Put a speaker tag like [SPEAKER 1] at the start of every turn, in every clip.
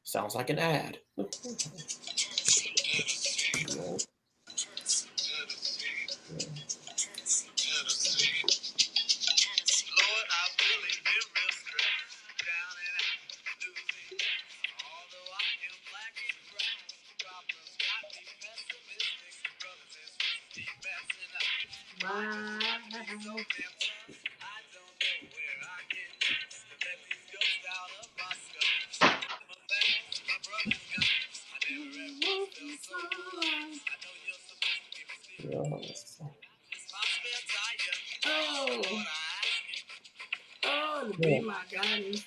[SPEAKER 1] Sounds like an ad.
[SPEAKER 2] Oh, to be my guidance.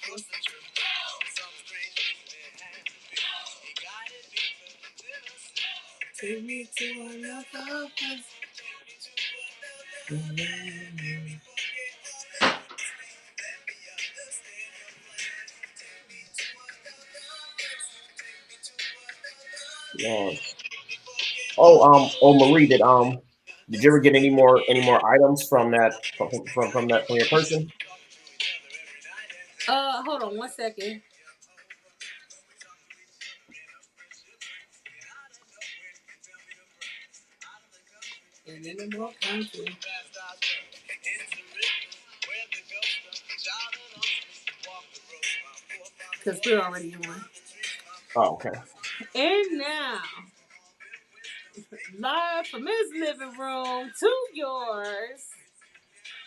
[SPEAKER 2] Take me to another place.
[SPEAKER 1] Yes. Marie, did you ever get any more items from from your person?
[SPEAKER 2] Hold on 1 second. And then the more country. Because we're already in one.
[SPEAKER 1] Oh, okay.
[SPEAKER 2] And now, live from his living room to yours,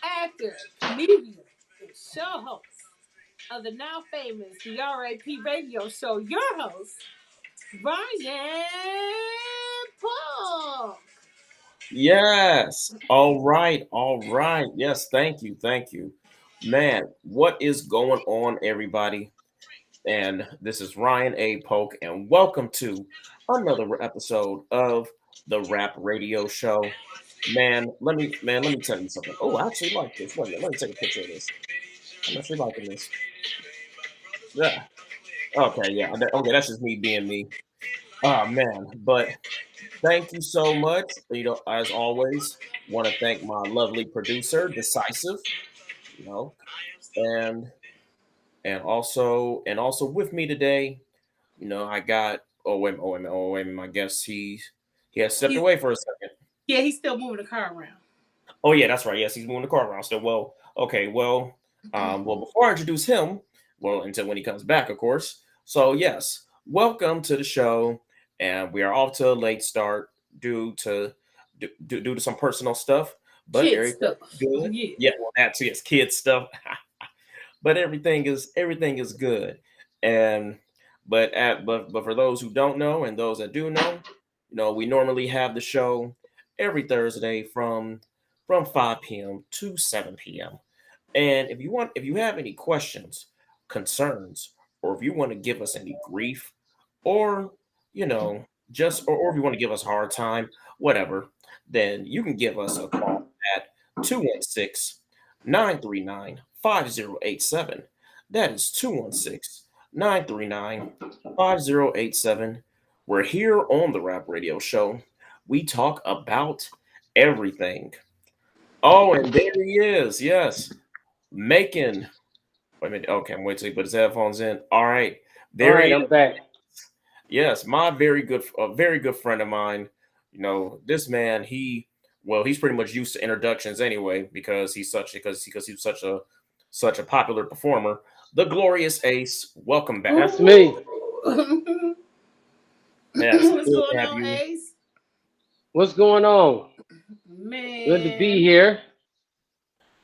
[SPEAKER 2] actor, comedian, and show host of the now famous the R.A.P radio show, your host, Ryan Polk.
[SPEAKER 1] Yes. All right. All right. Yes. Thank you. Thank you. Man, what is going on, everybody? And this is Ryan A. Polk, and welcome to another episode of the Rap Radio Show. Man, let me tell you something. Oh, I actually like this. Wait a minute, let me take a picture of this. I'm actually liking this. Yeah. Okay, yeah. Okay, that's just me being me. Oh man, but thank you so much. As always, want to thank my lovely producer, Decisive. You know, and and also with me today, I got. Oh wait, my guess he has stepped
[SPEAKER 2] He's,
[SPEAKER 1] away for a second.
[SPEAKER 2] yeah, he's still moving the car around.
[SPEAKER 1] Oh yeah, that's right. Yes, he's moving the car around still. Well, okay. Well, before I introduce him, well, until when he comes back, of course. So yes, welcome to the show, and we are off to a late start due to some personal stuff, but
[SPEAKER 2] Kid
[SPEAKER 1] everything
[SPEAKER 2] stuff.
[SPEAKER 1] good.
[SPEAKER 2] Yeah.
[SPEAKER 1] Yeah, well, that's yes, kid stuff, but everything is good, and but for those who don't know and those that do know, we normally have the show every Thursday from 5 p.m. to 7 p.m. And if you have any questions, concerns, or if you want to give us any grief, or you know, or if you want to give us a hard time, whatever, then you can give us a call at 216-939-5087. That is 216-939-5087. We're here on the Rap Radio Show. We talk about everything. Oh, and there he is. Yes. Making. Wait a minute. Okay, I'm waiting till he put his headphones in. All right.
[SPEAKER 3] All
[SPEAKER 1] There
[SPEAKER 3] right,
[SPEAKER 1] he
[SPEAKER 3] I'm
[SPEAKER 1] is.
[SPEAKER 3] back.
[SPEAKER 1] Yes, a very good friend of mine. This man, he's pretty much used to introductions anyway because he's such a popular performer. The Glorious Ace, welcome back.
[SPEAKER 3] That's me.
[SPEAKER 1] Yes,
[SPEAKER 2] What's
[SPEAKER 1] good
[SPEAKER 2] going
[SPEAKER 1] to have
[SPEAKER 2] on,
[SPEAKER 1] you.
[SPEAKER 2] Ace?
[SPEAKER 3] What's going on? Good to be
[SPEAKER 2] Man.
[SPEAKER 3] here.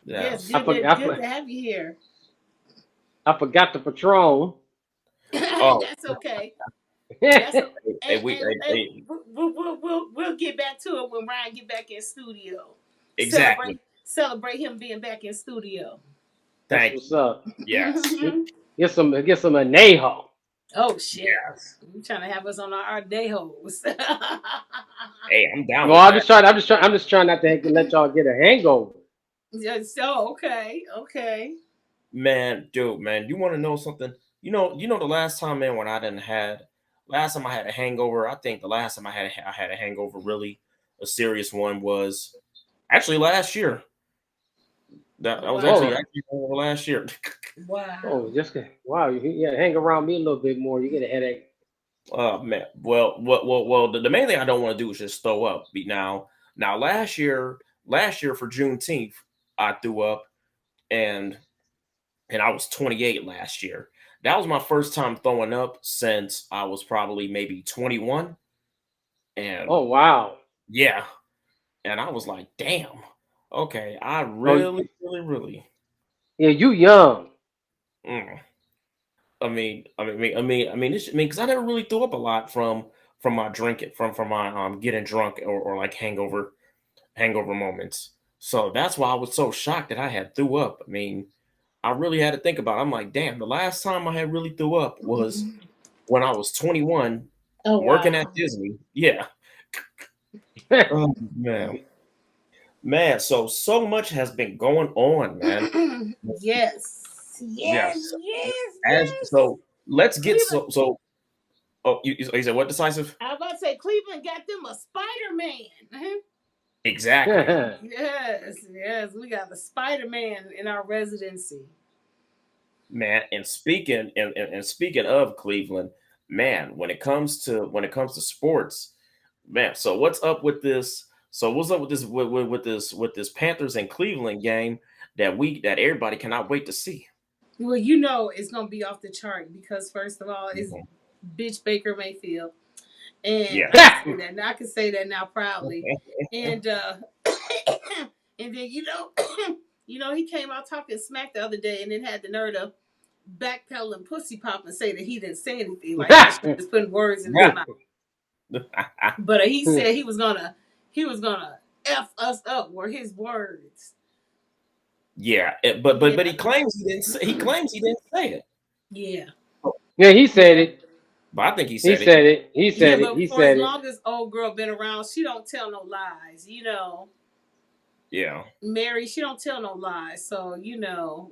[SPEAKER 2] Yes,
[SPEAKER 1] Yes.
[SPEAKER 3] I,
[SPEAKER 2] good,
[SPEAKER 3] for,
[SPEAKER 2] good,
[SPEAKER 3] I,
[SPEAKER 2] good
[SPEAKER 3] for,
[SPEAKER 2] to have you here.
[SPEAKER 3] I forgot the Patron.
[SPEAKER 1] Oh,
[SPEAKER 2] That's okay. That's
[SPEAKER 3] That's
[SPEAKER 2] okay.
[SPEAKER 1] hey,
[SPEAKER 2] And
[SPEAKER 1] hey,
[SPEAKER 2] we'll get back to it when Ryan get back in studio.
[SPEAKER 1] exactly.
[SPEAKER 2] Celebrate him being back in studio.
[SPEAKER 1] Thank
[SPEAKER 3] what's
[SPEAKER 1] you.
[SPEAKER 3] up.
[SPEAKER 1] Yes.
[SPEAKER 3] Get some anejo.
[SPEAKER 2] Oh shit!
[SPEAKER 1] Yes.
[SPEAKER 2] You trying to have us on our day hoes?
[SPEAKER 1] Hey, I'm down
[SPEAKER 3] Well,
[SPEAKER 1] with
[SPEAKER 3] I'm
[SPEAKER 1] that.
[SPEAKER 3] just trying. I'm just trying not to let y'all get a hangover.
[SPEAKER 2] Yeah, so okay.
[SPEAKER 1] Man, dude, man, you want to know something? The last time, man, last time I had a hangover. I think the last time I had a hangover, really a serious one, was actually last year. That
[SPEAKER 2] Oh
[SPEAKER 1] was actually
[SPEAKER 2] wow.
[SPEAKER 3] Whoa.
[SPEAKER 1] actually last year.
[SPEAKER 2] Wow.
[SPEAKER 3] Oh, wow. You gotta hang around me a little bit more. You get a headache.
[SPEAKER 1] Oh man. Well. The main thing I don't want to do is just throw up. Now last year for Juneteenth, I threw up, and I was 28 last year. That was my first time throwing up since I was probably maybe 21, and
[SPEAKER 3] Oh wow.
[SPEAKER 1] yeah, and I was like, damn. Okay, I
[SPEAKER 3] Oh
[SPEAKER 1] really.
[SPEAKER 3] yeah, you young.
[SPEAKER 1] Mm. Because I never really threw up a lot from my drinking, from my getting drunk or like hangover moments. So that's why I was so shocked that I had threw up. I really had to think about it. I'm like, damn, the last time I had really threw up was when I was 21
[SPEAKER 2] Oh
[SPEAKER 1] working at
[SPEAKER 2] wow.
[SPEAKER 1] Disney. Yeah. Oh man. Man, so much has been going on, man.
[SPEAKER 2] Yes. Yes.
[SPEAKER 1] Yes.
[SPEAKER 2] Yes.
[SPEAKER 1] As
[SPEAKER 2] Yes.
[SPEAKER 1] so let's get
[SPEAKER 2] Cleveland.
[SPEAKER 1] so oh you said what, decisive?
[SPEAKER 2] I was about to say Cleveland got them a Spider Man.
[SPEAKER 1] Exactly.
[SPEAKER 2] Yes. Yes. We got the Spider Man in our residency.
[SPEAKER 1] Man, and speaking of Cleveland, man, when it comes to sports, man, so what's up with this? So what's up with this with this Panthers and Cleveland game that everybody cannot wait to see?
[SPEAKER 2] Well, you know it's gonna be off the chart because first of all, it's
[SPEAKER 1] Mhm.
[SPEAKER 2] bitch Baker Mayfield, and I can
[SPEAKER 1] Yes.
[SPEAKER 2] say that. Now I can say that now proudly, and and then he came out talking smack the other day, and then had the nerve to backpedal and pussy pop and say that he didn't say anything. Like I should just putting words in his
[SPEAKER 1] Yeah.
[SPEAKER 2] mouth. But he said he was gonna f us up. Were his words?
[SPEAKER 1] Yeah,
[SPEAKER 2] Yeah,
[SPEAKER 1] but he claims he didn't say it.
[SPEAKER 2] yeah,
[SPEAKER 3] Yeah, he said
[SPEAKER 2] yeah.
[SPEAKER 3] it.
[SPEAKER 1] But I think he
[SPEAKER 3] He
[SPEAKER 1] said it.
[SPEAKER 3] said it. He
[SPEAKER 2] Yeah,
[SPEAKER 3] said it.
[SPEAKER 2] but
[SPEAKER 3] He
[SPEAKER 2] for as
[SPEAKER 3] said it.
[SPEAKER 2] long as old girl been around, she don't tell no lies.
[SPEAKER 1] Yeah.
[SPEAKER 2] Mary, she don't tell no lies. So,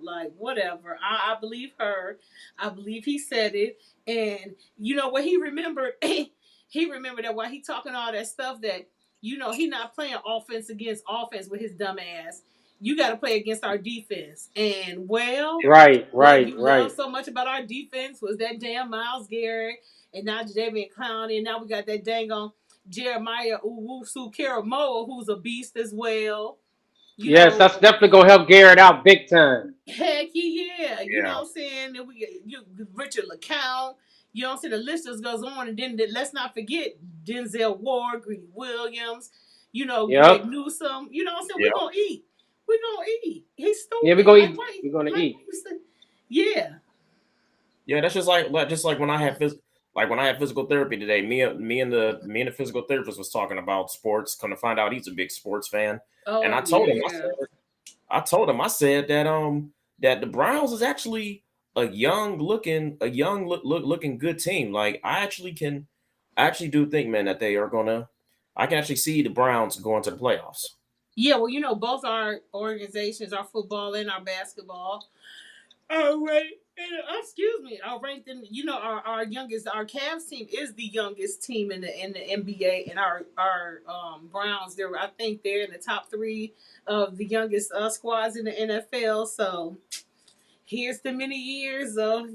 [SPEAKER 2] like whatever. I believe her. I believe he said it. And you know what he remembered? He remembered that while he talking all that stuff that, he not playing offense against offense with his dumb ass. You got to play against our defense. And well,
[SPEAKER 3] Right,
[SPEAKER 2] what
[SPEAKER 3] right,
[SPEAKER 2] you love
[SPEAKER 3] right.
[SPEAKER 2] so much about our defense was that damn Miles Garrett and now Jadavian Clowney. And now we got that dang on Jeremiah Uwusu Karamoa, who's a beast as well. You
[SPEAKER 3] Yes,
[SPEAKER 2] know,
[SPEAKER 3] that's definitely gonna help Garrett out big time.
[SPEAKER 2] heck yeah. You know
[SPEAKER 1] Yeah.
[SPEAKER 2] what I'm saying? Then we get Richard LeCown. You know what I'm saying? The list just goes on. And then let's not forget Denzel Ward, Greedy Williams, Greg
[SPEAKER 3] Yep.
[SPEAKER 2] Newsom. You know what I'm saying?
[SPEAKER 1] Yeah.
[SPEAKER 2] We're going to eat. We're going to eat. He's
[SPEAKER 3] Yeah, we're
[SPEAKER 2] stupid.
[SPEAKER 3] gonna
[SPEAKER 2] Like,
[SPEAKER 3] eat.
[SPEAKER 2] why?
[SPEAKER 3] We're gonna
[SPEAKER 2] Like,
[SPEAKER 3] eat.
[SPEAKER 2] yeah.
[SPEAKER 1] Yeah, that's just like when I had physical therapy today. Me and the physical therapist was talking about sports. Come to find out, he's a big sports fan, and
[SPEAKER 2] Oh,
[SPEAKER 1] I told him,
[SPEAKER 2] yeah.
[SPEAKER 1] I said that the Browns is actually a young looking good team. Like I actually do think, man, that they are gonna. I can actually see the Browns going to the playoffs.
[SPEAKER 2] Yeah, well, both our organizations, our football and our basketball, are ranked. Excuse me, are ranked in. Our youngest, our Cavs team is the youngest team in the NBA, and our Browns. I think they're in the top three of the youngest squads in the NFL. So here's the many years of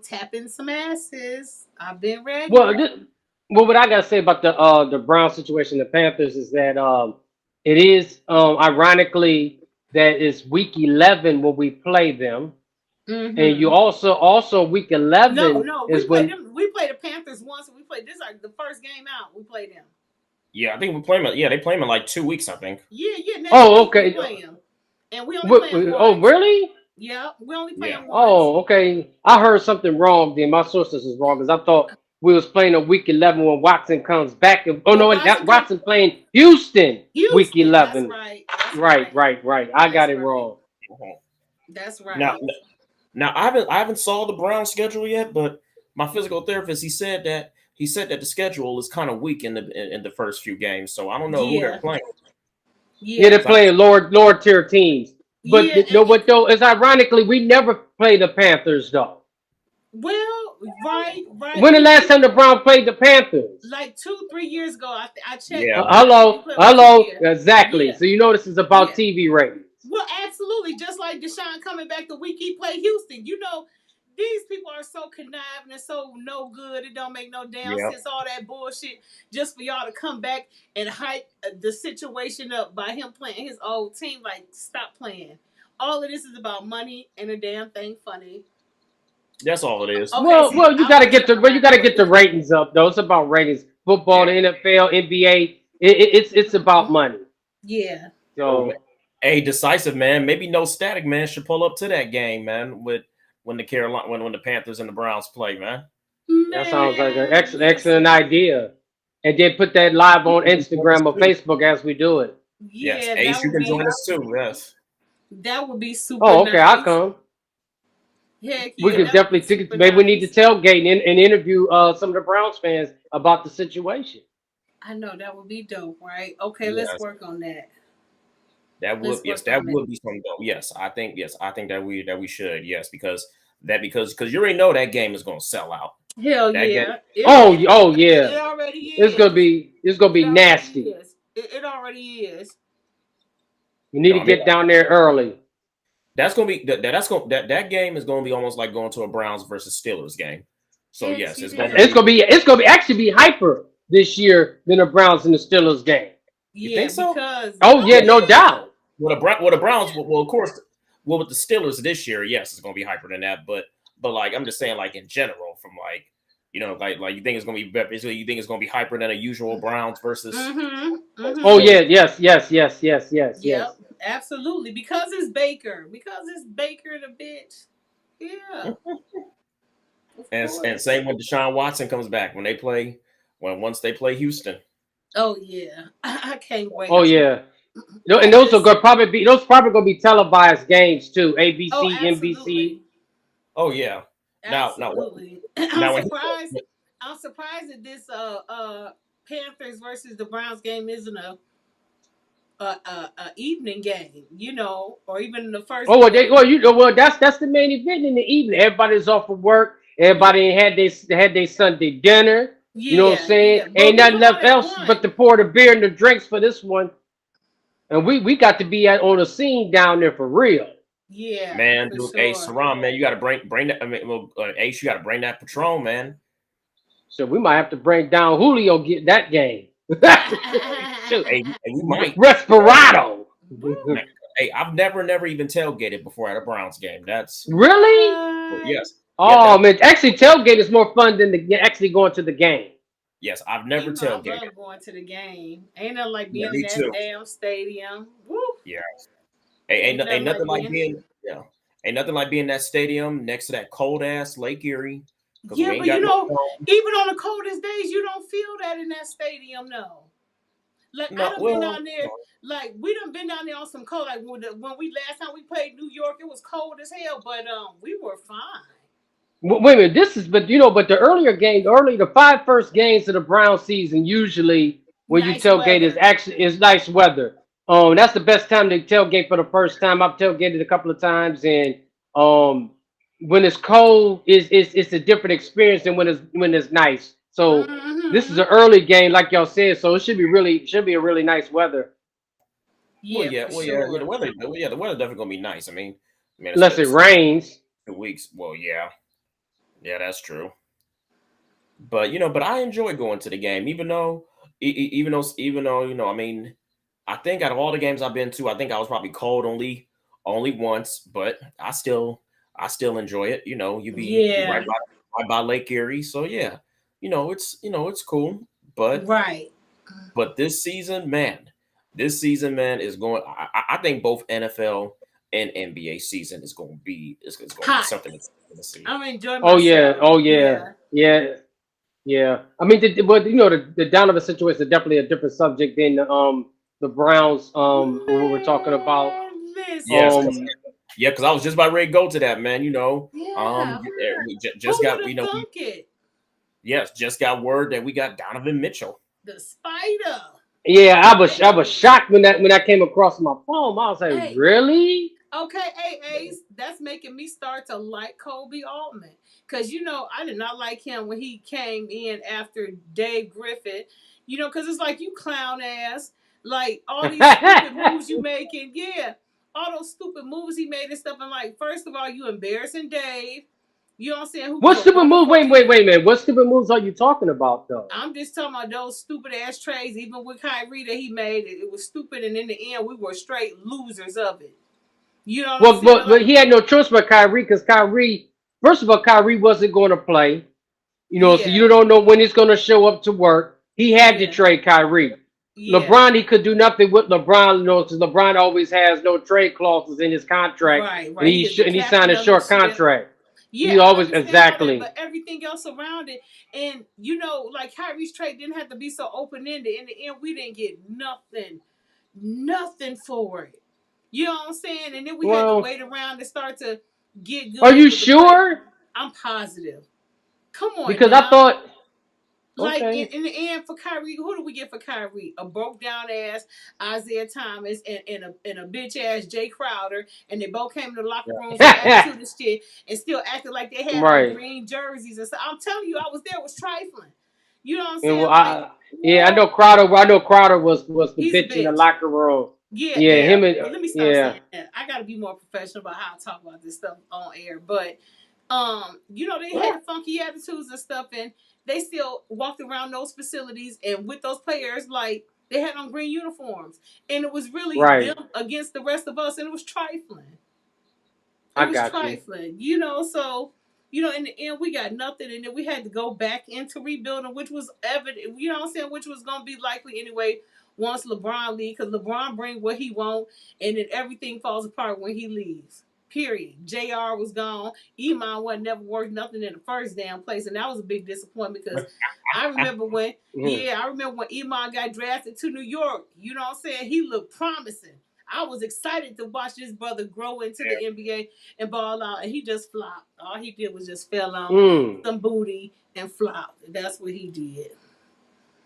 [SPEAKER 2] tapping some asses. I've been ready.
[SPEAKER 3] Well, well, what I gotta say about the Brown situation, the Panthers, is that it is ironically that it's week 11 when we play them, and you
[SPEAKER 2] Mm-hmm.
[SPEAKER 3] also week
[SPEAKER 2] No,
[SPEAKER 3] 11
[SPEAKER 2] no, we
[SPEAKER 3] is
[SPEAKER 2] played
[SPEAKER 3] when.
[SPEAKER 2] them. We played the Panthers once. And we played this like the first game out. We played them.
[SPEAKER 1] Yeah, I think we play them. Yeah, they play them in like 2 weeks. I think.
[SPEAKER 2] Yeah, yeah. Next
[SPEAKER 3] Oh,
[SPEAKER 2] week we
[SPEAKER 3] okay.
[SPEAKER 2] play them, and we only play them
[SPEAKER 3] Oh,
[SPEAKER 2] once.
[SPEAKER 3] really?
[SPEAKER 2] Yeah, we only play
[SPEAKER 1] Yeah.
[SPEAKER 2] them once.
[SPEAKER 3] Oh, okay. I heard something wrong. Then my sources is wrong because I thought we was playing a week 11 when Watson comes back. Oh
[SPEAKER 2] Well,
[SPEAKER 3] no,
[SPEAKER 2] Watson
[SPEAKER 3] that
[SPEAKER 2] come
[SPEAKER 3] Watson playing Houston week
[SPEAKER 2] Houston. That's
[SPEAKER 3] 11.
[SPEAKER 2] right. That's
[SPEAKER 3] Right,
[SPEAKER 2] right.
[SPEAKER 3] right, right. I got
[SPEAKER 2] That's
[SPEAKER 3] it
[SPEAKER 2] right.
[SPEAKER 3] wrong.
[SPEAKER 1] Mhm.
[SPEAKER 2] That's
[SPEAKER 1] Now,
[SPEAKER 2] right.
[SPEAKER 1] now I haven't saw the Brown schedule yet, but my physical therapist he said that the schedule is kind of weak in the first few games, so I don't know who they're
[SPEAKER 2] Yeah.
[SPEAKER 1] playing.
[SPEAKER 3] Yeah, they're
[SPEAKER 1] 'Cause I,
[SPEAKER 3] playing lower tier teams. But
[SPEAKER 2] Yeah.
[SPEAKER 3] no, what though is ironically we never play the Panthers though.
[SPEAKER 2] Well, right, right.
[SPEAKER 3] When the last time the Brown played the Panthers?
[SPEAKER 2] Like 2, 3 years ago. I checked.
[SPEAKER 1] yeah,
[SPEAKER 2] We
[SPEAKER 3] Hello,
[SPEAKER 2] played like two
[SPEAKER 3] hello,
[SPEAKER 2] years.
[SPEAKER 3] exactly.
[SPEAKER 2] Yeah.
[SPEAKER 3] So you know this is about
[SPEAKER 2] Yeah.
[SPEAKER 3] TV ratings.
[SPEAKER 2] Well, absolutely. Just like Deshaun coming back the week he played Houston. These people are so conniving and so no good. It don't make no damn
[SPEAKER 1] Yeah,
[SPEAKER 2] sense. All that bullshit just for y'all to come back and hype the situation up by him playing his old team. Like, stop playing. All of this is about money and a damn thing funny.
[SPEAKER 1] that's all it is.
[SPEAKER 2] Okay, see,
[SPEAKER 3] Well, you
[SPEAKER 2] I
[SPEAKER 3] got to
[SPEAKER 2] was
[SPEAKER 3] get
[SPEAKER 2] trying
[SPEAKER 3] the
[SPEAKER 2] to
[SPEAKER 3] well, you
[SPEAKER 2] ride
[SPEAKER 3] got
[SPEAKER 2] the
[SPEAKER 3] to get the
[SPEAKER 2] wave.
[SPEAKER 3] ratings up though. It's about ratings. Football,
[SPEAKER 1] Yeah.
[SPEAKER 3] the NFL, NBA. It's about money.
[SPEAKER 2] Yeah.
[SPEAKER 1] Oh, man.
[SPEAKER 3] So
[SPEAKER 1] Hey, decisive man. Maybe no static man should pull up to that game, man. With when the Carolina when the Panthers and the Browns play, man.
[SPEAKER 3] that sounds like an
[SPEAKER 2] Man,
[SPEAKER 3] excellent
[SPEAKER 2] listen.
[SPEAKER 3] idea. And then put that live on
[SPEAKER 1] You can join us
[SPEAKER 3] Instagram or
[SPEAKER 1] too.
[SPEAKER 3] Facebook as we do it.
[SPEAKER 1] Yes,
[SPEAKER 2] Yeah,
[SPEAKER 1] Ace, you can join us too. Yes.
[SPEAKER 2] that would be super
[SPEAKER 3] Oh, okay, I'll
[SPEAKER 2] nice.
[SPEAKER 3] come.
[SPEAKER 2] Heck
[SPEAKER 3] We
[SPEAKER 2] yeah,
[SPEAKER 3] could
[SPEAKER 2] that would
[SPEAKER 3] definitely
[SPEAKER 2] be
[SPEAKER 3] take it.
[SPEAKER 2] super
[SPEAKER 3] Maybe we need to
[SPEAKER 2] nice.
[SPEAKER 3] tailgate and interview some of the Browns fans about the situation.
[SPEAKER 2] I know that would be dope, right? Okay, let's
[SPEAKER 1] Yes.
[SPEAKER 2] work on that.
[SPEAKER 1] That would
[SPEAKER 2] Let's
[SPEAKER 1] yes,
[SPEAKER 2] work
[SPEAKER 1] that
[SPEAKER 2] on that.
[SPEAKER 1] would be something though. Yes, I think that we should. Yes, because you already know that game is gonna sell out.
[SPEAKER 2] Hell
[SPEAKER 1] That game
[SPEAKER 2] yeah,
[SPEAKER 3] Oh yeah,
[SPEAKER 2] it already
[SPEAKER 3] it's gonna
[SPEAKER 2] is.
[SPEAKER 3] be it's gonna
[SPEAKER 2] It
[SPEAKER 3] be
[SPEAKER 2] already
[SPEAKER 3] nasty.
[SPEAKER 2] is. It already is.
[SPEAKER 3] You need to
[SPEAKER 1] I mean
[SPEAKER 3] get down there early.
[SPEAKER 1] that's gonna be that's gonna that game is gonna be almost like going to a Browns versus Steelers game. So
[SPEAKER 2] Heck
[SPEAKER 1] yes, it's gonna
[SPEAKER 3] It's
[SPEAKER 2] yeah.
[SPEAKER 1] be.
[SPEAKER 3] gonna be it's gonna be actually be hyper this year than the Browns and the Steelers game.
[SPEAKER 1] You
[SPEAKER 2] Yeah,
[SPEAKER 1] think so?
[SPEAKER 2] because
[SPEAKER 3] Oh
[SPEAKER 2] oh
[SPEAKER 3] yeah, no
[SPEAKER 2] yeah,
[SPEAKER 3] doubt.
[SPEAKER 1] Well, the Browns, well, of course, well, with the Steelers this year, yes, it's going to be hyper than that. But like, I'm just saying, like in general, from like, like you think it's going to be better. So you think it's going to be hyper than a usual Browns versus
[SPEAKER 2] mm-hmm,
[SPEAKER 3] Oh
[SPEAKER 2] mm-hmm.
[SPEAKER 3] yeah,
[SPEAKER 1] Steelers?
[SPEAKER 3] yes.
[SPEAKER 2] Yep, absolutely. Because it's Baker. Because it's Baker the bitch. Yeah, of
[SPEAKER 1] And
[SPEAKER 2] course.
[SPEAKER 1] same when Deshaun Watson comes back when they play when once they play Houston.
[SPEAKER 2] Oh yeah, I can't
[SPEAKER 3] Oh
[SPEAKER 2] wait.
[SPEAKER 3] yeah. And
[SPEAKER 2] Hey,
[SPEAKER 3] those are
[SPEAKER 2] listen.
[SPEAKER 3] gonna probably be those probably gonna be televised games too.
[SPEAKER 2] Oh,
[SPEAKER 3] ABC, NBC.
[SPEAKER 2] absolutely.
[SPEAKER 1] Oh yeah. Now
[SPEAKER 2] Absolutely.
[SPEAKER 1] now when he
[SPEAKER 2] I'm surprised that this Panthers versus the Browns game isn't a evening game, or even the first
[SPEAKER 3] Oh well,
[SPEAKER 2] game.
[SPEAKER 3] that's the main event in the evening. Everybody's off of work.
[SPEAKER 1] yeah
[SPEAKER 3] Everybody had their Sunday dinner. You know what I'm
[SPEAKER 2] Yeah,
[SPEAKER 3] saying?
[SPEAKER 2] yeah. But
[SPEAKER 3] Ain't
[SPEAKER 2] we
[SPEAKER 3] nothing
[SPEAKER 2] go out
[SPEAKER 3] left
[SPEAKER 2] at
[SPEAKER 3] else but to
[SPEAKER 2] 1.
[SPEAKER 3] pour the beer and the drinks for this one. And we got to be on the scene down there for real.
[SPEAKER 2] Yeah,
[SPEAKER 1] man,
[SPEAKER 2] for
[SPEAKER 1] dude, hey
[SPEAKER 2] sure.
[SPEAKER 1] Saram, man, you got to bring that. I mean, well, Ace, you got to bring that Patron, man.
[SPEAKER 3] So we might have to bring down Julio get that game. Shoot.
[SPEAKER 1] Hey, we might.
[SPEAKER 3] Resperado.
[SPEAKER 1] Man, hey, I've never even tailgated before at a Browns game. That's
[SPEAKER 3] Really?
[SPEAKER 2] What?
[SPEAKER 1] yes, yeah,
[SPEAKER 3] Oh man, actually tailgate is more fun than actually going to the game.
[SPEAKER 1] yes. I've
[SPEAKER 2] You
[SPEAKER 1] never
[SPEAKER 2] know I
[SPEAKER 1] tailgated.
[SPEAKER 2] love going to the game. Ain't nothing like
[SPEAKER 1] Yeah,
[SPEAKER 2] being in
[SPEAKER 1] me
[SPEAKER 2] that
[SPEAKER 1] too.
[SPEAKER 2] damn stadium. Woo!
[SPEAKER 1] Yeah, hey,
[SPEAKER 2] Ain't
[SPEAKER 1] ain't
[SPEAKER 2] nothing
[SPEAKER 1] nothing
[SPEAKER 2] like
[SPEAKER 1] like
[SPEAKER 2] being.
[SPEAKER 1] being yeah, ain't nothing like being in that stadium next to that cold ass Lake Erie because
[SPEAKER 2] Yeah,
[SPEAKER 1] we ain't
[SPEAKER 2] but
[SPEAKER 1] got no snow.
[SPEAKER 2] even on the coldest days, you don't feel that in that stadium, no. Like I
[SPEAKER 1] No,
[SPEAKER 2] done been
[SPEAKER 1] well,
[SPEAKER 2] down there. Like we done been down there on some cold. Like when we last time we played New York, it was cold as hell, but we were fine.
[SPEAKER 3] Wait a minute, this is but the the five first games of the Brown season usually when you
[SPEAKER 2] Nice
[SPEAKER 3] tailgate is
[SPEAKER 2] weather.
[SPEAKER 3] actually is nice weather. That's the best time to tailgate for the first time. I've tailgated a couple of times, and um, when it's cold, it's a different experience than when it's nice. So this is
[SPEAKER 2] Mm-hmm.
[SPEAKER 3] an early game, like y'all said, so it should be a really nice weather.
[SPEAKER 2] Yeah, for
[SPEAKER 1] yeah.
[SPEAKER 2] sure.
[SPEAKER 1] The weather definitely gonna be nice. I mean,
[SPEAKER 3] Unless it
[SPEAKER 1] it's
[SPEAKER 3] rains.
[SPEAKER 1] 2 weeks. Well, yeah, yeah, that's true. But I enjoy going to the game, even though I mean, I think out of all the games I've been to, I think I was probably cold only once, but I still enjoy it. You be
[SPEAKER 2] Yeah.
[SPEAKER 1] right by Lake Erie, so yeah, it's cool. But
[SPEAKER 2] Right.
[SPEAKER 1] but this season, man, is going. I think both NFL and NBA season is going to be
[SPEAKER 2] Hot.
[SPEAKER 1] something to see.
[SPEAKER 2] I'm enjoying
[SPEAKER 3] Oh yeah,
[SPEAKER 2] myself.
[SPEAKER 3] oh yeah,
[SPEAKER 2] Yeah.
[SPEAKER 3] yeah. Yeah, I mean, but the Donovan situation is definitely a different subject than the Browns what we're talking about.
[SPEAKER 2] Man,
[SPEAKER 1] Yes,
[SPEAKER 2] listen.
[SPEAKER 3] Um,
[SPEAKER 1] because I was just about ready to go to that, man.
[SPEAKER 2] Yeah.
[SPEAKER 1] We just
[SPEAKER 2] Who would
[SPEAKER 1] got
[SPEAKER 2] have
[SPEAKER 1] we
[SPEAKER 2] thunk it?
[SPEAKER 1] yes just got word that we got Donovan Mitchell.
[SPEAKER 2] The spider.
[SPEAKER 3] yeah, I was
[SPEAKER 2] Yes.
[SPEAKER 3] shocked when that came across my phone. I was like,
[SPEAKER 2] Hey,
[SPEAKER 3] really?
[SPEAKER 2] okay, hey Ace, that's making me start to like Kobe Altman. Cause I did not like him when he came in after Dave Griffith. Cause it's like you clown ass, like all these stupid moves you making. Yeah, all those stupid moves he made and stuff. And like, first of all, you embarrassing Dave. You know what I'm saying? Who
[SPEAKER 3] What
[SPEAKER 2] was a
[SPEAKER 3] stupid move?
[SPEAKER 2] wonderful
[SPEAKER 3] Wait,
[SPEAKER 2] GM.
[SPEAKER 3] man. What stupid moves are you talking about though?
[SPEAKER 2] I'm just talking about those stupid ass trades. Even with Kyrie that he made, it was stupid. And in the end, we were straight losers of it. You know what I'm
[SPEAKER 3] Well,
[SPEAKER 2] saying?
[SPEAKER 3] but
[SPEAKER 2] Like,
[SPEAKER 3] he had no choice but Kyrie because Kyrie, first of all, Kyrie wasn't going to play. So
[SPEAKER 2] yeah,
[SPEAKER 3] you don't know when he's going to show up to work. He had to
[SPEAKER 2] yeah,
[SPEAKER 3] trade Kyrie.
[SPEAKER 2] yeah.
[SPEAKER 3] LeBron, he could do nothing with LeBron, because LeBron always has no trade clauses in his contract,
[SPEAKER 2] Right,
[SPEAKER 3] and
[SPEAKER 2] right. He is the
[SPEAKER 3] he signed
[SPEAKER 2] captain
[SPEAKER 3] a
[SPEAKER 2] of the
[SPEAKER 3] short
[SPEAKER 2] ship.
[SPEAKER 3] contract.
[SPEAKER 2] Yeah,
[SPEAKER 3] He
[SPEAKER 2] I
[SPEAKER 3] always
[SPEAKER 2] understand all that,
[SPEAKER 3] exactly.
[SPEAKER 2] but everything else around it, and like Kyrie's trade didn't have to be so open ended. In the end, we didn't get nothing for it. You know what I'm saying? And then we had to
[SPEAKER 3] Well,
[SPEAKER 2] wait around to start to get
[SPEAKER 3] are
[SPEAKER 2] good
[SPEAKER 3] you
[SPEAKER 2] with the play.
[SPEAKER 3] sure?
[SPEAKER 2] I'm positive. Come on
[SPEAKER 3] Because I
[SPEAKER 2] now.
[SPEAKER 3] thought,
[SPEAKER 2] Like in,
[SPEAKER 3] okay,
[SPEAKER 2] in the end for Kyrie, who do we get for Kyrie? A broke down ass Isaiah Thomas and a bitch ass Jay Crowder, and they both came to the locker room some attitude and shit, and still acted like they had on
[SPEAKER 3] right.
[SPEAKER 2] green jerseys and so I'm telling you, I was there, it was trifling. You know what I'm
[SPEAKER 3] And
[SPEAKER 2] saying? Like,
[SPEAKER 3] yeah, I know Crowder. I know Crowder was the
[SPEAKER 2] he's a
[SPEAKER 3] bitch in the
[SPEAKER 2] bitch.
[SPEAKER 3] locker room.
[SPEAKER 2] Yeah,
[SPEAKER 3] Yeah,
[SPEAKER 2] yeah.
[SPEAKER 3] him and
[SPEAKER 2] But let me stop
[SPEAKER 3] yeah,
[SPEAKER 2] saying that. I gotta be more professional about how I talk about this stuff on air. But they
[SPEAKER 3] yeah,
[SPEAKER 2] had funky attitudes and stuff, and they still walked around those facilities and with those players like they had on green uniforms, and it was really
[SPEAKER 3] right.
[SPEAKER 2] them against the rest of us, and it was trifling. It
[SPEAKER 3] I
[SPEAKER 2] was
[SPEAKER 3] got you.
[SPEAKER 2] trifling, so in the end we got nothing, and then we had to go back into rebuilding, which was evident, you know what I'm saying, which was gonna be likely anyway once LeBron leaves, because LeBron bring what he want, and then everything falls apart when he leaves. Period. JR was gone. Iman wasn't never worth nothing in the first damn place, and that was a big disappointment because I remember when,
[SPEAKER 3] Mhm.
[SPEAKER 2] yeah, I remember when Iman got drafted to New York. You know what I'm saying? He looked promising. I was excited to watch this brother grow into the NBA and ball out, and he just flopped. All he did was just fell on
[SPEAKER 3] Mm.
[SPEAKER 2] some booty and flopped. That's what he did.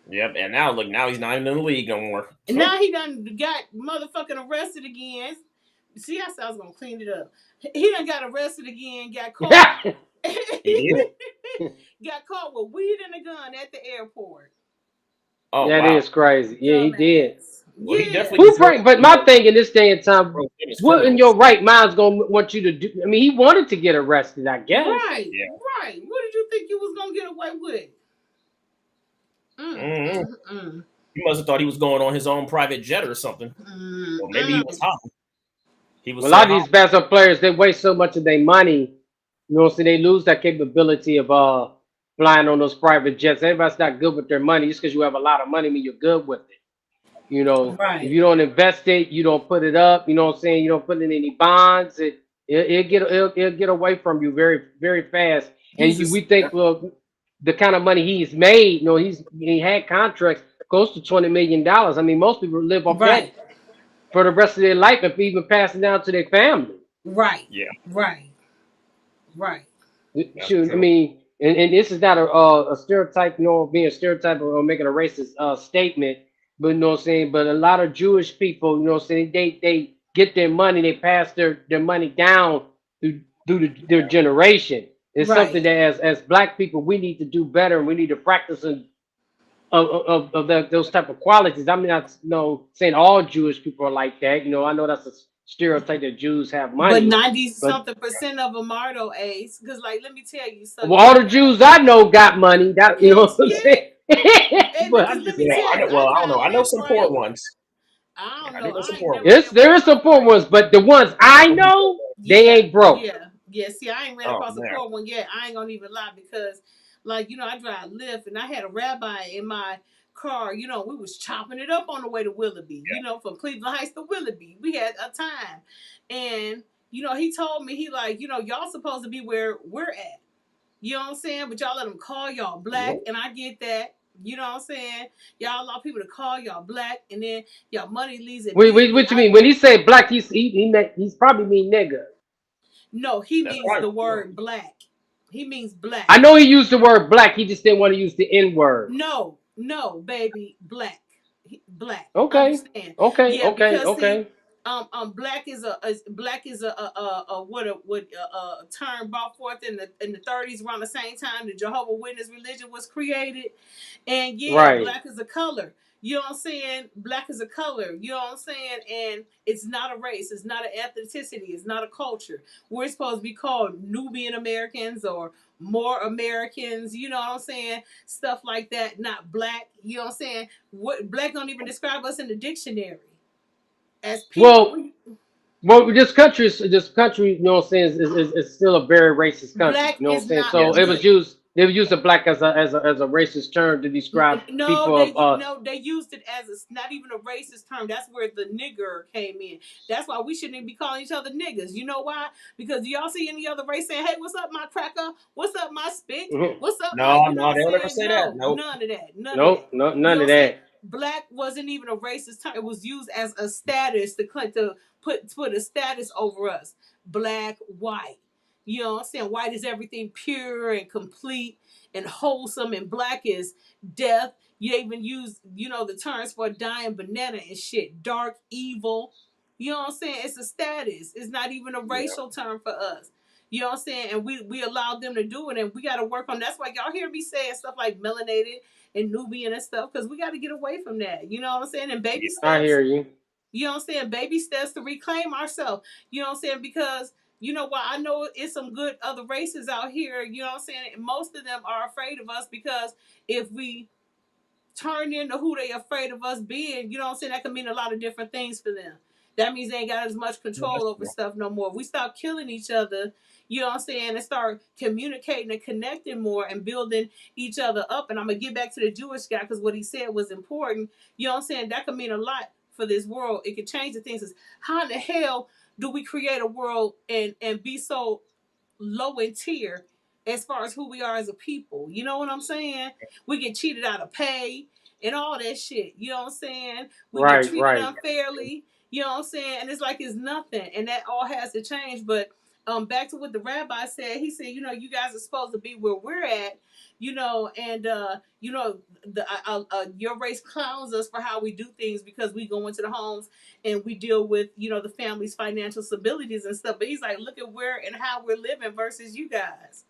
[SPEAKER 1] Yep. And now look, now he's not even in the league no more.
[SPEAKER 2] And now he done got motherfucking arrested again. See, I said I was gonna clean it up. He done got arrested again, got caught.
[SPEAKER 1] He did.
[SPEAKER 2] Got caught with weed and a gun at the airport.
[SPEAKER 1] Oh
[SPEAKER 3] That
[SPEAKER 1] wow.
[SPEAKER 3] is crazy. Yeah, he did.
[SPEAKER 2] Dumbass.
[SPEAKER 1] Well, he
[SPEAKER 2] Yeah.
[SPEAKER 1] definitely
[SPEAKER 3] Who
[SPEAKER 1] deserves
[SPEAKER 3] bring? But
[SPEAKER 1] to
[SPEAKER 3] my
[SPEAKER 1] know
[SPEAKER 3] thing in this day and time,
[SPEAKER 1] those famous
[SPEAKER 3] what in your
[SPEAKER 1] criminals.
[SPEAKER 3] right mind's gonna want you to do? I mean, he wanted to get arrested, I guess.
[SPEAKER 2] Right.
[SPEAKER 1] Yeah.
[SPEAKER 2] Right. What did you think you was gonna get away with?
[SPEAKER 1] Mm-hmm.
[SPEAKER 2] Mm.
[SPEAKER 1] He must have thought he was going on his own private jet or something,
[SPEAKER 2] Mm.
[SPEAKER 1] or maybe he was
[SPEAKER 2] Mm.
[SPEAKER 1] high. He was
[SPEAKER 3] A
[SPEAKER 1] so
[SPEAKER 3] lot of
[SPEAKER 1] high.
[SPEAKER 3] these basketball players, they waste so much of their money, so they lose that capability of flying on those private jets. Everybody's not good with their money. Just because you have a lot of money, mean you're good with it. If
[SPEAKER 2] Right.
[SPEAKER 3] you don't invest it, you don't put it up. You know what I'm saying? You don't put in any bonds. It'll get away from you very very fast. And
[SPEAKER 2] He's a
[SPEAKER 3] we think, well, the kind of money he's made. He had contracts close to $20 million. I mean, most people live off that
[SPEAKER 2] right.
[SPEAKER 3] for the rest of their life, if even passing down to their family.
[SPEAKER 2] Right.
[SPEAKER 1] Yeah,
[SPEAKER 2] Right. Right.
[SPEAKER 1] that's
[SPEAKER 3] Shoot, I
[SPEAKER 1] true.
[SPEAKER 3] mean, and this is not a stereotype, being a stereotype or making a racist statement, but you know what I'm saying. But a lot of Jewish people, you know what I'm saying, they get their money, they pass their money down their generation. It's something
[SPEAKER 2] Right.
[SPEAKER 3] that as black people we need to do better, and we need to practice those type of qualities. I'm not saying all Jewish people are like that. I know that's a stereotype that Jews have
[SPEAKER 2] But
[SPEAKER 3] money,
[SPEAKER 2] 90
[SPEAKER 3] but
[SPEAKER 2] something percent of them are though, Ace. Because like let me tell you, so
[SPEAKER 3] well, all the Jews I know got money. That you know
[SPEAKER 2] heck
[SPEAKER 3] what I'm
[SPEAKER 2] yeah.
[SPEAKER 3] saying.
[SPEAKER 2] Hey,
[SPEAKER 3] But
[SPEAKER 2] because
[SPEAKER 3] I'm
[SPEAKER 2] let
[SPEAKER 3] just
[SPEAKER 2] me
[SPEAKER 1] Well,
[SPEAKER 2] tell
[SPEAKER 1] I
[SPEAKER 2] you,
[SPEAKER 1] know.
[SPEAKER 2] I
[SPEAKER 1] Well, I don't know.
[SPEAKER 2] drive
[SPEAKER 1] I know
[SPEAKER 2] left,
[SPEAKER 1] some
[SPEAKER 2] right.
[SPEAKER 1] poor ones.
[SPEAKER 2] I don't
[SPEAKER 1] I do
[SPEAKER 2] know.
[SPEAKER 1] know some
[SPEAKER 2] I ain't
[SPEAKER 1] poor
[SPEAKER 2] never
[SPEAKER 1] ones.
[SPEAKER 2] ran
[SPEAKER 3] there
[SPEAKER 2] across
[SPEAKER 3] is
[SPEAKER 2] a
[SPEAKER 3] some
[SPEAKER 2] poor
[SPEAKER 3] poor
[SPEAKER 2] one.
[SPEAKER 3] ones, but the ones I know, they
[SPEAKER 2] Yeah,
[SPEAKER 3] ain't broke.
[SPEAKER 2] yeah, yeah. See, I ain't ran
[SPEAKER 1] Oh
[SPEAKER 2] across a
[SPEAKER 1] man.
[SPEAKER 2] poor one yet. I ain't gonna even lie because, like, I drive Lyft and I had a rabbi in my car. We was chopping it up on the way to Willoughby. From Cleveland Heights to Willoughby, we had a time, and he told me he like, y'all supposed to be where we're at. You know what I'm saying? But y'all let them call y'all black,
[SPEAKER 1] Yep.
[SPEAKER 2] and I get that. You know what I'm saying? Y'all allow people to call y'all black, and then y'all money leaves immediately.
[SPEAKER 3] What you mean when he say black? He's probably mean nigga.
[SPEAKER 2] No, he
[SPEAKER 1] That's
[SPEAKER 2] means
[SPEAKER 1] right.
[SPEAKER 2] the word black. He means
[SPEAKER 3] I
[SPEAKER 2] black.
[SPEAKER 3] know he used the word black. He just didn't want to use the N word.
[SPEAKER 2] No, no, baby, black, black.
[SPEAKER 3] Okay,
[SPEAKER 2] Understand?
[SPEAKER 3] okay,
[SPEAKER 2] Yeah,
[SPEAKER 3] okay,
[SPEAKER 2] because see,
[SPEAKER 3] okay.
[SPEAKER 2] black is a what a term brought forth in the 30s around the same time the Jehovah Witness religion was created, and yeah,
[SPEAKER 3] Right.
[SPEAKER 2] black is a color. You know what I'm saying? Black is a color. You know what I'm saying? And it's not a race. It's not an ethnicity. It's not a culture. We're supposed to be called Nubian Americans or more Americans. You know what I'm saying? Stuff like that. Not black. You know what I'm saying? What black don't even describe us in the dictionary as people.
[SPEAKER 3] Well, well, this country, you know what I'm saying, is still a very racist country.
[SPEAKER 2] Black
[SPEAKER 3] You know what
[SPEAKER 2] is
[SPEAKER 3] I'm saying?
[SPEAKER 2] not.
[SPEAKER 1] Yeah.
[SPEAKER 3] So they would use the black as a racist term to describe
[SPEAKER 2] No,
[SPEAKER 3] people of
[SPEAKER 2] they used it as not even a racist term. That's where the nigger came in. That's why we shouldn't even be calling each other niggas. You know why? Because do y'all see any other race saying, "Hey, what's up, my cracker? What's up, my spit?
[SPEAKER 3] Mhm.
[SPEAKER 2] What's up, my?"
[SPEAKER 1] No,
[SPEAKER 2] You know
[SPEAKER 1] no,
[SPEAKER 2] what I'm
[SPEAKER 1] they'll never
[SPEAKER 2] saying?
[SPEAKER 1] say that.
[SPEAKER 2] No,
[SPEAKER 1] Nope.
[SPEAKER 2] none of that. None of
[SPEAKER 3] Nope,
[SPEAKER 2] that.
[SPEAKER 3] no,
[SPEAKER 2] You
[SPEAKER 3] none
[SPEAKER 2] know
[SPEAKER 3] of
[SPEAKER 2] what I'm saying?
[SPEAKER 3] that.
[SPEAKER 2] Black wasn't even a racist term. It was used as a status to put a status over us. Black, white. You know what I'm saying? White is everything pure and complete and wholesome, and black is death. You even use, the terms for dying banana and shit. Dark, evil. You know what I'm saying? It's a status. It's not even a
[SPEAKER 1] Yeah.
[SPEAKER 2] racial term for us. You know what I'm saying? And we allowed them to do it, and we got to work on. That's why y'all hear me saying stuff like melanated and Nubian and stuff, because we got to get away from that. You know what I'm saying? And baby
[SPEAKER 1] Yeah.
[SPEAKER 3] I
[SPEAKER 2] steps.
[SPEAKER 3] hear you.
[SPEAKER 2] You know what I'm saying? Baby steps to reclaim ourselves. You know what I'm saying? Because you know what? I know it's some good other races out here. You know what I'm saying? And most of them are afraid of us because if we turn into who they afraid of us being, you know what I'm saying? That can mean a lot of different things for them. That means they ain't got as much
[SPEAKER 1] Yeah,
[SPEAKER 2] control
[SPEAKER 1] that's
[SPEAKER 2] over
[SPEAKER 1] true.
[SPEAKER 2] stuff no more. If we stop killing each other, you know what I'm saying, and start communicating and connecting more and building each other up. And I'm gonna get back to the Jewish guy because what he said was important. You know what I'm saying? That could mean a lot for this world. It could change the things. Is how in the hell do we create a world and be so low in tier as far as who we are as a people? You know what I'm saying? We get cheated out of pay and all that shit. You know what I'm saying? We get
[SPEAKER 3] Right,
[SPEAKER 2] treated
[SPEAKER 3] right.
[SPEAKER 2] unfairly. You know what I'm saying? And it's like it's nothing, and that all has to change. But back to what the rabbi said. He said, you guys are supposed to be where we're at. And your race clowns us for how we do things because we go into the homes and we deal with the family's financial stabilities and stuff. But he's like, look at where and how we're living versus you guys.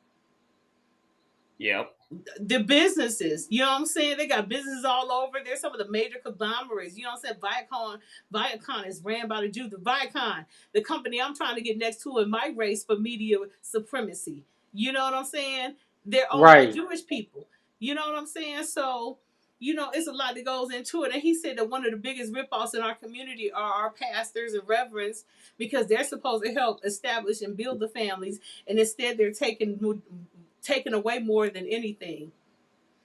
[SPEAKER 1] Yep.
[SPEAKER 2] The businesses, you know what I'm saying? They got businesses all over. They're some of the major conglomerates. You know what I'm saying? Viacom is ran by the Jews. The Viacom, the company I'm trying to get next to in my race for media supremacy. You know what I'm saying? They're owned by
[SPEAKER 3] Right.
[SPEAKER 2] Jewish people. You know what I'm saying? So, it's a lot that goes into it. And he said that one of the biggest ripoffs in our community are our pastors and reverends because they're supposed to help establish and build the families, and instead they're taken away more than anything.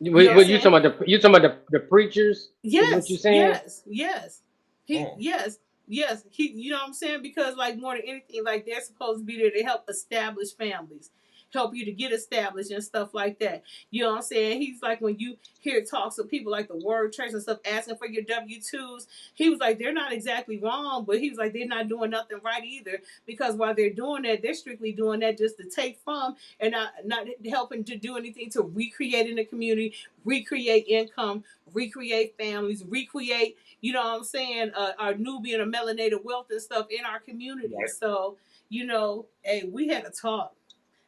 [SPEAKER 2] You know what I'm
[SPEAKER 3] You
[SPEAKER 2] saying?
[SPEAKER 3] talking about the preachers? Is what you
[SPEAKER 2] Yes,
[SPEAKER 3] saying?
[SPEAKER 2] yes, yes. He
[SPEAKER 1] Mm.
[SPEAKER 2] yes, yes. He you know what I'm saying? Because like more than anything, like they're supposed to be there to help establish families. Help you to get established and stuff like that. You know what I'm saying? He's like when you hear talks of people like the Word Church and stuff asking for your W-2s, he was like, they're not exactly wrong, but he was like, they're not doing nothing right either. Because while they're doing that, they're strictly doing that just to take from and not helping to do anything to recreate in the community, recreate income, recreate families, recreate, you know what I'm saying, our Nubian or melanated wealth and stuff in our community.
[SPEAKER 1] Right.
[SPEAKER 2] So, hey, we had a talk.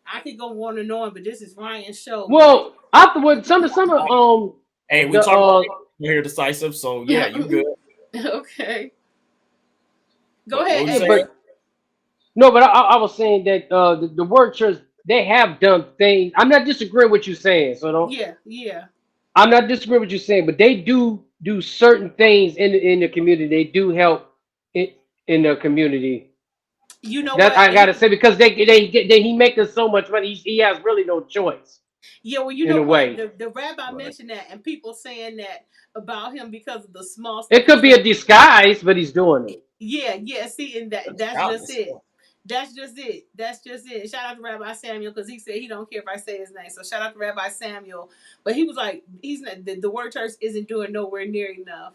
[SPEAKER 2] I could go on and on, but this is Ryan's show. But
[SPEAKER 3] Well, afterwards, some of
[SPEAKER 1] Hey, we
[SPEAKER 3] the
[SPEAKER 1] talk about it here decisive, so yeah, you good.
[SPEAKER 2] okay, go
[SPEAKER 1] What
[SPEAKER 2] ahead,
[SPEAKER 1] would you
[SPEAKER 3] yeah,
[SPEAKER 1] say?
[SPEAKER 3] but no, but I was saying that the word church, they have done things. I'm not disagreeing with you saying, so don't.
[SPEAKER 2] yeah, yeah.
[SPEAKER 3] I'm not disagreeing with you saying, but they do certain things in the community. They do help in the community.
[SPEAKER 2] You know
[SPEAKER 3] That
[SPEAKER 2] what?
[SPEAKER 3] I gotta say because he makes us so much money. He has really no choice
[SPEAKER 2] Yeah, well, you
[SPEAKER 3] in
[SPEAKER 2] know
[SPEAKER 3] a
[SPEAKER 2] what?
[SPEAKER 3] way.
[SPEAKER 2] The rabbi
[SPEAKER 1] Right.
[SPEAKER 2] mentioned that, and people saying that about him because of the small stuff
[SPEAKER 3] It
[SPEAKER 2] he's
[SPEAKER 3] could be
[SPEAKER 2] doing.
[SPEAKER 3] a disguise, but he's doing it.
[SPEAKER 2] Yeah, yeah. See, and
[SPEAKER 1] That's
[SPEAKER 2] that's just
[SPEAKER 1] doubtless.
[SPEAKER 2] it. That's just it. That's just it. Shout out to Rabbi Samuel because he said he don't care if I say his name. So shout out to Rabbi Samuel. But he was like, he's not the word church isn't doing nowhere near enough.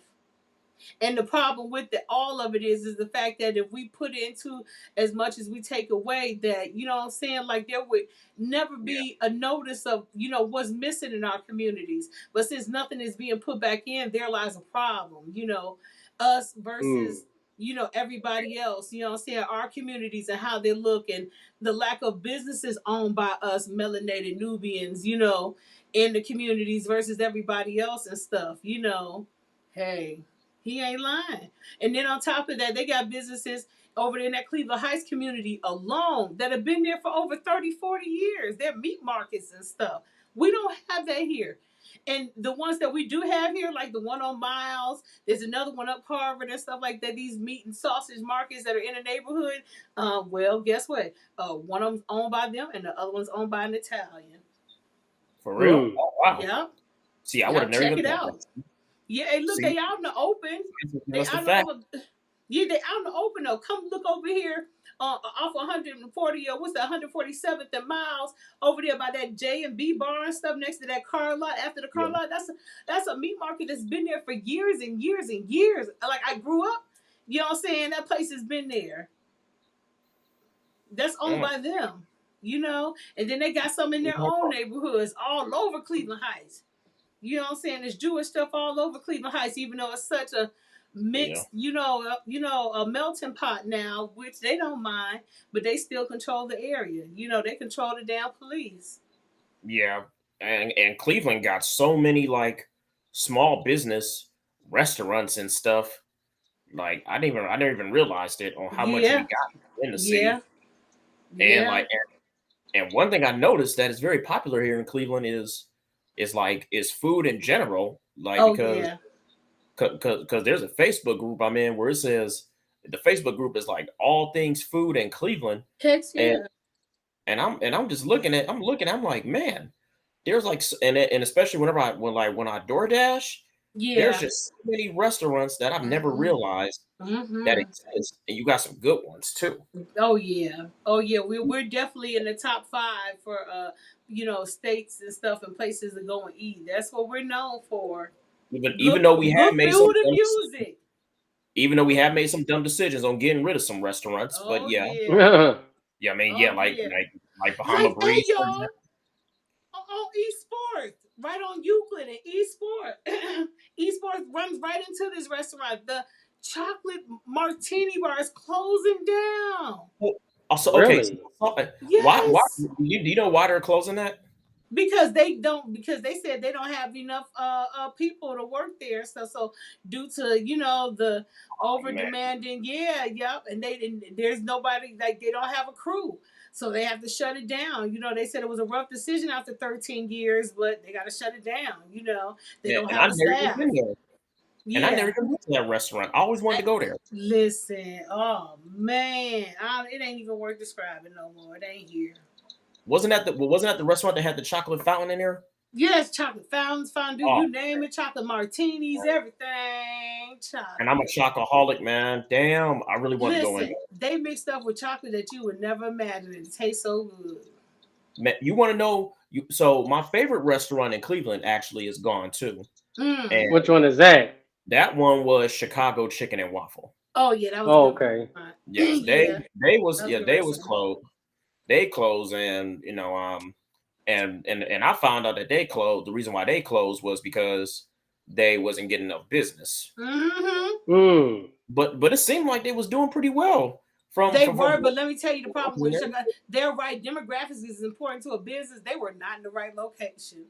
[SPEAKER 2] And the problem with all of it is the fact that if we put into as much as we take away, that what I'm saying, like there would never
[SPEAKER 1] Yeah.
[SPEAKER 2] be a notice of what's missing in our communities. But since nothing is being put back in, there lies a problem. Us
[SPEAKER 3] Mm.
[SPEAKER 2] versus everybody else. You know what I'm saying? Our communities and how they look, and the lack of businesses owned by us melanated Nubians. In the communities versus everybody else and stuff. Hey, he ain't lying. And then on top of that, they got businesses over there in that Cleveland Heights community alone that have been there for over 30, 40 years. They're meat markets and stuff. We don't have that here. And the ones that we do have here, like the one on Miles, there's another one up Harvard and stuff like that. These meat and sausage markets that are in the neighborhood. Well, guess what? One of them's owned by them, and the other one's owned by an Italian.
[SPEAKER 1] For real?
[SPEAKER 3] Hmm.
[SPEAKER 1] Oh wow.
[SPEAKER 2] Yep,
[SPEAKER 1] See, I would have
[SPEAKER 2] yep.
[SPEAKER 1] never
[SPEAKER 2] Check
[SPEAKER 1] even
[SPEAKER 2] it
[SPEAKER 1] thought
[SPEAKER 2] out.
[SPEAKER 1] that.
[SPEAKER 2] Yeah, hey, look,
[SPEAKER 1] See,
[SPEAKER 2] they out in the open. They
[SPEAKER 1] that's the
[SPEAKER 2] out in the
[SPEAKER 1] fact.
[SPEAKER 2] open. Yeah, they out in the open though. Come look over here off 140 or what's that 147th and Miles over there by that J and B bar and stuff next to that car lot. After the car
[SPEAKER 1] Yeah,
[SPEAKER 2] lot, that's a meat market that's been there for years and years and years. Like I grew up, you know what I'm saying? That place has been there. That's owned
[SPEAKER 1] mm,
[SPEAKER 2] by them, you know. And then they got some in their own neighborhoods all over Cleveland Heights. You know what I'm saying? There's Jewish stuff all over Cleveland Heights, even though it's such a
[SPEAKER 1] yeah,
[SPEAKER 2] mixed, a melting pot now, which they don't mind, but they still control the area. You know, they control the damn police.
[SPEAKER 1] yeah. And Cleveland got so many like small business restaurants and stuff. Like I never even realized it on how much we
[SPEAKER 2] Yeah,
[SPEAKER 1] got in the
[SPEAKER 2] yeah,
[SPEAKER 1] city. And
[SPEAKER 2] yeah.
[SPEAKER 1] like and one thing I noticed that is very popular here in Cleveland is food in general. Like
[SPEAKER 2] Oh
[SPEAKER 1] because
[SPEAKER 2] yeah.
[SPEAKER 1] because there's a Facebook group I'm in where it says the Facebook group is like all things food in Cleveland,
[SPEAKER 2] Heck
[SPEAKER 1] and
[SPEAKER 2] yeah.
[SPEAKER 1] I'm just looking I'm like, man, there's like and especially when I DoorDash, there's
[SPEAKER 2] Yeah.
[SPEAKER 1] just so many restaurants that I've never
[SPEAKER 2] Mm-hmm.
[SPEAKER 1] realized that
[SPEAKER 2] Mm-hmm.
[SPEAKER 1] exist, and you got some good ones too.
[SPEAKER 2] Oh yeah. Oh yeah. We're definitely in the top five for states and stuff and places to go and eat. That's what we're known for.
[SPEAKER 1] Even
[SPEAKER 2] Good
[SPEAKER 1] though we have
[SPEAKER 2] good
[SPEAKER 1] made some
[SPEAKER 2] food and music.
[SPEAKER 1] even though we have made some dumb decisions on getting rid of some restaurants, but
[SPEAKER 2] Oh
[SPEAKER 1] yeah,
[SPEAKER 2] yeah.
[SPEAKER 1] yeah, I mean, yeah,
[SPEAKER 2] Oh yeah.
[SPEAKER 1] like Bahama
[SPEAKER 2] Like, hey
[SPEAKER 1] Breeze, for example.
[SPEAKER 2] y'all, on Esports, right on Euclid and Esports. Esports runs right into this restaurant. The chocolate martini bar is closing down.
[SPEAKER 1] Well, also, okay, so,
[SPEAKER 3] Really?
[SPEAKER 1] why
[SPEAKER 2] Yes.
[SPEAKER 1] do you know why they're closing that?
[SPEAKER 2] Because they said they don't have enough people to work there, so due to the
[SPEAKER 1] Oh
[SPEAKER 2] over
[SPEAKER 1] man,
[SPEAKER 2] demanding, yeah, yep, and there's nobody, like, they don't have a crew, so they have to shut it down. They said it was a rough decision after 13 years, but they got to shut it down. They
[SPEAKER 1] yeah,
[SPEAKER 2] don't
[SPEAKER 1] and
[SPEAKER 2] have
[SPEAKER 1] I've
[SPEAKER 2] the
[SPEAKER 1] never even
[SPEAKER 2] staff.
[SPEAKER 1] been there, and I never
[SPEAKER 2] Yeah.
[SPEAKER 1] even been to that restaurant. I always wanted
[SPEAKER 2] I,
[SPEAKER 1] to go there.
[SPEAKER 2] listen, oh man, it ain't even worth describing no more. It ain't here.
[SPEAKER 1] Wasn't that the restaurant that had the chocolate fountain in there?
[SPEAKER 2] Yes, chocolate fountains, fondue,
[SPEAKER 1] Oh,
[SPEAKER 2] you name it, chocolate martinis, everything.
[SPEAKER 1] and I'm a
[SPEAKER 2] Chocolate.
[SPEAKER 1] chocoholic, man. Damn, I really want to go in
[SPEAKER 2] Listen, they mix stuff with chocolate that you would never imagine. It tastes so good.
[SPEAKER 1] there. Man, you want to know? So my favorite restaurant in Cleveland actually is gone too, and
[SPEAKER 2] Mm.
[SPEAKER 3] Which one is that?
[SPEAKER 1] that one was Chicago Chicken and Waffle.
[SPEAKER 2] Oh yeah, that was a
[SPEAKER 3] Oh,
[SPEAKER 2] good
[SPEAKER 3] okay.
[SPEAKER 2] restaurant.
[SPEAKER 1] Yes,
[SPEAKER 2] Yeah, that was a good
[SPEAKER 1] they was
[SPEAKER 2] restaurant.
[SPEAKER 1] closed. They closed, and and I found out that they closed. The reason why they closed was because they wasn't getting enough business.
[SPEAKER 2] Hmm.
[SPEAKER 3] Hmm.
[SPEAKER 1] But it seemed like they was doing pretty well
[SPEAKER 2] They
[SPEAKER 1] from
[SPEAKER 2] were, but let me tell you the problem with
[SPEAKER 1] there.
[SPEAKER 2] Chicago. Their right demographics is important to a business. They were not in the right location.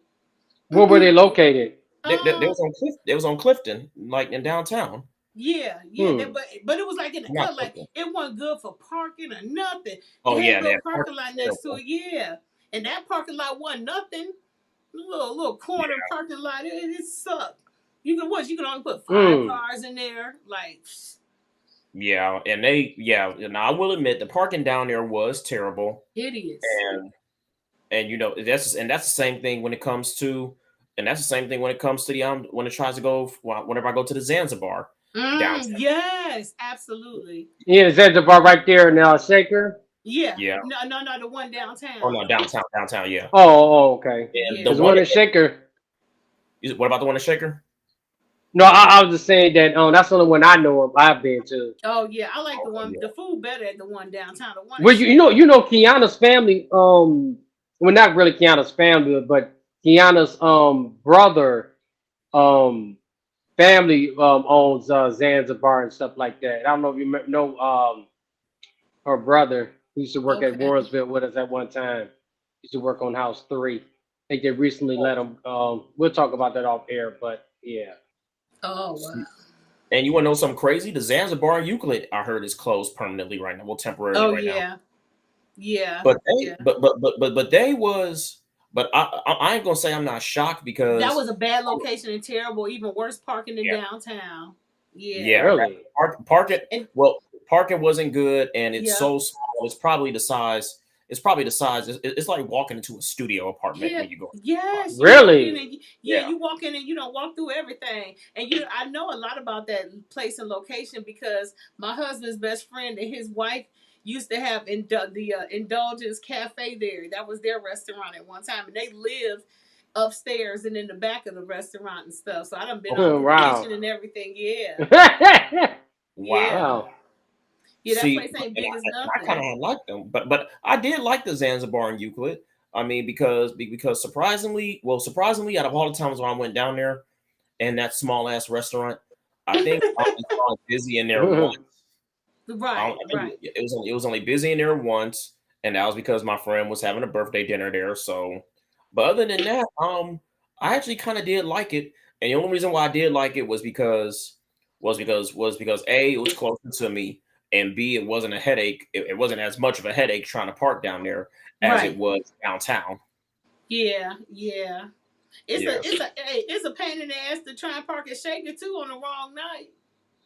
[SPEAKER 3] Where were they located?
[SPEAKER 1] They
[SPEAKER 2] um,
[SPEAKER 1] was on They was on Clifton, like in downtown.
[SPEAKER 2] Yeah, yeah,
[SPEAKER 3] Hmm.
[SPEAKER 2] but it was like in the
[SPEAKER 1] Not
[SPEAKER 2] cut, like
[SPEAKER 1] Clifton.
[SPEAKER 2] it wasn't good for parking or nothing. They
[SPEAKER 1] Oh
[SPEAKER 2] had a
[SPEAKER 1] yeah,
[SPEAKER 2] little
[SPEAKER 1] that park
[SPEAKER 2] parking
[SPEAKER 1] was
[SPEAKER 2] lot next to
[SPEAKER 1] terrible.
[SPEAKER 2] it, yeah, and that parking lot wasn't nothing. Little corner parking lot, it sucked. You can only put five
[SPEAKER 3] Hmm.
[SPEAKER 2] cars in there, like
[SPEAKER 1] Yeah, and I will admit the parking down there was terrible.
[SPEAKER 2] hideous.
[SPEAKER 1] And that's the same thing when it comes to when it tries to go whenever I go to the Zanzibar downtown.
[SPEAKER 2] Yes, absolutely.
[SPEAKER 3] Yeah, is that the bar right there in Shaker?
[SPEAKER 2] Yeah,
[SPEAKER 1] Yeah.
[SPEAKER 2] no, no, no, the one
[SPEAKER 1] Oh
[SPEAKER 2] downtown.
[SPEAKER 1] no, downtown, yeah.
[SPEAKER 3] Oh, okay.
[SPEAKER 1] And the
[SPEAKER 2] Yeah.
[SPEAKER 3] Because the
[SPEAKER 1] one
[SPEAKER 3] one in Shaker.
[SPEAKER 1] what about the one in Shaker?
[SPEAKER 3] No, I was just saying that. That's the only one I know of. I've been to.
[SPEAKER 2] Oh yeah, I like
[SPEAKER 1] Oh
[SPEAKER 2] the
[SPEAKER 1] yeah.
[SPEAKER 2] food better at the one downtown. The one in
[SPEAKER 3] Well,
[SPEAKER 2] Shaker.
[SPEAKER 3] you know, Kiana's family. Well, not really Kiana's family, but Kiana's brother um family owns Zanzibar and stuff like that. I don't know if you know her brother. He used to work at
[SPEAKER 2] Okay.
[SPEAKER 3] Warrensville with us at one time. He used to work on House 3. I think they recently let him. We'll talk about that off air, but yeah.
[SPEAKER 2] Oh wow.
[SPEAKER 1] And you want to know something crazy? The Zanzibar Euclid, I heard, is closed permanently right now. Well, temporarily
[SPEAKER 2] Oh
[SPEAKER 1] right now.
[SPEAKER 2] yeah. Yeah.
[SPEAKER 1] But they,
[SPEAKER 2] Yeah.
[SPEAKER 1] but they was. But I ain't gonna say I'm not shocked
[SPEAKER 2] That
[SPEAKER 1] because
[SPEAKER 2] was a bad location and terrible. Even worse parking in
[SPEAKER 1] yeah,
[SPEAKER 2] downtown. Yeah.
[SPEAKER 1] yeah,
[SPEAKER 3] Really?
[SPEAKER 1] park it.
[SPEAKER 2] And
[SPEAKER 1] Well, parking wasn't good, and it's
[SPEAKER 2] yeah.
[SPEAKER 1] so small. It's probably the size. It's probably the size. It's like walking into a studio apartment
[SPEAKER 2] Yeah,
[SPEAKER 1] when you go to the park.
[SPEAKER 2] yes, you walk in
[SPEAKER 3] Really?
[SPEAKER 2] and yeah,
[SPEAKER 1] Yeah.
[SPEAKER 2] you walk in and you don't walk through everything. And I know a lot about that place and location because my husband's best friend and his wife used to have the Indulgence Cafe there. That was their restaurant at one time, and they lived upstairs and in the back of the restaurant and stuff. So I done been out
[SPEAKER 3] Oh,
[SPEAKER 2] to the
[SPEAKER 3] wow.
[SPEAKER 2] kitchen and everything. Yeah,
[SPEAKER 1] Wow.
[SPEAKER 2] yeah,
[SPEAKER 3] Wow.
[SPEAKER 2] yeah. That
[SPEAKER 1] See,
[SPEAKER 2] place ain't
[SPEAKER 1] and
[SPEAKER 2] big as
[SPEAKER 1] I kind
[SPEAKER 2] nothing.
[SPEAKER 1] of like them, but I did like the Zanzibar and Euclid. I mean, because surprisingly, well, surprisingly, out of all the times when I went down there and that small ass restaurant, I think I only saw it busy in there once.
[SPEAKER 2] Right,
[SPEAKER 1] I think
[SPEAKER 2] right.
[SPEAKER 1] it was only busy in there once, and that was because my friend was having a birthday dinner there. So, but other than that, I actually kind of did like it, and the only reason why I did like it was because A, it was closer to me, and B, it wasn't a headache. It wasn't as much of a headache trying to park down there as it
[SPEAKER 2] Right.
[SPEAKER 1] was downtown.
[SPEAKER 2] Yeah, yeah.
[SPEAKER 1] Yeah.
[SPEAKER 2] It's a pain in the ass to try and park at Shaker too on the wrong night.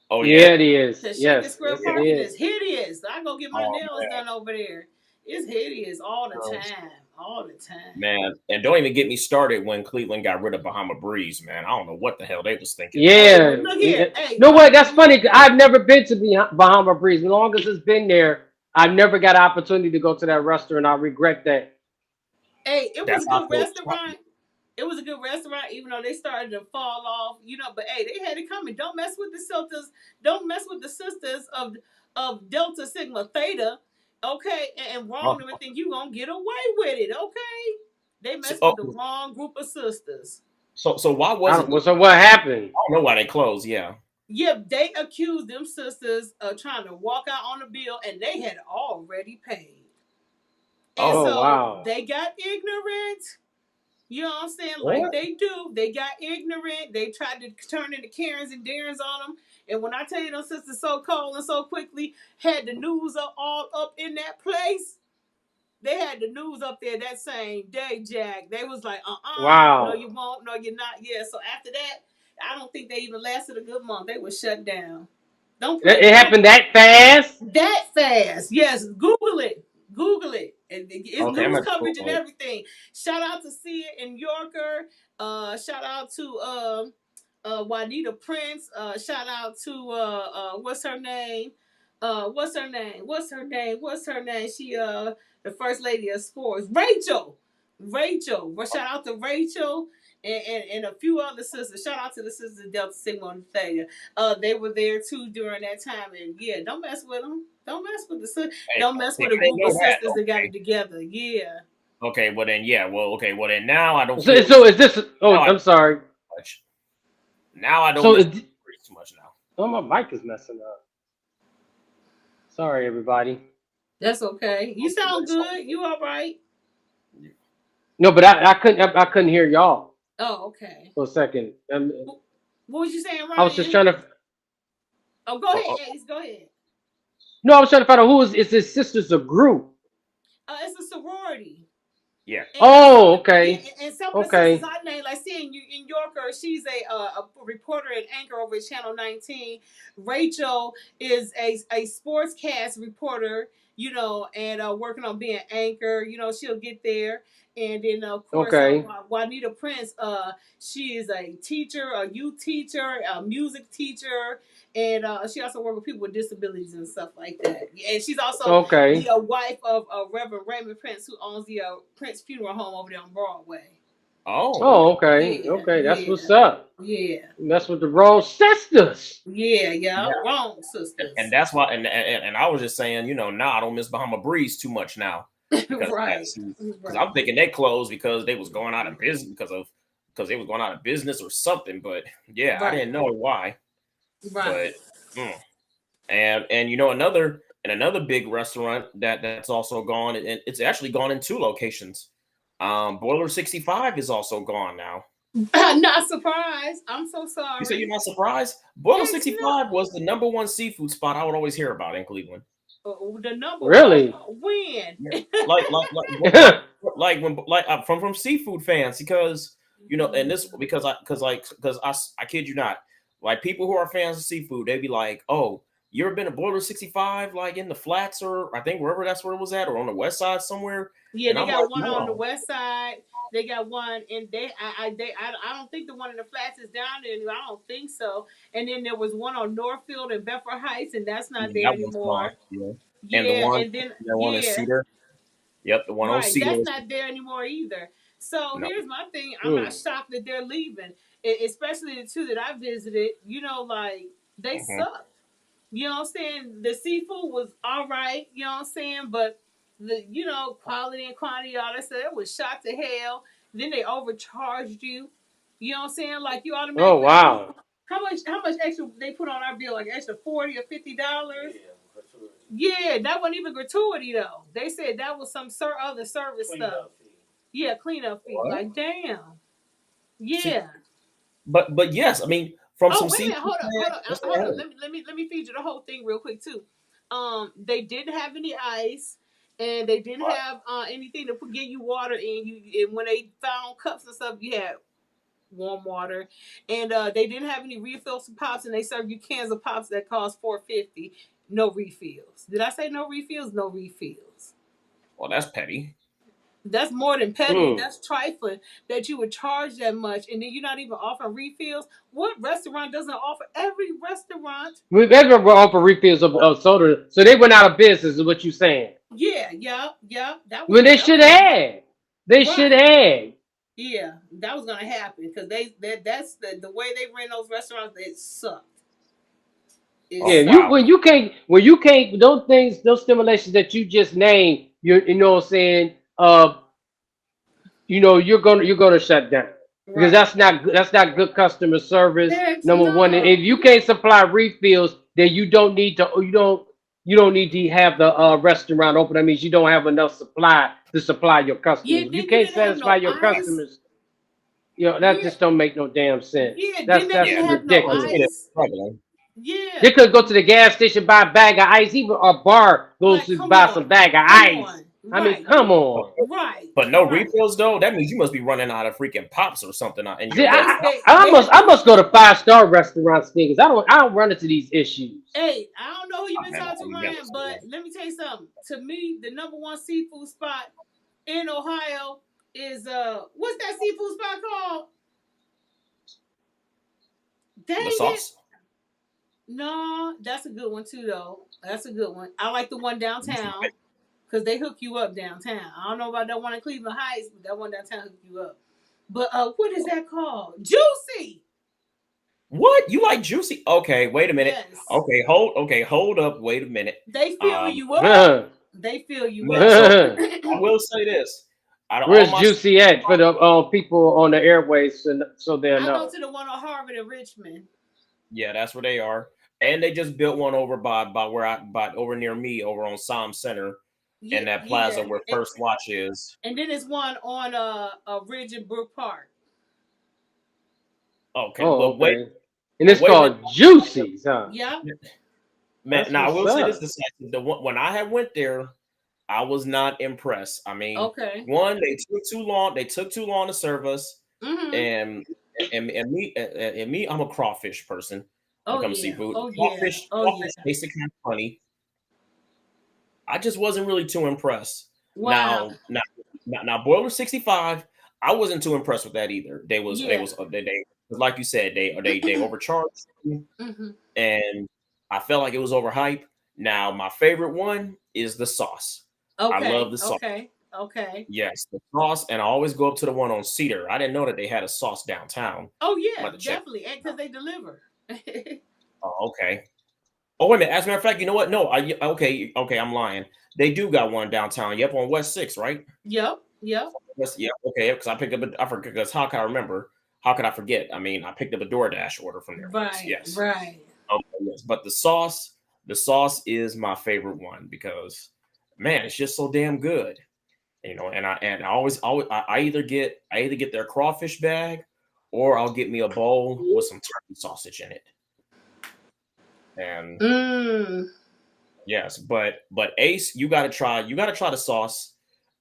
[SPEAKER 1] Oh yeah.
[SPEAKER 3] Yeah, it is.
[SPEAKER 2] The Shaker
[SPEAKER 3] Yes,
[SPEAKER 2] Square
[SPEAKER 3] yes, it
[SPEAKER 2] parking
[SPEAKER 3] is.
[SPEAKER 2] is hideous. I go get my
[SPEAKER 1] Oh
[SPEAKER 2] nails done over there. It's hideous all the
[SPEAKER 1] man.
[SPEAKER 2] time. All the time.
[SPEAKER 1] Man, and don't even get me started when Cleveland got rid of Bahama Breeze, man. I don't know what the hell they was thinking.
[SPEAKER 2] Hey, well
[SPEAKER 3] Yeah.
[SPEAKER 2] look
[SPEAKER 3] Yeah.
[SPEAKER 2] here. Hey,
[SPEAKER 3] No way.
[SPEAKER 2] Bahama
[SPEAKER 3] That's
[SPEAKER 2] Breeze.
[SPEAKER 3] funny. I've never been to Bahama Breeze. As long as it's been there, I've never got an opportunity to go to that restaurant. I regret that.
[SPEAKER 2] Hey, it was
[SPEAKER 1] That's
[SPEAKER 2] a
[SPEAKER 1] how I
[SPEAKER 2] good
[SPEAKER 1] feel.
[SPEAKER 2] restaurant. It was a good restaurant, even though they started to fall off, But hey, they had it coming. Don't mess with the sisters. Don't mess with the sisters of Delta Sigma Theta, okay? And wrong them and think you gonna get away with it, okay? They
[SPEAKER 1] So,
[SPEAKER 2] messed with the
[SPEAKER 1] oh,
[SPEAKER 2] wrong group of sisters.
[SPEAKER 1] so why
[SPEAKER 3] I
[SPEAKER 1] was it?
[SPEAKER 3] don't. So what happened?
[SPEAKER 1] I don't know why they closed. Yeah.
[SPEAKER 2] Yeah, they accused them sisters of trying to walk out on the bill, and they had already paid. And
[SPEAKER 1] Oh,
[SPEAKER 3] Oh,
[SPEAKER 2] so
[SPEAKER 3] wow.
[SPEAKER 2] they got ignorant. You know what I'm saying? Like
[SPEAKER 1] what?
[SPEAKER 2] they do. They got ignorant. They tried to turn into Karens and Darrens on them. And when I tell you those sisters so cold and so quickly had the news all up in that place, they had the news up there that same day, Jack. They was like, no,
[SPEAKER 3] Wow.
[SPEAKER 2] you won't. No, you're not. Yeah. So after that, I don't think they even lasted a good month. They were shut down. Don't play.
[SPEAKER 3] It
[SPEAKER 2] Don't
[SPEAKER 3] happened that fast?
[SPEAKER 2] that fast. Yes, Google it. Google it. And it's
[SPEAKER 1] Okay, I'm
[SPEAKER 2] news
[SPEAKER 1] at
[SPEAKER 2] coverage and
[SPEAKER 1] school.
[SPEAKER 2] everything. Shout out to See It in Yorker. Shout out to Juanita Prince. Shout out to what's her name? What's her name? What's her name? What's her name? She the first lady of sports. Rachel. Rachel. Well, shout out to Rachel and a few other sisters. Shout out to the sisters of Delta Sigma and Theta. They were there too during that time, and yeah, don't mess with them. Don't mess with
[SPEAKER 1] Hey,
[SPEAKER 2] don't mess
[SPEAKER 1] see,
[SPEAKER 2] with a
[SPEAKER 1] I didn't
[SPEAKER 2] group
[SPEAKER 1] know
[SPEAKER 2] of
[SPEAKER 1] that.
[SPEAKER 2] sisters that got it together. Yeah.
[SPEAKER 1] Okay, well then, yeah. Well, okay, well then, now I don't
[SPEAKER 3] So,
[SPEAKER 1] feel
[SPEAKER 3] so is this?
[SPEAKER 1] now
[SPEAKER 3] Oh,
[SPEAKER 1] I
[SPEAKER 3] I'm
[SPEAKER 1] don't
[SPEAKER 3] sorry.
[SPEAKER 1] much. Now I don't
[SPEAKER 3] So
[SPEAKER 1] miss
[SPEAKER 3] is,
[SPEAKER 1] too much now.
[SPEAKER 3] oh, my mic is messing up. Sorry, everybody.
[SPEAKER 2] That's okay. You sound
[SPEAKER 1] It's all
[SPEAKER 2] good. You all right?
[SPEAKER 1] good.
[SPEAKER 3] No, but I couldn't hear y'all
[SPEAKER 2] Oh, okay.
[SPEAKER 3] for a second.
[SPEAKER 2] What was you saying,
[SPEAKER 3] I was just
[SPEAKER 2] Ryan?
[SPEAKER 3] trying to.
[SPEAKER 2] Oh, go
[SPEAKER 1] Oh,
[SPEAKER 2] ahead,
[SPEAKER 1] oh,
[SPEAKER 2] Ace. Go ahead.
[SPEAKER 3] No, I was trying to find out who is his sisters a group.
[SPEAKER 2] It's a sorority.
[SPEAKER 1] yeah.
[SPEAKER 2] And
[SPEAKER 3] Oh, okay,
[SPEAKER 2] and some of the sisters
[SPEAKER 3] okay,
[SPEAKER 2] I named, like seeing you in Yorker, she's a reporter and anchor over at Channel 19. Rachel is a sportscast reporter, and working on being anchor. She'll get there. And then of course,
[SPEAKER 3] okay,
[SPEAKER 2] Juanita Prince, she is a teacher, a youth teacher, a music teacher, and she also works with people with disabilities and stuff like that. And she's also the
[SPEAKER 3] okay.
[SPEAKER 2] wife of Reverend Raymond Prince, who owns the Prince Funeral Home over there on Broadway.
[SPEAKER 1] Oh, okay.
[SPEAKER 3] Oh, okay,
[SPEAKER 2] Yeah,
[SPEAKER 3] okay. That's
[SPEAKER 2] yeah,
[SPEAKER 3] what's up.
[SPEAKER 2] yeah,
[SPEAKER 3] That's what the wrong sisters.
[SPEAKER 2] yeah.
[SPEAKER 1] Yeah.
[SPEAKER 2] Wrong,
[SPEAKER 1] And
[SPEAKER 2] sisters.
[SPEAKER 1] that's why, and I was just saying, now I don't miss Bahama Breeze too much now because
[SPEAKER 2] Right,
[SPEAKER 1] that's because
[SPEAKER 2] right,
[SPEAKER 1] I'm thinking they closed because they was going out of business because they was going out of business or something. But yeah, I
[SPEAKER 2] right,
[SPEAKER 1] didn't know why.
[SPEAKER 2] right.
[SPEAKER 1] But mm. and another big restaurant that's also gone, and it's actually gone in two locations. Boiler 65 is also gone now.
[SPEAKER 2] Not surprised. I'm so
[SPEAKER 1] You say you're
[SPEAKER 2] sorry.
[SPEAKER 1] not surprised? Boiler
[SPEAKER 2] Heck
[SPEAKER 1] 65
[SPEAKER 2] no.
[SPEAKER 1] was the number one seafood spot I would always hear about in Cleveland.
[SPEAKER 2] The number one
[SPEAKER 3] Really?
[SPEAKER 2] when.
[SPEAKER 1] Yeah. Like when from seafood fans because and this because I kid you not, like people who are fans of seafood, they'd be like, oh, you ever been to Boiler 65 like in the flats or I think wherever that's where it was at or on the west side somewhere,
[SPEAKER 2] Yeah,
[SPEAKER 1] and
[SPEAKER 2] they
[SPEAKER 1] I'm like,
[SPEAKER 2] got one on the
[SPEAKER 1] no,
[SPEAKER 2] west side. They got one, and I don't think the one in the flats is down there anymore. I don't think so. And then there was one on Northfield and Bedford Heights, and that's not
[SPEAKER 1] yeah,
[SPEAKER 2] there
[SPEAKER 1] that one's gone.
[SPEAKER 2] anymore.
[SPEAKER 1] Yeah, and
[SPEAKER 2] Yeah, and then
[SPEAKER 1] the one in
[SPEAKER 2] yeah,
[SPEAKER 1] Cedar, yep, the one on
[SPEAKER 2] right,
[SPEAKER 1] Cedar
[SPEAKER 2] that's
[SPEAKER 1] is
[SPEAKER 2] not there anymore either. So
[SPEAKER 1] no.
[SPEAKER 2] here's my thing: I'm not
[SPEAKER 3] Hmm.
[SPEAKER 2] shocked that they're leaving, especially the two that I visited. Like they
[SPEAKER 1] Mhm.
[SPEAKER 2] suck. You know what I'm saying? The seafood was all right, you know what I'm saying? But the quality and quantity, all that stuff, it was shot to hell. Then they overcharged you. You know what I'm saying? Like you
[SPEAKER 3] Oh
[SPEAKER 2] automatically
[SPEAKER 3] wow.
[SPEAKER 2] how much extra they put on our bill? Like extra $40 or $50? Yeah, that wasn't even gratuity though. They said that was some other service stuff. Yeah, cleanup fee.
[SPEAKER 1] What?
[SPEAKER 2] Like damn.
[SPEAKER 1] See,
[SPEAKER 2] Yeah.
[SPEAKER 1] but yes, I mean from
[SPEAKER 2] Oh,
[SPEAKER 1] some
[SPEAKER 2] wait a minute.
[SPEAKER 1] seafood
[SPEAKER 2] Hold
[SPEAKER 1] fans,
[SPEAKER 2] up,
[SPEAKER 1] that's what I
[SPEAKER 2] hold up.
[SPEAKER 1] heard.
[SPEAKER 2] Let me feed you the whole thing real quick too. They didn't have any ice, and they didn't
[SPEAKER 1] Right.
[SPEAKER 2] have anything to give you water in. And when they found cups and stuff, you had warm water, and they didn't have any refills for pops, and they served you cans of pops that cost $4.50. No refills. Did I say no refills? No refills.
[SPEAKER 1] Well, that's petty.
[SPEAKER 2] That's more than petty.
[SPEAKER 3] Hmm.
[SPEAKER 2] That's trifling that you would charge that much and then you're not even offering refills. What restaurant doesn't offer? Every restaurant.
[SPEAKER 3] We've ever offer refills of soda, so they went out of business. Is what you saying?
[SPEAKER 2] Yeah, yeah, yeah. That was
[SPEAKER 3] When they
[SPEAKER 2] that
[SPEAKER 3] should
[SPEAKER 2] was gonna happen.
[SPEAKER 3] have. They should
[SPEAKER 2] Right.
[SPEAKER 3] have.
[SPEAKER 2] Yeah, that was gonna happen because that's the way they ran those restaurants. It sucked. It
[SPEAKER 3] Yeah,
[SPEAKER 1] Oh
[SPEAKER 3] you
[SPEAKER 1] wow.
[SPEAKER 2] sucked.
[SPEAKER 3] when you can't those things, those stimulations that you just named, you know what I'm saying, you're gonna shut down because
[SPEAKER 2] Right.
[SPEAKER 3] that's not good customer service.
[SPEAKER 2] Heck
[SPEAKER 3] Number one, and if
[SPEAKER 2] no.
[SPEAKER 3] you can't supply refills, then you don't need to have the restaurant open. That means you don't have enough supply to supply your
[SPEAKER 2] Yeah.
[SPEAKER 3] customers. If you
[SPEAKER 2] Then you
[SPEAKER 3] can't
[SPEAKER 2] didn't have
[SPEAKER 3] satisfy
[SPEAKER 2] no
[SPEAKER 3] your
[SPEAKER 2] ice.
[SPEAKER 3] customers, that
[SPEAKER 2] Yeah.
[SPEAKER 3] just don't make no damn sense.
[SPEAKER 2] Yeah.
[SPEAKER 3] That's
[SPEAKER 2] Then they
[SPEAKER 3] that's
[SPEAKER 1] Yeah,
[SPEAKER 2] didn't have no
[SPEAKER 1] I was
[SPEAKER 3] ridiculous.
[SPEAKER 1] saying it
[SPEAKER 2] ice.
[SPEAKER 1] struggling.
[SPEAKER 3] They
[SPEAKER 2] Yeah.
[SPEAKER 3] could go to the gas station, buy a bag of ice. Even a bar goes
[SPEAKER 2] Like,
[SPEAKER 3] to
[SPEAKER 2] come
[SPEAKER 3] buy some
[SPEAKER 2] on.
[SPEAKER 3] bag of
[SPEAKER 2] Come
[SPEAKER 3] ice.
[SPEAKER 2] on.
[SPEAKER 3] I mean,
[SPEAKER 2] Right.
[SPEAKER 3] come
[SPEAKER 1] But,
[SPEAKER 3] on.
[SPEAKER 2] Right.
[SPEAKER 1] but no
[SPEAKER 2] Right.
[SPEAKER 1] refills though. That means you must be running out of freaking pops or something in your
[SPEAKER 3] See,
[SPEAKER 2] They
[SPEAKER 1] warehouse.
[SPEAKER 2] they
[SPEAKER 3] I
[SPEAKER 2] they
[SPEAKER 3] must
[SPEAKER 2] had
[SPEAKER 3] I must go to 5-star restaurants because I don't run into these issues.
[SPEAKER 2] Hey, I don't know who you've
[SPEAKER 1] I
[SPEAKER 2] been
[SPEAKER 1] never,
[SPEAKER 2] talking to,
[SPEAKER 1] I never
[SPEAKER 2] Ryan,
[SPEAKER 1] seen
[SPEAKER 2] but
[SPEAKER 1] that.
[SPEAKER 2] let me tell you something. To me, the number one seafood spot in Ohio is what's that seafood spot called?
[SPEAKER 1] The
[SPEAKER 2] Dang it.
[SPEAKER 1] sauce.
[SPEAKER 2] No, that's a good one too though. That's a good one. I like the one
[SPEAKER 1] That's my
[SPEAKER 2] downtown because they hook you up downtown. I don't know about that one in Cleveland Heights, but that one downtown hook you up. But what is that called? Juicy.
[SPEAKER 1] What? You like juicy? Okay, wait a minute.
[SPEAKER 2] Yes.
[SPEAKER 1] Okay, hold up, wait a minute.
[SPEAKER 2] They fill
[SPEAKER 1] Um,
[SPEAKER 2] you up. They fill you
[SPEAKER 1] man,
[SPEAKER 2] up.
[SPEAKER 1] so I will say this. Out of all
[SPEAKER 3] Where's
[SPEAKER 1] my
[SPEAKER 3] Juicy at for the people on the airways so they'll
[SPEAKER 2] I go
[SPEAKER 3] know?
[SPEAKER 2] to the one on Harvard in Richmond.
[SPEAKER 1] yeah, that's where they are. And they just built one over by where by over near me over on Som Center
[SPEAKER 2] Yeah,
[SPEAKER 1] in that plaza
[SPEAKER 2] yeah.
[SPEAKER 1] where First Watch is.
[SPEAKER 2] And then there's one on a ridge in Brook Park.
[SPEAKER 1] Okay,
[SPEAKER 3] Oh,
[SPEAKER 1] but wait,
[SPEAKER 3] okay. And it's
[SPEAKER 1] a minute.
[SPEAKER 3] called Juicy's, huh?
[SPEAKER 2] Yep.
[SPEAKER 1] Man,
[SPEAKER 3] That's
[SPEAKER 1] now I
[SPEAKER 3] what's
[SPEAKER 1] will say this:
[SPEAKER 3] up.
[SPEAKER 1] the one when I had went there, I was not impressed. I mean,
[SPEAKER 2] Okay.
[SPEAKER 1] one, they took too long. They took too long to serve us,
[SPEAKER 2] Mm-hmm.
[SPEAKER 1] and and me, I'm a crawfish person when it
[SPEAKER 2] Oh
[SPEAKER 1] comes to
[SPEAKER 2] yeah.
[SPEAKER 1] seafood.
[SPEAKER 2] Oh yeah. Oh
[SPEAKER 1] Crawfish
[SPEAKER 2] yeah.
[SPEAKER 1] tasted kind of funny. I just wasn't really too impressed.
[SPEAKER 2] Wow.
[SPEAKER 1] Now, Boiler 65, I wasn't too impressed with that either.
[SPEAKER 2] Yeah.
[SPEAKER 1] They like you said, they overcharged me,
[SPEAKER 2] Mm-hmm.
[SPEAKER 1] and I felt like it was overhyped. Now, my favorite one is the sauce. I love
[SPEAKER 2] Okay.
[SPEAKER 1] the sauce.
[SPEAKER 2] Okay. Okay.
[SPEAKER 1] Yes, the sauce, and I always go up to the one on Cedar. I didn't know that they had a sauce downtown.
[SPEAKER 2] Oh
[SPEAKER 1] I'm
[SPEAKER 2] yeah,
[SPEAKER 1] about to check.
[SPEAKER 2] definitely. And because they deliver.
[SPEAKER 1] Oh, okay. Oh, wait a minute. As a matter of fact, you know what? No, okay, I'm lying. They do got one downtown. Yep, on West 6, right?
[SPEAKER 2] Yep. Yep.
[SPEAKER 1] Yes, yeah, okay. Because I picked up I forget because how can I remember? How could I forget? I mean, I picked up a DoorDash order from there once.
[SPEAKER 2] Right.
[SPEAKER 1] Yes.
[SPEAKER 2] Right.
[SPEAKER 1] Okay, yes. But the sauce is my favorite one because man, it's just so damn good. And I always I either get their crawfish bag or I'll get me a bowl with some turkey sausage in it. And
[SPEAKER 2] Mmm.
[SPEAKER 1] yes, but Ace, you gotta try the sauce,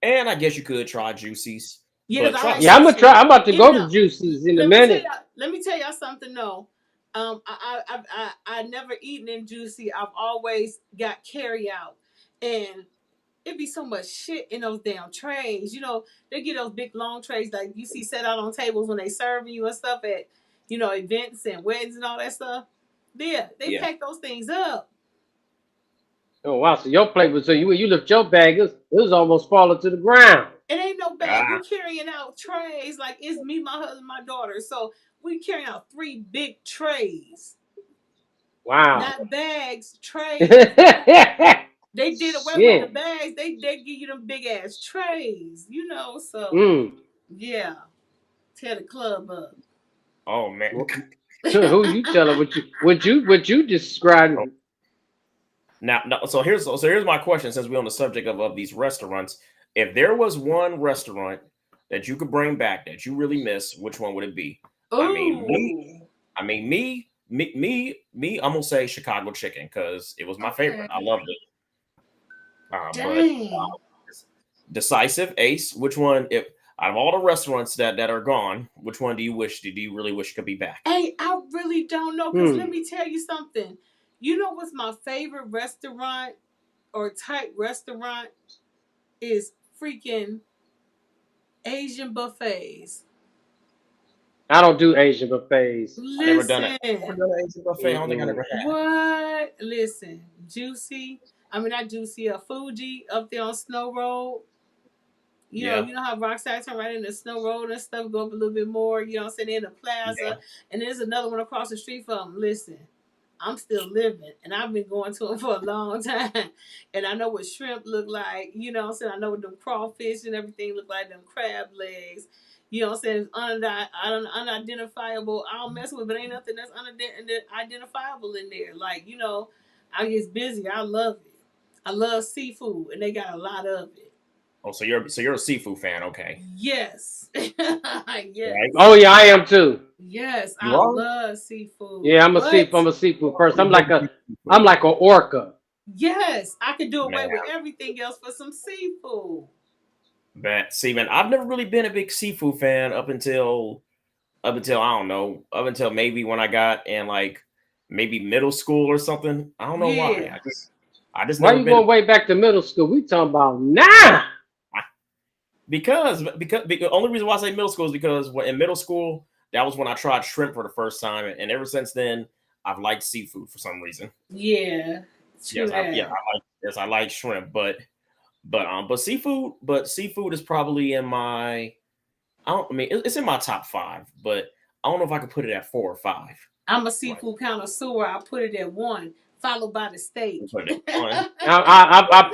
[SPEAKER 1] and I guess you could try Juicy's,
[SPEAKER 2] Yeah, because
[SPEAKER 1] but
[SPEAKER 2] I
[SPEAKER 1] try the
[SPEAKER 2] like
[SPEAKER 3] Yeah, I'm gonna
[SPEAKER 1] sauce.
[SPEAKER 3] try.
[SPEAKER 2] Juicy.
[SPEAKER 3] I'm about to go
[SPEAKER 2] Even
[SPEAKER 3] to
[SPEAKER 2] though,
[SPEAKER 3] Juicy's in a
[SPEAKER 2] let me tell
[SPEAKER 3] minute.
[SPEAKER 2] y'all, let me tell y'all something. No, I never eaten in Juicy. I've always got carry out, and it be so much shit in those damn trays. You know, they get those big long trays like you see set out on tables when they serving you and stuff at, events and weddings and all that stuff. Yeah, they
[SPEAKER 1] Yeah.
[SPEAKER 2] pack those things up.
[SPEAKER 3] Oh wow! So your plate was so you when you lift your bag, it was almost falling to the ground.
[SPEAKER 2] It ain't no bag. We
[SPEAKER 1] Ah,
[SPEAKER 2] carrying out trays like it's me, my husband, my daughter. So we carrying out three big trays,
[SPEAKER 3] Wow.
[SPEAKER 2] not bags, trays. They did away with the
[SPEAKER 3] Shit.
[SPEAKER 2] bags. They give you them big ass trays, So
[SPEAKER 3] Mm.
[SPEAKER 2] yeah, tear the club up.
[SPEAKER 1] oh man.
[SPEAKER 3] Who you telling what you
[SPEAKER 1] Oh,
[SPEAKER 3] described?
[SPEAKER 1] now, so here's my question. Since we're on the subject of these restaurants, if there was one restaurant that you could bring back that you really miss, which one would it be? I mean, me.
[SPEAKER 2] Ooh,
[SPEAKER 1] I mean, me. I'm gonna say Chicago chicken because it was my favorite. I
[SPEAKER 2] okay.
[SPEAKER 1] loved it. But
[SPEAKER 2] Dang.
[SPEAKER 1] decisive Ace, which one? If out of all the restaurants that are gone, which one do you really wish could be back?
[SPEAKER 2] Hey, I really don't know because let
[SPEAKER 3] Hmm.
[SPEAKER 2] me tell you something. You know what's my favorite restaurant or type restaurant is freaking Asian buffets.
[SPEAKER 3] I don't do Asian buffets.
[SPEAKER 1] I never done it. Never
[SPEAKER 2] Listen,
[SPEAKER 1] done an Asian buffet. I don't think I
[SPEAKER 3] Mm-mm.
[SPEAKER 1] never had.
[SPEAKER 2] what? Listen, Juicy. I mean, not Juicy. Fuji up there on Snow Road.
[SPEAKER 1] Yeah,
[SPEAKER 2] You know how Rockside turn right into Snow Road and stuff, go up a little bit more. You know what I'm saying? In the plaza,
[SPEAKER 1] yeah.
[SPEAKER 2] and there's another one across the street from. Listen, I'm still living, and I've been going to them for a long time, and I know what shrimp look like. You know what I'm saying? I know what them crawfish and everything look like. Them crab legs. You know what I'm saying? Unidentifiable. I don't mess with, but ain't nothing that's unidentifiable in there. Like I get busy. I love it. I love seafood, and they got a lot of it.
[SPEAKER 1] Oh, so you're a seafood fan? Okay,
[SPEAKER 2] Yes. Yes.
[SPEAKER 1] right?
[SPEAKER 3] Oh yeah, I am too.
[SPEAKER 2] Yes.
[SPEAKER 1] You
[SPEAKER 2] I
[SPEAKER 1] are.
[SPEAKER 2] love seafood.
[SPEAKER 3] Yeah,
[SPEAKER 2] What?
[SPEAKER 3] I'm a seafood
[SPEAKER 1] Oh,
[SPEAKER 3] person.
[SPEAKER 1] you love
[SPEAKER 3] I'm
[SPEAKER 1] seafood,
[SPEAKER 3] like a orca.
[SPEAKER 2] Yes. I could do away
[SPEAKER 1] man.
[SPEAKER 2] with everything else for some seafood.
[SPEAKER 1] But see, man, I've never really been a big seafood fan up until I don't know, up until maybe when I got in like maybe middle school or something. I don't know why.
[SPEAKER 2] Yeah.
[SPEAKER 1] I just
[SPEAKER 3] Why
[SPEAKER 1] never
[SPEAKER 3] you
[SPEAKER 1] been
[SPEAKER 3] going way back to middle school? We talking about now.
[SPEAKER 1] because the only reason why I say middle school is because in middle school that was when I tried shrimp for the first time, and ever since then I've liked seafood for some reason.
[SPEAKER 2] Yeah. True that.
[SPEAKER 1] I like shrimp, but seafood is probably in my I mean it's in my top five, but I don't know if I could put it at 4 or 5.
[SPEAKER 2] I'm a
[SPEAKER 1] Right.
[SPEAKER 2] seafood connoisseur. I put it at one, followed by the
[SPEAKER 1] We'll
[SPEAKER 2] steak.
[SPEAKER 1] put it at one.
[SPEAKER 3] I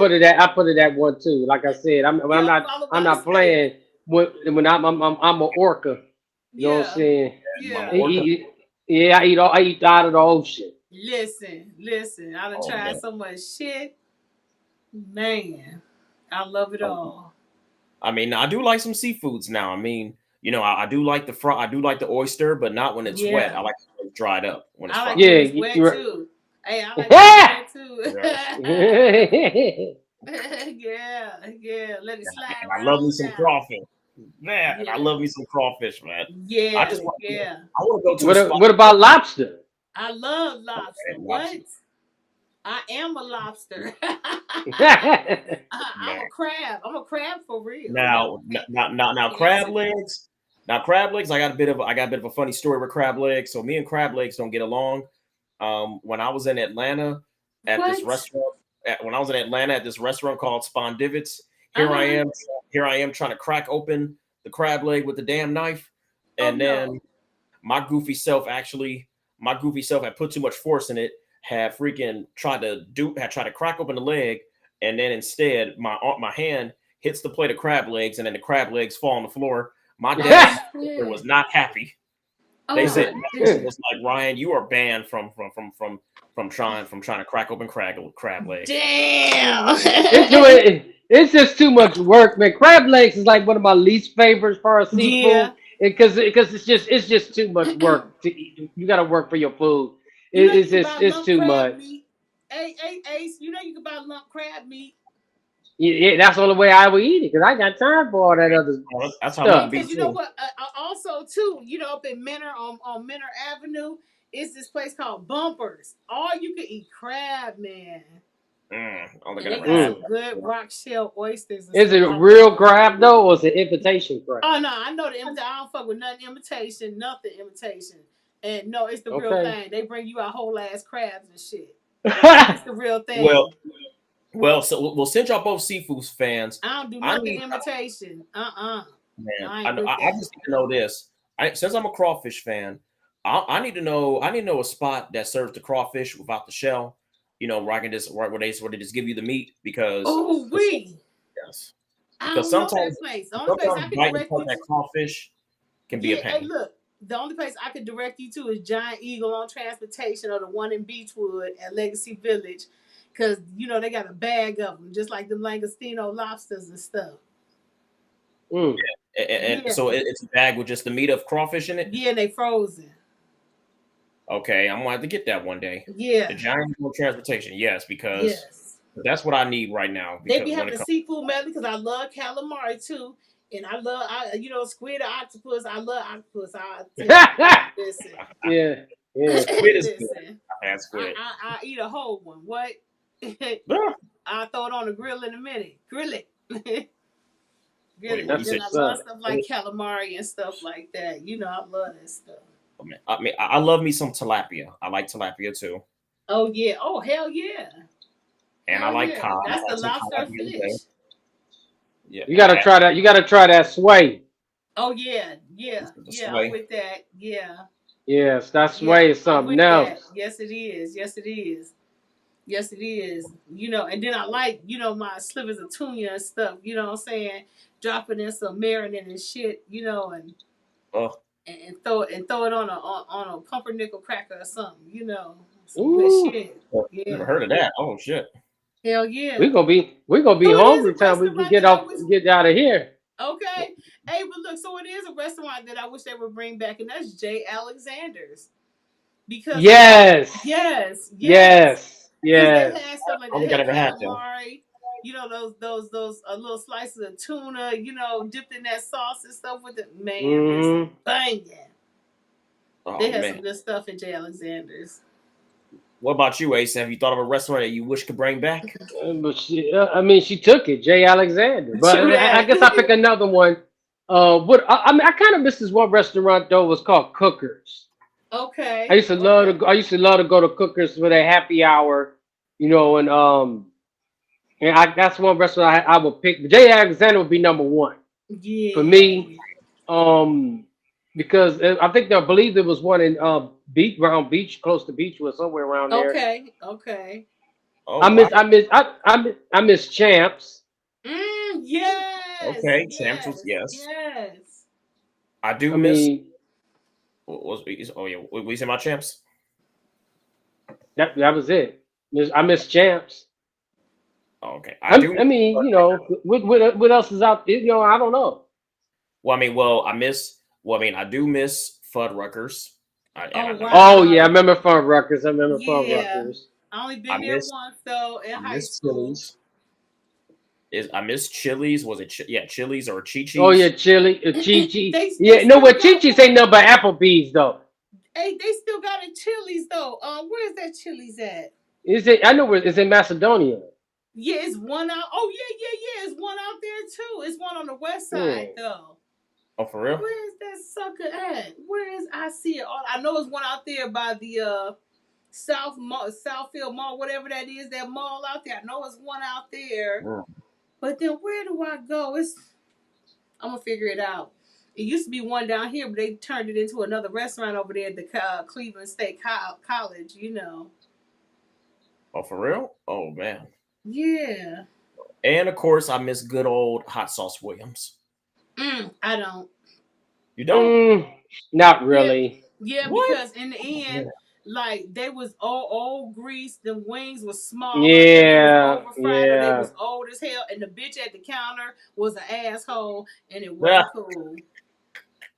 [SPEAKER 3] put it at one too. Like I said,
[SPEAKER 2] Yeah, followed
[SPEAKER 3] I'm
[SPEAKER 2] by the
[SPEAKER 3] not
[SPEAKER 2] steak.
[SPEAKER 3] playing when I'm an orca. You know what I'm
[SPEAKER 2] Yeah.
[SPEAKER 3] saying?
[SPEAKER 1] Mama
[SPEAKER 2] Yeah.
[SPEAKER 1] Orca.
[SPEAKER 3] Yeah, I eat out of the ocean.
[SPEAKER 2] Listen. I done
[SPEAKER 1] Oh
[SPEAKER 2] tried
[SPEAKER 1] man.
[SPEAKER 2] so much shit. Man, I love it
[SPEAKER 1] Oh,
[SPEAKER 2] all.
[SPEAKER 1] I mean, I do like some seafoods now. I mean, I do like the fry. I do like the oyster, but not when it's wet.
[SPEAKER 2] Yeah.
[SPEAKER 1] I like it when it's dried up when it's
[SPEAKER 2] I like
[SPEAKER 1] fried.
[SPEAKER 2] it
[SPEAKER 3] Yeah,
[SPEAKER 2] when it's wet too. Hey, I like it when it's wet too.
[SPEAKER 1] Yeah.
[SPEAKER 2] Yeah. Let it slide
[SPEAKER 1] And I
[SPEAKER 2] right
[SPEAKER 1] love me
[SPEAKER 2] on
[SPEAKER 1] some
[SPEAKER 2] down.
[SPEAKER 1] crawfish. Man, I
[SPEAKER 2] Yeah.
[SPEAKER 1] love me some crawfish, man. I
[SPEAKER 2] Yeah.
[SPEAKER 1] just want
[SPEAKER 2] Yeah.
[SPEAKER 1] I want to go to a spot.
[SPEAKER 3] what about lobster?
[SPEAKER 2] I love lobster.
[SPEAKER 1] And
[SPEAKER 2] What?
[SPEAKER 1] lobster.
[SPEAKER 2] I am a lobster. I'm
[SPEAKER 1] Man.
[SPEAKER 2] a crab. I'm a crab for real. Yeah.
[SPEAKER 1] Now, crab
[SPEAKER 2] Fancy.
[SPEAKER 1] legs. Now, crab legs. I got a bit of a funny story with crab legs. So me and crab legs don't get along. When I was in Atlanta at this
[SPEAKER 2] What?
[SPEAKER 1] restaurant, when I was in Atlanta at this restaurant called Spondivits,
[SPEAKER 2] Uh
[SPEAKER 1] here I
[SPEAKER 2] huh.
[SPEAKER 1] am, here I am trying to crack open the crab leg with the damn knife,
[SPEAKER 2] Oh
[SPEAKER 1] and then
[SPEAKER 2] no.
[SPEAKER 1] my goofy self actually, my goofy self had put too much force in it, had tried to crack open the leg, and then instead my hand hits the plate of crab legs, and then the crab legs fall on the floor. My dad
[SPEAKER 2] Oh
[SPEAKER 1] and my sister was
[SPEAKER 2] shit.
[SPEAKER 1] not happy. They said
[SPEAKER 2] Oh
[SPEAKER 1] my sister
[SPEAKER 2] damn.
[SPEAKER 1] was like, Ryan, you are banned from trying to crack open crab legs.
[SPEAKER 2] Damn.
[SPEAKER 3] It's just too much work, man. Crab legs is like one of my least favorites for a
[SPEAKER 2] Yeah.
[SPEAKER 3] seafood. because it's just too much work to eat. You got to work for your food.
[SPEAKER 2] You know you
[SPEAKER 3] It's
[SPEAKER 2] can
[SPEAKER 3] just
[SPEAKER 2] buy
[SPEAKER 3] it's
[SPEAKER 2] lump
[SPEAKER 3] too
[SPEAKER 2] crab
[SPEAKER 3] much.
[SPEAKER 2] meat. Hey, Ace, you know you can buy lump crab meat.
[SPEAKER 3] Yeah, that's the only way I would eat it because I got time for all that other
[SPEAKER 1] Oh, that's how me
[SPEAKER 3] stuff.
[SPEAKER 1] be
[SPEAKER 2] Because you know
[SPEAKER 1] too.
[SPEAKER 2] what? Also, too, up in Menor on Menor Avenue, is this place called Bumpers. All you can eat crab, man.
[SPEAKER 1] Oh, look
[SPEAKER 2] And
[SPEAKER 1] at
[SPEAKER 2] they
[SPEAKER 1] never
[SPEAKER 2] got
[SPEAKER 1] had
[SPEAKER 3] Mm.
[SPEAKER 2] some
[SPEAKER 1] that
[SPEAKER 2] good
[SPEAKER 1] before.
[SPEAKER 2] rock shell oysters and
[SPEAKER 3] Is
[SPEAKER 2] stuff
[SPEAKER 3] it
[SPEAKER 2] like that.
[SPEAKER 3] real crab though, or is it invitation crab?
[SPEAKER 2] Oh no, I know the imitation. I don't fuck with nothing imitation, nothing imitation. And no, it's the real
[SPEAKER 3] Okay.
[SPEAKER 2] thing. They bring you out whole ass crabs and shit. It's the real
[SPEAKER 1] Well,
[SPEAKER 2] thing.
[SPEAKER 1] since y'all both seafood fans,
[SPEAKER 2] I don't do
[SPEAKER 1] I
[SPEAKER 2] nothing
[SPEAKER 1] need
[SPEAKER 2] imitation.
[SPEAKER 1] man,
[SPEAKER 2] I ain't with
[SPEAKER 1] I
[SPEAKER 2] that.
[SPEAKER 1] just need to know this. Since I'm a crawfish fan, I need to know. I need to know a spot that serves the crawfish without the shell. Where I can just where they just give you the meat
[SPEAKER 2] Oh, we.
[SPEAKER 1] yes,
[SPEAKER 2] I
[SPEAKER 1] because
[SPEAKER 2] don't know that place. The only place I
[SPEAKER 1] sometimes
[SPEAKER 2] could
[SPEAKER 1] biting
[SPEAKER 2] direct
[SPEAKER 1] apart
[SPEAKER 2] you to,
[SPEAKER 1] that crawfish can be a
[SPEAKER 2] yeah, hey,
[SPEAKER 1] pain.
[SPEAKER 2] look, the only place I could direct you to is Giant Eagle on Transportation or the one in Beechwood at Legacy Village, because they got a bag of them, just like the Langostino lobsters and stuff.
[SPEAKER 3] Mm.
[SPEAKER 1] And
[SPEAKER 2] Yeah,
[SPEAKER 1] so it's a bag with just the meat of crawfish in it.
[SPEAKER 2] yeah, and they frozen.
[SPEAKER 1] Okay, I'm gonna have to get that one day. The
[SPEAKER 2] Yeah,
[SPEAKER 1] giant transportation, yes, because
[SPEAKER 2] yes.
[SPEAKER 1] that's what I need right now.
[SPEAKER 2] They be
[SPEAKER 1] Because when it
[SPEAKER 2] having
[SPEAKER 1] comes,
[SPEAKER 2] seafood medley because I love calamari too, and squid or octopus. I love octopus. I tell you, listen,
[SPEAKER 3] Yeah, yeah.
[SPEAKER 1] squid is good.
[SPEAKER 2] listen.
[SPEAKER 1] I had
[SPEAKER 2] I,
[SPEAKER 1] squid.
[SPEAKER 2] I I eat a whole one. What?
[SPEAKER 1] Ah,
[SPEAKER 2] I'll throw it on the grill in a minute. Grill it. Grill
[SPEAKER 1] wait,
[SPEAKER 2] it.
[SPEAKER 1] what
[SPEAKER 2] And
[SPEAKER 1] you
[SPEAKER 3] That's
[SPEAKER 2] then
[SPEAKER 1] said?
[SPEAKER 2] I
[SPEAKER 3] what's
[SPEAKER 2] love
[SPEAKER 3] up.
[SPEAKER 2] stuff like calamari and stuff like that. I love that stuff.
[SPEAKER 1] Oh, man. I love me some tilapia. I like tilapia too,
[SPEAKER 2] Oh yeah. Oh hell yeah.
[SPEAKER 1] and I
[SPEAKER 2] Hell
[SPEAKER 1] like
[SPEAKER 2] yeah.
[SPEAKER 1] cod. I
[SPEAKER 2] That's the
[SPEAKER 1] had some
[SPEAKER 2] lobster
[SPEAKER 1] tilapia today.
[SPEAKER 2] fish.
[SPEAKER 1] Yeah,
[SPEAKER 3] You
[SPEAKER 1] and I
[SPEAKER 3] gotta
[SPEAKER 1] had
[SPEAKER 3] try that. You gotta try that sway.
[SPEAKER 2] Oh yeah. Yeah.
[SPEAKER 1] the
[SPEAKER 2] Yeah. I'm
[SPEAKER 1] sway.
[SPEAKER 2] with that. Yeah.
[SPEAKER 3] Yes, that
[SPEAKER 2] Yeah.
[SPEAKER 3] sway is
[SPEAKER 2] I'm
[SPEAKER 3] something
[SPEAKER 2] with that.
[SPEAKER 3] else.
[SPEAKER 2] Yes it is. Yes it is. Yes it is. And then I like, my slivers of tuna and stuff, you know what I'm saying? Dropping in some marinade and shit,
[SPEAKER 1] Oh,
[SPEAKER 2] and throw it on a pumpernickel cracker or something, some good
[SPEAKER 3] Ooh,
[SPEAKER 2] shit.
[SPEAKER 1] never
[SPEAKER 2] Yeah,
[SPEAKER 1] heard of that. Oh shit.
[SPEAKER 2] hell
[SPEAKER 3] we
[SPEAKER 2] yeah.
[SPEAKER 3] gonna be we gonna be
[SPEAKER 2] So it is
[SPEAKER 3] hungry
[SPEAKER 2] a
[SPEAKER 3] time we
[SPEAKER 2] restaurant
[SPEAKER 3] get
[SPEAKER 2] that I
[SPEAKER 3] off
[SPEAKER 2] wish.
[SPEAKER 3] get out of here.
[SPEAKER 2] Okay, hey, but look, so it is a restaurant that I wish they would bring back, and that's J. Alexander's because
[SPEAKER 3] Yes,
[SPEAKER 2] yes, yes,
[SPEAKER 3] yes,
[SPEAKER 2] because they
[SPEAKER 3] yes.
[SPEAKER 2] had stuff like
[SPEAKER 1] I
[SPEAKER 2] that.
[SPEAKER 1] don't
[SPEAKER 2] They
[SPEAKER 1] think I
[SPEAKER 2] had
[SPEAKER 1] never had to.
[SPEAKER 2] calamari. Those little slices of tuna, dipped in that sauce and stuff with it. Man, listen,
[SPEAKER 3] Hmm.
[SPEAKER 2] banging. They
[SPEAKER 1] Oh
[SPEAKER 2] had some
[SPEAKER 1] man.
[SPEAKER 2] good stuff in J. Alexander's.
[SPEAKER 1] What about you, Ace? Have you thought of a restaurant that you wish could bring back?
[SPEAKER 3] But I mean, she took it, Jay Alexander.
[SPEAKER 2] True
[SPEAKER 3] But I
[SPEAKER 2] that.
[SPEAKER 3] guess I pick another one. I mean, I kind of miss this one restaurant though. It was called Cookers.
[SPEAKER 2] Okay.
[SPEAKER 3] I used to love to go to Cookers for their happy hour, and that's one restaurant I would pick. But Jay Alexander would be number one for
[SPEAKER 2] Yeah.
[SPEAKER 3] me, um, because I think I believe there was one in around Beach, close to Beachwood, somewhere around there.
[SPEAKER 2] Okay. Okay.
[SPEAKER 1] Oh wow.
[SPEAKER 3] I miss Champs.
[SPEAKER 2] Yes.
[SPEAKER 1] Okay, Champs was
[SPEAKER 2] Yes.
[SPEAKER 1] yes.
[SPEAKER 2] Yes.
[SPEAKER 1] I do
[SPEAKER 3] I
[SPEAKER 1] miss.
[SPEAKER 3] mean,
[SPEAKER 1] What was oh yeah? We say my champs.
[SPEAKER 3] that was it. I miss Champs.
[SPEAKER 1] Oh, okay, I do.
[SPEAKER 3] I mean, what else is out there? I don't know.
[SPEAKER 1] Well, I mean, well, I miss. Well, I mean, I do miss Fuddruckers, and
[SPEAKER 2] Oh
[SPEAKER 1] I know you.
[SPEAKER 3] Oh yeah, I
[SPEAKER 2] wow.
[SPEAKER 3] remember Fun Ruckers. I remember Fun
[SPEAKER 2] Yeah.
[SPEAKER 3] Ruckers.
[SPEAKER 2] I only
[SPEAKER 1] I
[SPEAKER 2] been there
[SPEAKER 1] miss.
[SPEAKER 2] once though in
[SPEAKER 1] I
[SPEAKER 2] high
[SPEAKER 1] miss
[SPEAKER 2] school.
[SPEAKER 1] Chili's. I miss Chili's. Was it? Yeah, Chili's or Chi
[SPEAKER 3] Oh yeah,
[SPEAKER 1] Chi's?
[SPEAKER 3] Chili, Chi Chi.
[SPEAKER 2] They
[SPEAKER 3] Yeah, no,
[SPEAKER 2] still
[SPEAKER 3] what Chi
[SPEAKER 2] got
[SPEAKER 3] Chi's ain't
[SPEAKER 2] one.
[SPEAKER 3] nothing but Applebee's though.
[SPEAKER 2] Hey, they still got a Chili's though. Where's that Chili's at?
[SPEAKER 3] Is it? I know where it's in Macedonia.
[SPEAKER 2] Yeah, it's one out. Oh yeah, yeah, yeah. It's one out there too. It's one on the west side
[SPEAKER 3] Hmm.
[SPEAKER 2] though.
[SPEAKER 1] Oh, for real?
[SPEAKER 2] Where is that sucker at? Where is I see it? All I know is one out there by the Southfield Mall, whatever that is. That mall out there. I know it's one out there.
[SPEAKER 1] Mm.
[SPEAKER 2] But then where do I go? I'm gonna figure it out. It used to be one down here, but they turned it into another restaurant over there at the Cleveland State College.
[SPEAKER 1] Oh, for real? Oh man.
[SPEAKER 2] Yeah.
[SPEAKER 1] And of course, I miss good old hot sauce Williams.
[SPEAKER 2] I don't.
[SPEAKER 1] You don't?
[SPEAKER 3] Mm, not
[SPEAKER 2] Yeah,
[SPEAKER 3] really.
[SPEAKER 2] yeah,
[SPEAKER 1] What?
[SPEAKER 2] because in the
[SPEAKER 1] Oh,
[SPEAKER 2] end,
[SPEAKER 1] man.
[SPEAKER 2] like they was old grease, the wings was smaller, and they was
[SPEAKER 3] Yeah,
[SPEAKER 2] over fried or they
[SPEAKER 3] yeah.
[SPEAKER 2] was old as hell, and the bitch at the counter was an asshole, and it
[SPEAKER 1] Yeah.
[SPEAKER 2] wasn't cool.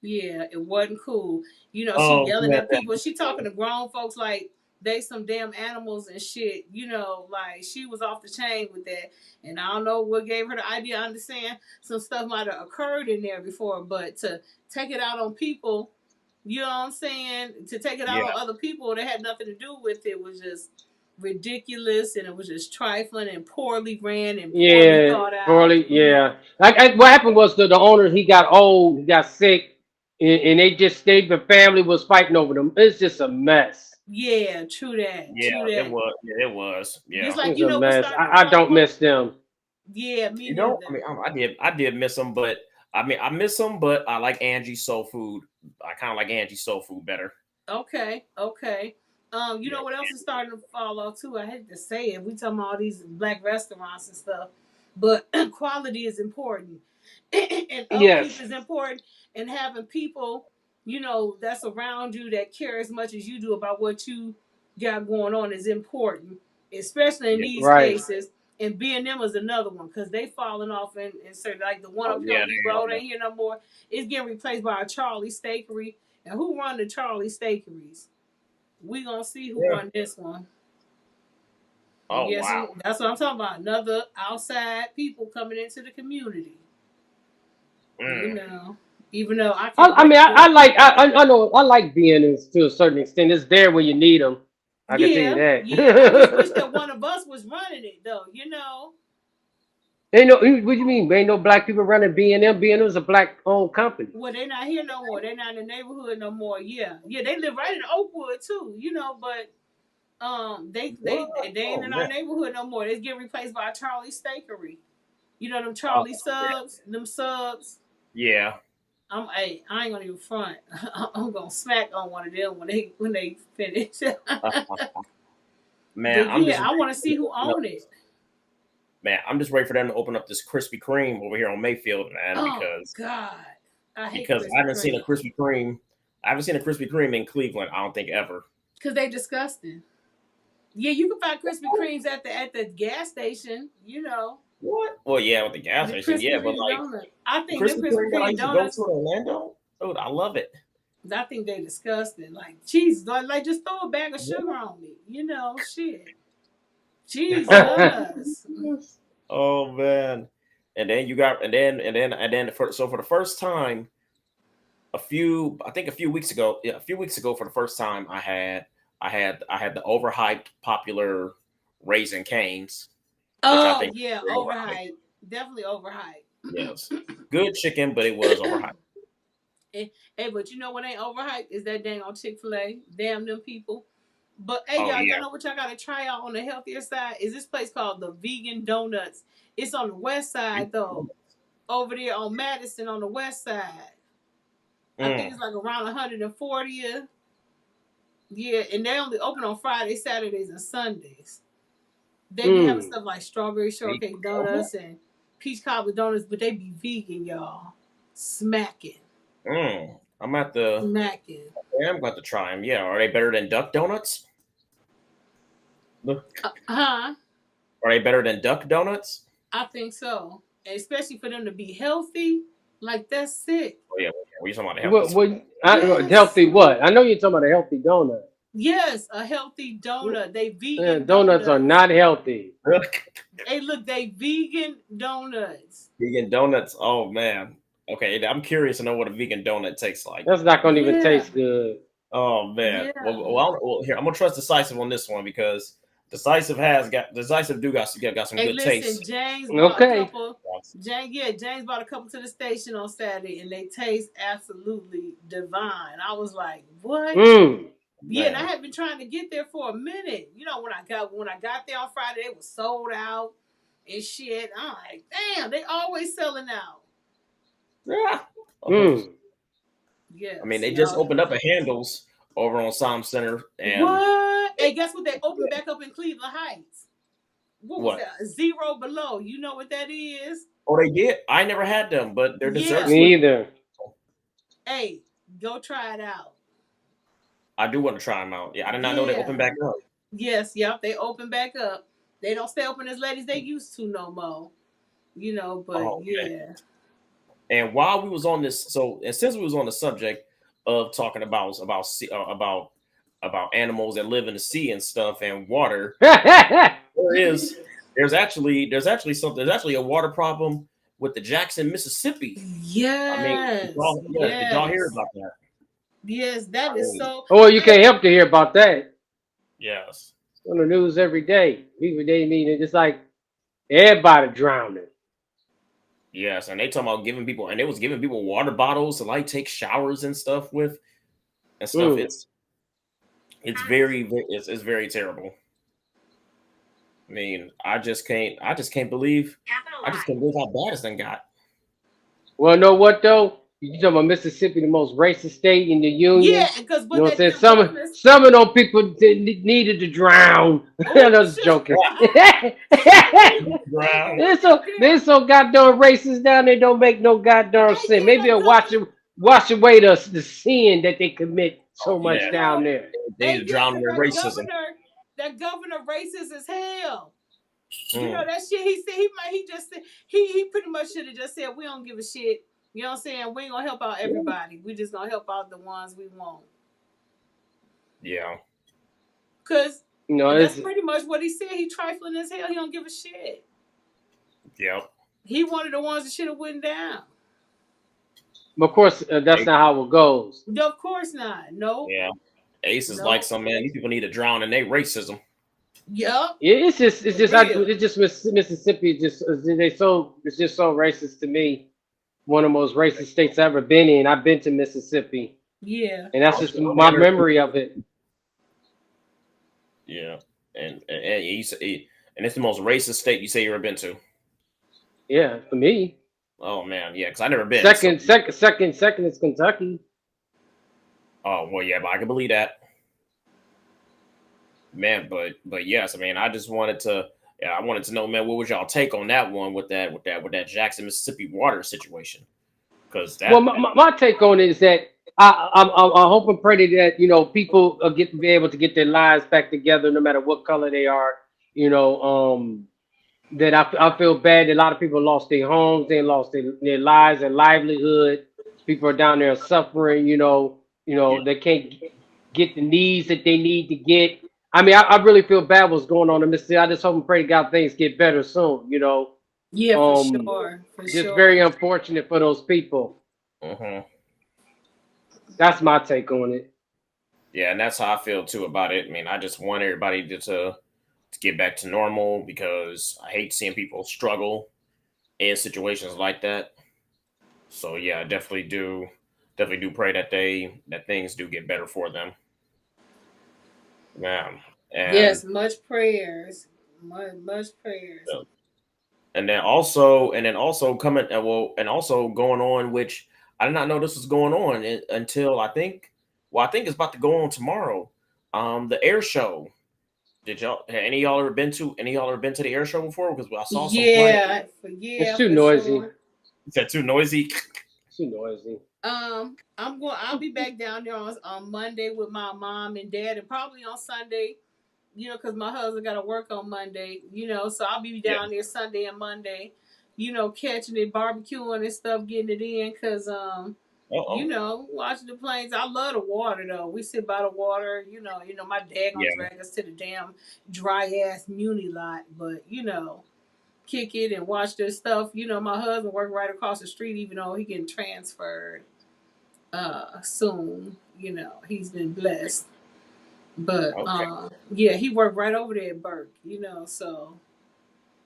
[SPEAKER 2] Yeah, it wasn't cool. She
[SPEAKER 1] Oh
[SPEAKER 2] yelling
[SPEAKER 1] man,
[SPEAKER 2] at people. She talking to grown folks like they some damn animals and shit. Like she was off the chain with that. And I don't know what gave her the idea. I understand some stuff might have occurred in there before, but to take it out on people, you know what I'm saying? To take it
[SPEAKER 1] yeah,
[SPEAKER 2] out on other people that had nothing to do with it was just ridiculous, and it was just trifling and poorly ran and poorly
[SPEAKER 3] Yeah,
[SPEAKER 2] thought out.
[SPEAKER 3] poorly. Yeah, like what happened was the owner, he got old, he got sick, and they just stayed. The family was fighting over them. It's just a mess.
[SPEAKER 2] Yeah, true that.
[SPEAKER 1] yeah.
[SPEAKER 2] True
[SPEAKER 1] It
[SPEAKER 2] that.
[SPEAKER 1] was. Yeah, it was.
[SPEAKER 2] Just
[SPEAKER 1] Yeah.
[SPEAKER 2] like
[SPEAKER 3] It's a
[SPEAKER 2] what's
[SPEAKER 3] mess.
[SPEAKER 2] starting to
[SPEAKER 3] I don't
[SPEAKER 2] rumble.
[SPEAKER 3] miss them.
[SPEAKER 2] Yeah, me
[SPEAKER 1] You know, I
[SPEAKER 2] neither.
[SPEAKER 1] mean, I did miss them, but I mean, I miss them, but I like Angie's soul food. I kind of like Angie's soul food better.
[SPEAKER 2] Okay, okay. You
[SPEAKER 1] Yeah,
[SPEAKER 2] know what else is starting to fall off too? I hate to say it. We talking about all these black restaurants and stuff, but quality is important, and upkeep
[SPEAKER 3] Yes.
[SPEAKER 2] is important, and having people, that's around you that care as much as you do about what you got going on is important, especially in
[SPEAKER 1] yeah.
[SPEAKER 2] these
[SPEAKER 3] Right.
[SPEAKER 2] cases. And B&M is another one because they falling off and certain like the one
[SPEAKER 1] Oh
[SPEAKER 2] up here
[SPEAKER 1] yeah,
[SPEAKER 2] on E Road
[SPEAKER 1] they are.
[SPEAKER 2] ain't here no more. It's getting replaced by a Charlie Steakery, and who run the Charlie Steakeries? We gonna see who
[SPEAKER 1] Yeah.
[SPEAKER 2] run this one.
[SPEAKER 1] Oh
[SPEAKER 2] Yes,
[SPEAKER 1] wow.
[SPEAKER 2] that's what I'm talking about. Another outside people coming into the community. You
[SPEAKER 1] Mm.
[SPEAKER 2] know, even though I
[SPEAKER 3] I,
[SPEAKER 2] can't
[SPEAKER 3] I
[SPEAKER 2] wait
[SPEAKER 3] mean,
[SPEAKER 2] to.
[SPEAKER 3] I know I like being to a certain extent. It's there when you need them. I can tell you
[SPEAKER 2] Yeah, yeah. I just wish
[SPEAKER 3] that.
[SPEAKER 2] that one of us was running it though.
[SPEAKER 3] Ain't no. What do you mean? Ain't no black people running B&M. B&M is a black owned company.
[SPEAKER 2] Well, they're not here no more. They're not in the neighborhood no more. Yeah, yeah. They live right in Oakwood too. But
[SPEAKER 1] What?
[SPEAKER 2] they ain't
[SPEAKER 1] Oh
[SPEAKER 2] in
[SPEAKER 1] man.
[SPEAKER 2] our neighborhood no more. They get replaced by a Charlie Steakery. Them
[SPEAKER 1] Oh
[SPEAKER 2] Charlie subs, them subs.
[SPEAKER 1] yeah.
[SPEAKER 2] Hey, I ain't gonna even front. I'm gonna smack on one of them when they finish.
[SPEAKER 1] Uh, man,
[SPEAKER 2] But
[SPEAKER 1] I'm
[SPEAKER 2] yeah,
[SPEAKER 1] just
[SPEAKER 2] I
[SPEAKER 1] ready
[SPEAKER 2] want to
[SPEAKER 1] for them
[SPEAKER 2] see
[SPEAKER 1] to
[SPEAKER 2] who
[SPEAKER 1] open up
[SPEAKER 2] own it.
[SPEAKER 1] this. Man, I'm just ready for them to open up this Krispy Kreme over here on Mayfield, man,
[SPEAKER 2] Oh
[SPEAKER 1] because
[SPEAKER 2] God, I hate
[SPEAKER 1] because I
[SPEAKER 2] Krispy
[SPEAKER 1] haven't seen a
[SPEAKER 2] Kreme
[SPEAKER 1] Krispy Kreme. I haven't seen a Krispy Kreme in Cleveland. I don't think ever.
[SPEAKER 2] because they disgusting. Yeah, you can find Krispy Kremes at the gas station.
[SPEAKER 1] What? Well, yeah, with the gas
[SPEAKER 2] The
[SPEAKER 1] station,
[SPEAKER 2] Krispy
[SPEAKER 1] yeah, but
[SPEAKER 2] Kreme
[SPEAKER 1] like
[SPEAKER 2] donut. I
[SPEAKER 1] the
[SPEAKER 2] think them
[SPEAKER 1] Krispy
[SPEAKER 2] Krispy
[SPEAKER 1] Kreme that I
[SPEAKER 2] Kreme
[SPEAKER 1] used to go to
[SPEAKER 2] donuts.
[SPEAKER 1] in Orlando, dude, I love it.
[SPEAKER 2] I think they disgusting. Like cheese, like just throw a bag of sugar
[SPEAKER 1] What?
[SPEAKER 2] on me. Shit. Jesus.
[SPEAKER 1] Oh man. And then you got and then for the first time a few weeks ago, yeah, a few weeks ago for the first time I had the overhyped popular Raisin Canes, which I
[SPEAKER 2] Oh
[SPEAKER 1] think
[SPEAKER 2] yeah,
[SPEAKER 1] is overhyped.
[SPEAKER 2] overhyped. Definitely overhyped.
[SPEAKER 1] Yes. Good chicken, but it was overhyped.
[SPEAKER 2] Hey, but you know what ain't overhyped is that dang on Chick-fil-A. Damn them people. But hey,
[SPEAKER 1] Oh
[SPEAKER 2] y'all
[SPEAKER 1] yeah.
[SPEAKER 2] know what y'all gotta try out on the healthier side is this place called the Vegan Donuts. It's on the west side though, over there on Madison on the west side. I think
[SPEAKER 1] Mm,
[SPEAKER 2] it's like around 140th. Yeah, and they only open on Fridays, Saturdays, and Sundays. They be having
[SPEAKER 3] mm.
[SPEAKER 2] stuff like strawberry shortcake donuts and peach cobbler donuts, but they be vegan, y'all. Smacking,
[SPEAKER 1] I'm at the
[SPEAKER 2] smacking.
[SPEAKER 1] yeah, I'm about to try them. Yeah, are they better than duck donuts?
[SPEAKER 2] Huh?
[SPEAKER 1] Are they better than duck donuts?
[SPEAKER 2] I think so. And especially for them to be healthy, like that's sick.
[SPEAKER 1] Oh yeah, we talking about the healthy.
[SPEAKER 2] Yes.
[SPEAKER 3] Healthy what? I know you're talking about a healthy donut.
[SPEAKER 2] Yes, a healthy donut. They vegan
[SPEAKER 3] Donuts are
[SPEAKER 2] donuts.
[SPEAKER 3] not healthy.
[SPEAKER 2] Hey, look, they vegan donuts.
[SPEAKER 1] Vegan donuts. Oh man. Okay, I'm curious to know what a vegan donut tastes like.
[SPEAKER 3] That's not gonna even
[SPEAKER 2] Yeah,
[SPEAKER 3] taste good.
[SPEAKER 1] Oh man.
[SPEAKER 2] yeah.
[SPEAKER 1] Here I'm gonna trust Decisive on this one because Decisive do got some
[SPEAKER 2] Hey,
[SPEAKER 1] good
[SPEAKER 2] listen,
[SPEAKER 1] taste.
[SPEAKER 2] James bought a
[SPEAKER 3] Okay.
[SPEAKER 2] couple. James bought a couple to the station on Saturday, and they taste absolutely divine. I was like, "What?"
[SPEAKER 3] Mm.
[SPEAKER 2] Yeah, and I
[SPEAKER 1] Man.
[SPEAKER 2] had been trying to get there for a minute. When I got there on Friday, they was sold out and shit. I'm like, damn, they always selling out.
[SPEAKER 1] Yeah.
[SPEAKER 3] Mm.
[SPEAKER 1] I mean,
[SPEAKER 2] Yes,
[SPEAKER 1] they just
[SPEAKER 2] y'all.
[SPEAKER 1] opened up a handles over on Som Center and
[SPEAKER 2] What? Hey, guess what? They opened back up in Cleveland Heights. What was
[SPEAKER 1] what?
[SPEAKER 2] that? Zero Below. You know what that is?
[SPEAKER 1] Oh, they did. I never had them, but their desserts
[SPEAKER 2] Yeah.
[SPEAKER 1] look.
[SPEAKER 3] Me either.
[SPEAKER 2] Hey, go try it out.
[SPEAKER 1] I do want to try them out. Yeah, I did not know they opened
[SPEAKER 2] Yeah.
[SPEAKER 1] back up.
[SPEAKER 2] Yes. Yep. They open back up. They don't stay open as late as they used to no more. But
[SPEAKER 1] Oh, okay.
[SPEAKER 2] yeah.
[SPEAKER 1] And while we was on this, so and since we was on the subject of talking about animals that live in the sea and stuff and water, there is there's actually a water problem with the Jackson, Mississippi. I mean,
[SPEAKER 2] Yes,
[SPEAKER 1] did y'all hear
[SPEAKER 2] yes,
[SPEAKER 1] about that?
[SPEAKER 2] yes. That
[SPEAKER 1] I
[SPEAKER 2] is
[SPEAKER 1] mean,
[SPEAKER 2] so.
[SPEAKER 3] Oh, you can't help to hear about that
[SPEAKER 1] yes,
[SPEAKER 3] on the news every day. People they mean it's like everybody drowning.
[SPEAKER 1] yes, and they talking about giving people, and they was giving people water bottles to like take showers and stuff with and stuff.
[SPEAKER 3] Mm.
[SPEAKER 1] It's very it's very terrible. I mean, I just can't believe how bad this thing got.
[SPEAKER 3] Well, know what though? You talking about Mississippi, the most racist state in the
[SPEAKER 2] Yeah,
[SPEAKER 3] union.
[SPEAKER 2] because
[SPEAKER 3] You know
[SPEAKER 2] what
[SPEAKER 3] what I'm
[SPEAKER 2] that
[SPEAKER 3] saying?
[SPEAKER 2] them
[SPEAKER 3] Some
[SPEAKER 2] governors.
[SPEAKER 3] some of those people needed to drown. I
[SPEAKER 2] Oh
[SPEAKER 3] was
[SPEAKER 2] shit!
[SPEAKER 3] joking.
[SPEAKER 1] Drown.
[SPEAKER 3] They're so goddamn racist down there. Don't make no goddamn
[SPEAKER 2] Hey,
[SPEAKER 3] sense.
[SPEAKER 2] yeah,
[SPEAKER 3] Maybe
[SPEAKER 2] that
[SPEAKER 3] they'll
[SPEAKER 2] governor.
[SPEAKER 3] wash away the sin that they commit so
[SPEAKER 1] Oh
[SPEAKER 3] much
[SPEAKER 1] man,
[SPEAKER 3] down
[SPEAKER 2] No,
[SPEAKER 3] there.
[SPEAKER 1] they need
[SPEAKER 2] hey,
[SPEAKER 1] to
[SPEAKER 2] yeah,
[SPEAKER 1] drown in
[SPEAKER 2] because
[SPEAKER 1] their racism.
[SPEAKER 2] that governor racist as hell. You know
[SPEAKER 1] Mm,
[SPEAKER 2] that shit. He said he just said he pretty much should have just said we don't give a shit. You know what I'm saying? We ain't gonna help out
[SPEAKER 1] yeah,
[SPEAKER 2] everybody. We just gonna help out the ones we want.
[SPEAKER 1] yeah,
[SPEAKER 2] Cause
[SPEAKER 3] You know,
[SPEAKER 2] that's
[SPEAKER 3] it's
[SPEAKER 2] pretty much what he said. He trifling as hell. He don't give a shit.
[SPEAKER 1] yeah.
[SPEAKER 2] He one of the ones that should have went down.
[SPEAKER 3] of course that's
[SPEAKER 1] Ace,
[SPEAKER 3] not how it goes.
[SPEAKER 2] No, of course not. Nope.
[SPEAKER 1] yeah. Ace is like
[SPEAKER 2] Nope.
[SPEAKER 1] some man. These people need to drown in their racism.
[SPEAKER 2] Yup.
[SPEAKER 3] It's
[SPEAKER 2] For
[SPEAKER 3] just
[SPEAKER 2] real.
[SPEAKER 3] it's just Mississippi. It's just so racist to me. One of the most racist states I've ever been in. I've been to Mississippi,
[SPEAKER 2] Yeah.
[SPEAKER 3] and that's just
[SPEAKER 1] I'm
[SPEAKER 3] my
[SPEAKER 1] sure.
[SPEAKER 3] memory of it.
[SPEAKER 1] Yeah, and it's the most racist state you say you ever been to.
[SPEAKER 3] Yeah, for me.
[SPEAKER 1] Oh man, yeah, because I never been. So,
[SPEAKER 3] Second is Kentucky.
[SPEAKER 1] oh well, yeah, but I can believe that, man. But yes, I mean, I just wanted to, yeah, I wanted to know, man, what was y'all take on that one with that Jackson, Mississippi water situation? Because
[SPEAKER 3] Well,
[SPEAKER 1] that
[SPEAKER 3] my take on it is that I hope and pray that people be able to get their lives back together, no matter what color they are. You know, that I feel bad that a lot of people lost their homes, they lost their lives and livelihood. People are down there suffering.
[SPEAKER 1] yeah,
[SPEAKER 3] They can't get the needs that they need to get. I mean, I really feel bad what's going on in Mississippi. I just hope and pray to God things get better soon.
[SPEAKER 2] Yeah, for
[SPEAKER 3] Um,
[SPEAKER 2] sure. For
[SPEAKER 3] just very
[SPEAKER 2] sure.
[SPEAKER 3] unfortunate for those people.
[SPEAKER 1] hmm
[SPEAKER 3] That's my take on it.
[SPEAKER 1] yeah, and that's how I feel too about it. I mean, I just want everybody to get back to normal because I hate seeing people struggle in situations like that. So yeah, I definitely do pray that that things do get better for them. Man. And
[SPEAKER 2] Yes, much prayers. Much prayers.
[SPEAKER 1] uh, and then also coming and also going on, which I did not know this was going on until I think it's about to go on tomorrow. The air show. Did y'all any of y'all ever been to the air show before? Because I saw some flyers.
[SPEAKER 3] It's
[SPEAKER 2] Yeah,
[SPEAKER 3] too
[SPEAKER 2] for
[SPEAKER 3] noisy.
[SPEAKER 2] sure.
[SPEAKER 1] Is that too noisy?
[SPEAKER 3] It's too noisy.
[SPEAKER 2] I'll be back down there on Monday with my mom and dad, and probably on Sunday. Because my husband got to work on Monday. So I'll be
[SPEAKER 1] Yeah.
[SPEAKER 2] down there Sunday and Monday. Catching it, barbecuing and stuff, getting it in. Because
[SPEAKER 1] Oh.
[SPEAKER 2] watching the planes. I love the water though. We sit by the water. My dad gonna
[SPEAKER 1] Yeah.
[SPEAKER 2] drag us to the damn dry ass Muni lot, but kick it and watch this stuff. My husband work right across the street, even though he getting transferred soon. He's been blessed. But
[SPEAKER 1] Okay.
[SPEAKER 2] yeah, he worked right over there at Burke, so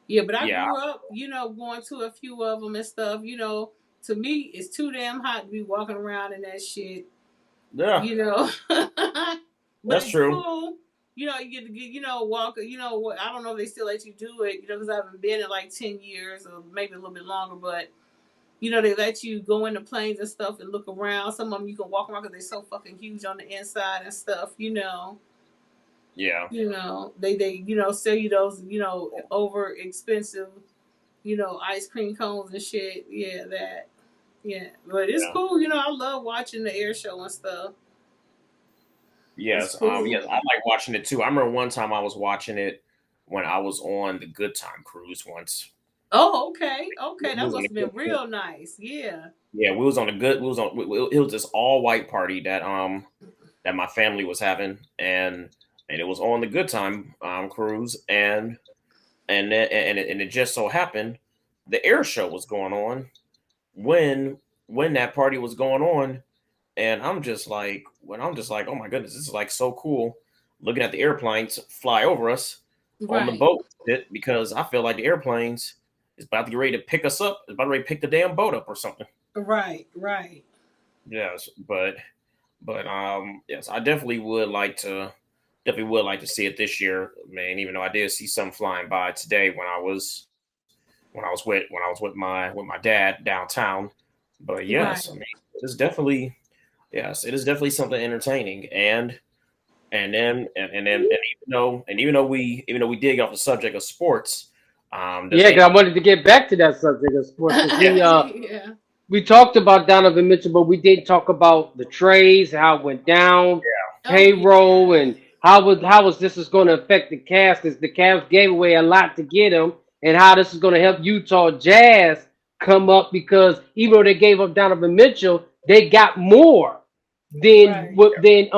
[SPEAKER 2] yeah, but I
[SPEAKER 1] Yeah.
[SPEAKER 2] grew up, going to a few of them and stuff. To me, it's too damn hot to be walking around in that shit,
[SPEAKER 1] Yeah.
[SPEAKER 2] you know. But
[SPEAKER 1] That's
[SPEAKER 2] it's
[SPEAKER 1] true.
[SPEAKER 2] cool. You get to walk. I don't know if they still let you do it, because I haven't been in like 10 years or maybe a little bit longer. But they let you go into planes and stuff and look around. Some of them you can walk around because they're so fucking huge on the inside and stuff.
[SPEAKER 1] Yeah.
[SPEAKER 2] They sell you those over expensive ice cream cones and shit. Yeah, that. Yeah, but it's
[SPEAKER 1] Yeah.
[SPEAKER 2] cool. I love watching the air show and stuff. It's
[SPEAKER 1] Yes.
[SPEAKER 2] cool.
[SPEAKER 1] Yes. I like watching it too. I remember one time I was watching it when I was on the Good Time cruise once.
[SPEAKER 2] Oh, okay, okay.
[SPEAKER 1] We
[SPEAKER 2] That
[SPEAKER 1] was on
[SPEAKER 2] must
[SPEAKER 1] a
[SPEAKER 2] have
[SPEAKER 1] good
[SPEAKER 2] been
[SPEAKER 1] trip.
[SPEAKER 2] real nice. Yeah.
[SPEAKER 1] Yeah, we was on a good. We was on. It was this all white party that my family was having, and it was on the Good Time cruise, and it just so happened the air show was going on when that party was going on, and I'm just like, oh my goodness, this is like so cool, looking at the airplanes fly over us on the
[SPEAKER 2] Right.
[SPEAKER 1] boat, because I feel like the airplanes is about to get ready to pick us up, it's about to ready to pick the damn boat up or something.
[SPEAKER 2] Right. Right.
[SPEAKER 1] Yes, but yes, I definitely would like to see it this year, man. Even though I did see some flying by today when I was with my dad downtown. But yes, I
[SPEAKER 2] Right.
[SPEAKER 1] mean, it is definitely yes, it is definitely something entertaining, and even though we did get off the subject of sports, does
[SPEAKER 3] Yeah,
[SPEAKER 1] any
[SPEAKER 3] because I wanted to get back to that subject of sports because
[SPEAKER 1] yeah
[SPEAKER 2] Yeah.
[SPEAKER 3] we talked about Donovan Mitchell, but we didn't talk about the trades, how it went down,
[SPEAKER 2] Oh
[SPEAKER 3] payroll,
[SPEAKER 2] yeah.
[SPEAKER 3] and how was this is going to affect the Cavs because the Cavs gave away a lot to get him, and how this is going to help Utah Jazz come up because even though they gave up Donovan Mitchell, they got more than
[SPEAKER 2] Right.
[SPEAKER 3] what than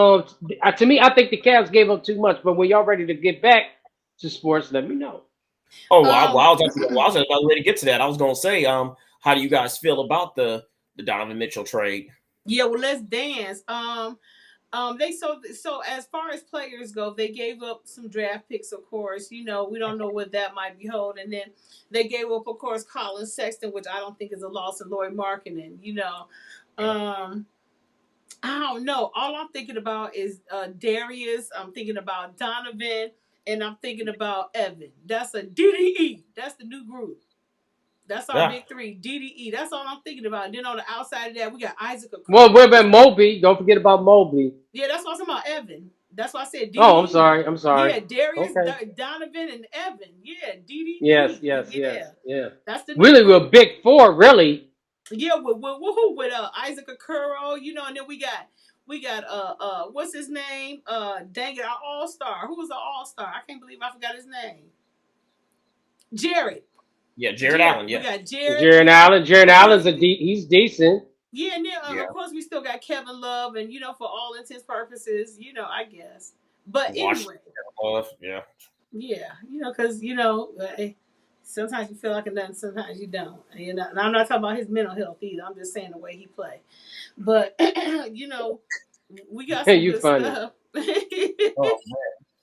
[SPEAKER 3] to me. I think the Cavs gave up too much, but when y'all ready to get back to sports, let me know.
[SPEAKER 1] Oh,
[SPEAKER 2] Um.
[SPEAKER 1] I was about ready to get to that. I was going to say, how do you guys feel about the Donovan Mitchell trade?
[SPEAKER 2] Yeah. Well, let's dance. They so as far as players go, they gave up some draft picks. Of course, we don't know what that might behold, and then they gave up, of course, Colin Sexton, which I don't think is a loss, and Lloyd Markkinen. Um, I don't know. All I'm thinking about is Darius. I'm thinking about Donovan, and I'm thinking about Evan. That's a DDE. That's the new group. That's our
[SPEAKER 1] Yeah.
[SPEAKER 2] big three. DDE. That's all I'm thinking about. And then on the outside of that, we got Isaac
[SPEAKER 3] Well,
[SPEAKER 2] Okoro.
[SPEAKER 3] what about Mobley? Don't forget about Mobley.
[SPEAKER 2] Yeah, that's what I'm talking about. Evan. That's why I said
[SPEAKER 3] Oh, I'm
[SPEAKER 2] DDE.
[SPEAKER 3] sorry. I'm sorry.
[SPEAKER 2] Yeah, Darius,
[SPEAKER 3] Okay.
[SPEAKER 2] Donovan, and Evan. Yeah,
[SPEAKER 3] Yes,
[SPEAKER 2] DDE.
[SPEAKER 3] yes, yes,
[SPEAKER 2] Yeah,
[SPEAKER 3] yeah.
[SPEAKER 2] that's the new
[SPEAKER 3] Really, we're
[SPEAKER 2] group.
[SPEAKER 3] big four, really.
[SPEAKER 2] Yeah, with Isaac Okoro, and then we got what's his name? Dang it, our All Star. Who was the All Star? I can't believe I forgot his name. Jared.
[SPEAKER 1] Yeah, Jared
[SPEAKER 2] Jared.
[SPEAKER 1] Allen.
[SPEAKER 2] We
[SPEAKER 1] Yeah.
[SPEAKER 2] got Jared.
[SPEAKER 3] Jaron
[SPEAKER 2] Yeah.
[SPEAKER 3] Allen. Jaron
[SPEAKER 2] Yeah.
[SPEAKER 3] Allen's he's decent.
[SPEAKER 2] Yeah, and then
[SPEAKER 1] Yeah.
[SPEAKER 2] of course we still got Kevin Love, and for all intents purposes, I guess. But
[SPEAKER 1] Washington.
[SPEAKER 2] anyway,
[SPEAKER 1] Yeah.
[SPEAKER 2] yeah, because sometimes you feel like a nut, sometimes you don't. And I'm not talking about his mental health either. I'm just saying the way he play. But we got some
[SPEAKER 3] You
[SPEAKER 2] good
[SPEAKER 3] funny.
[SPEAKER 2] stuff.
[SPEAKER 1] Oh,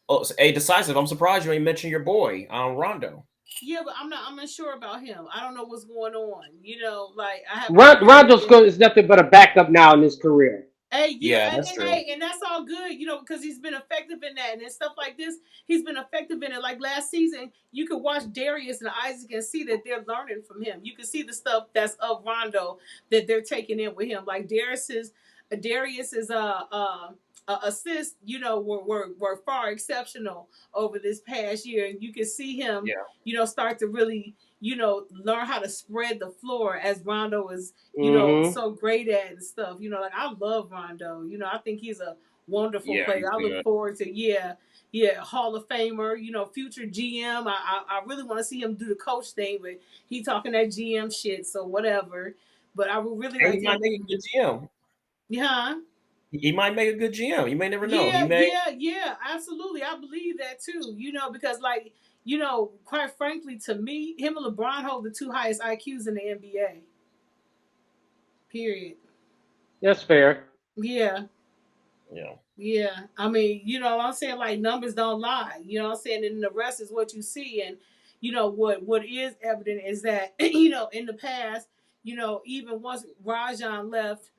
[SPEAKER 1] oh, so, hey, decisive. I'm surprised you ain't mentioned your boy, Rondo.
[SPEAKER 2] Yeah, but I'm unsure about him. I don't know what's going on. Like I haven't heard
[SPEAKER 3] Rondo's
[SPEAKER 2] anything.
[SPEAKER 3] good is nothing but a backup now in his career.
[SPEAKER 2] Hey, yeah,
[SPEAKER 1] Yeah,
[SPEAKER 2] and,
[SPEAKER 1] that's
[SPEAKER 2] and
[SPEAKER 1] true.
[SPEAKER 2] hey, and that's all good, because he's been effective in that and stuff like this. He's been effective in it. Like last season, you could watch Darius and Isaac and see that they're learning from him. You can see the stuff that's of Rondo that they're taking in with him. Like Darius's assists, were far exceptional over this past year, and you can see him,
[SPEAKER 1] Yeah.
[SPEAKER 2] start to really, learn how to spread the floor as Rondo is
[SPEAKER 3] Mm-hmm.
[SPEAKER 2] so great at and stuff. Like I love Rondo. I think he's a wonderful
[SPEAKER 1] Yeah,
[SPEAKER 2] player.
[SPEAKER 1] he's
[SPEAKER 2] I look
[SPEAKER 1] good.
[SPEAKER 2] forward to Hall of Famer. Future GM. I really want to see him do the coach thing, but he talking that GM shit. So whatever. But I would really
[SPEAKER 1] And
[SPEAKER 2] like
[SPEAKER 1] he might
[SPEAKER 2] him.
[SPEAKER 1] make a good GM.
[SPEAKER 2] Yeah.
[SPEAKER 1] He might make a good GM. You may never know. He
[SPEAKER 2] Yeah,
[SPEAKER 1] may.
[SPEAKER 2] yeah, yeah, absolutely. I believe that too. Because like, quite frankly, to me, him and LeBron hold the two highest IQs in the NBA. Period.
[SPEAKER 3] That's fair.
[SPEAKER 2] Yeah.
[SPEAKER 1] Yeah.
[SPEAKER 2] Yeah, I mean, what I'm saying, like numbers don't lie. What I'm saying, and the rest is what you see. And what is evident is that in the past, even once Rajon left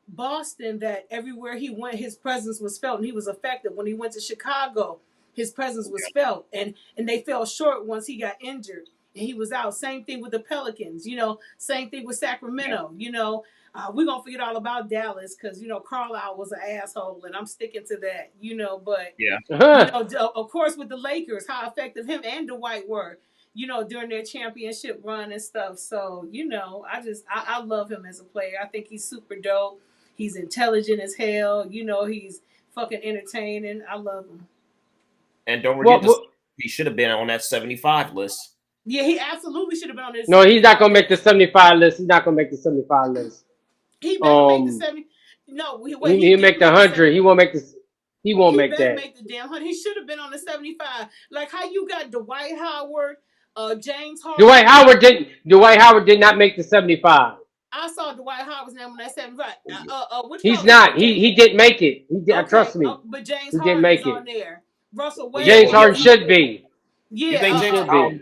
[SPEAKER 2] Boston, that everywhere he went, his presence was felt, and he was effective. When he went to Chicago, his presence was felt, and they fell short once he got injured and he was out. Same thing with the Pelicans. Same thing with
[SPEAKER 1] Yeah.
[SPEAKER 2] Sacramento. We're gonna forget all about Dallas because Carlisle was an asshole, and I'm sticking to that. But
[SPEAKER 1] Yeah.
[SPEAKER 2] of course with the Lakers, how effective him and Dwight were. During their championship run and stuff. So I love him as a player. I think he's super dope. He's intelligent as hell. He's fucking entertaining. I love him.
[SPEAKER 1] And don't forget
[SPEAKER 3] Well,
[SPEAKER 1] this. He should have been on that 75 list.
[SPEAKER 2] Yeah, he absolutely should have been on this
[SPEAKER 3] No, he's not
[SPEAKER 2] 75
[SPEAKER 3] gonna make the
[SPEAKER 2] list.
[SPEAKER 3] 75 list. He's not gonna make the 75 list.
[SPEAKER 2] He better make the
[SPEAKER 3] Um,
[SPEAKER 2] 70. No, wait, he
[SPEAKER 3] he'll
[SPEAKER 2] did
[SPEAKER 3] make the
[SPEAKER 2] make the
[SPEAKER 3] 100.
[SPEAKER 2] 70.
[SPEAKER 3] He won't make the. He won't
[SPEAKER 2] He
[SPEAKER 3] make
[SPEAKER 2] better
[SPEAKER 3] that.
[SPEAKER 2] make the damn 100. He should have been on the 75. Like how you got Dwight Howard, James
[SPEAKER 3] Dwight
[SPEAKER 2] Harden.
[SPEAKER 3] Howard didn't. Dwight Howard did not make the 75.
[SPEAKER 2] I saw Dwight Howard's name on that 75. What you
[SPEAKER 3] He's
[SPEAKER 2] call it?
[SPEAKER 3] not. He didn't make it. He did.
[SPEAKER 2] Okay,
[SPEAKER 3] Trust me.
[SPEAKER 2] but James
[SPEAKER 3] He didn't
[SPEAKER 2] Harden is
[SPEAKER 3] make
[SPEAKER 2] on
[SPEAKER 3] it.
[SPEAKER 2] there. Russell
[SPEAKER 1] Well, yeah,
[SPEAKER 3] James
[SPEAKER 1] well, yeah.
[SPEAKER 3] Harden
[SPEAKER 2] Westbrook.
[SPEAKER 3] should be.
[SPEAKER 1] You
[SPEAKER 2] Yeah,
[SPEAKER 1] think
[SPEAKER 3] He
[SPEAKER 1] James?
[SPEAKER 3] should be.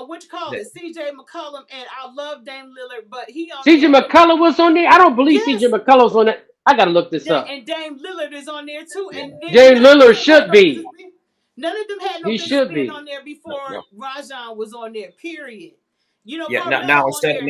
[SPEAKER 2] what you call it? CJ McCollum, and I love Dame Lillard, but he on
[SPEAKER 3] CJ
[SPEAKER 2] there.
[SPEAKER 3] McCullough was on there. I don't believe CJ
[SPEAKER 2] Yes,
[SPEAKER 3] McCullough's on it. I gotta look this up.
[SPEAKER 2] And Dame Lillard is on there too,
[SPEAKER 1] Yeah,
[SPEAKER 2] and
[SPEAKER 3] James
[SPEAKER 2] none of
[SPEAKER 3] Lillard
[SPEAKER 2] them had
[SPEAKER 3] should
[SPEAKER 2] no business
[SPEAKER 3] be.
[SPEAKER 2] being. None of them had no
[SPEAKER 3] He
[SPEAKER 2] business
[SPEAKER 3] should
[SPEAKER 2] being on
[SPEAKER 3] be.
[SPEAKER 2] there
[SPEAKER 1] yeah.
[SPEAKER 2] before Rajon was on there. Period. You know,
[SPEAKER 1] Yeah.
[SPEAKER 2] Carmelo on there.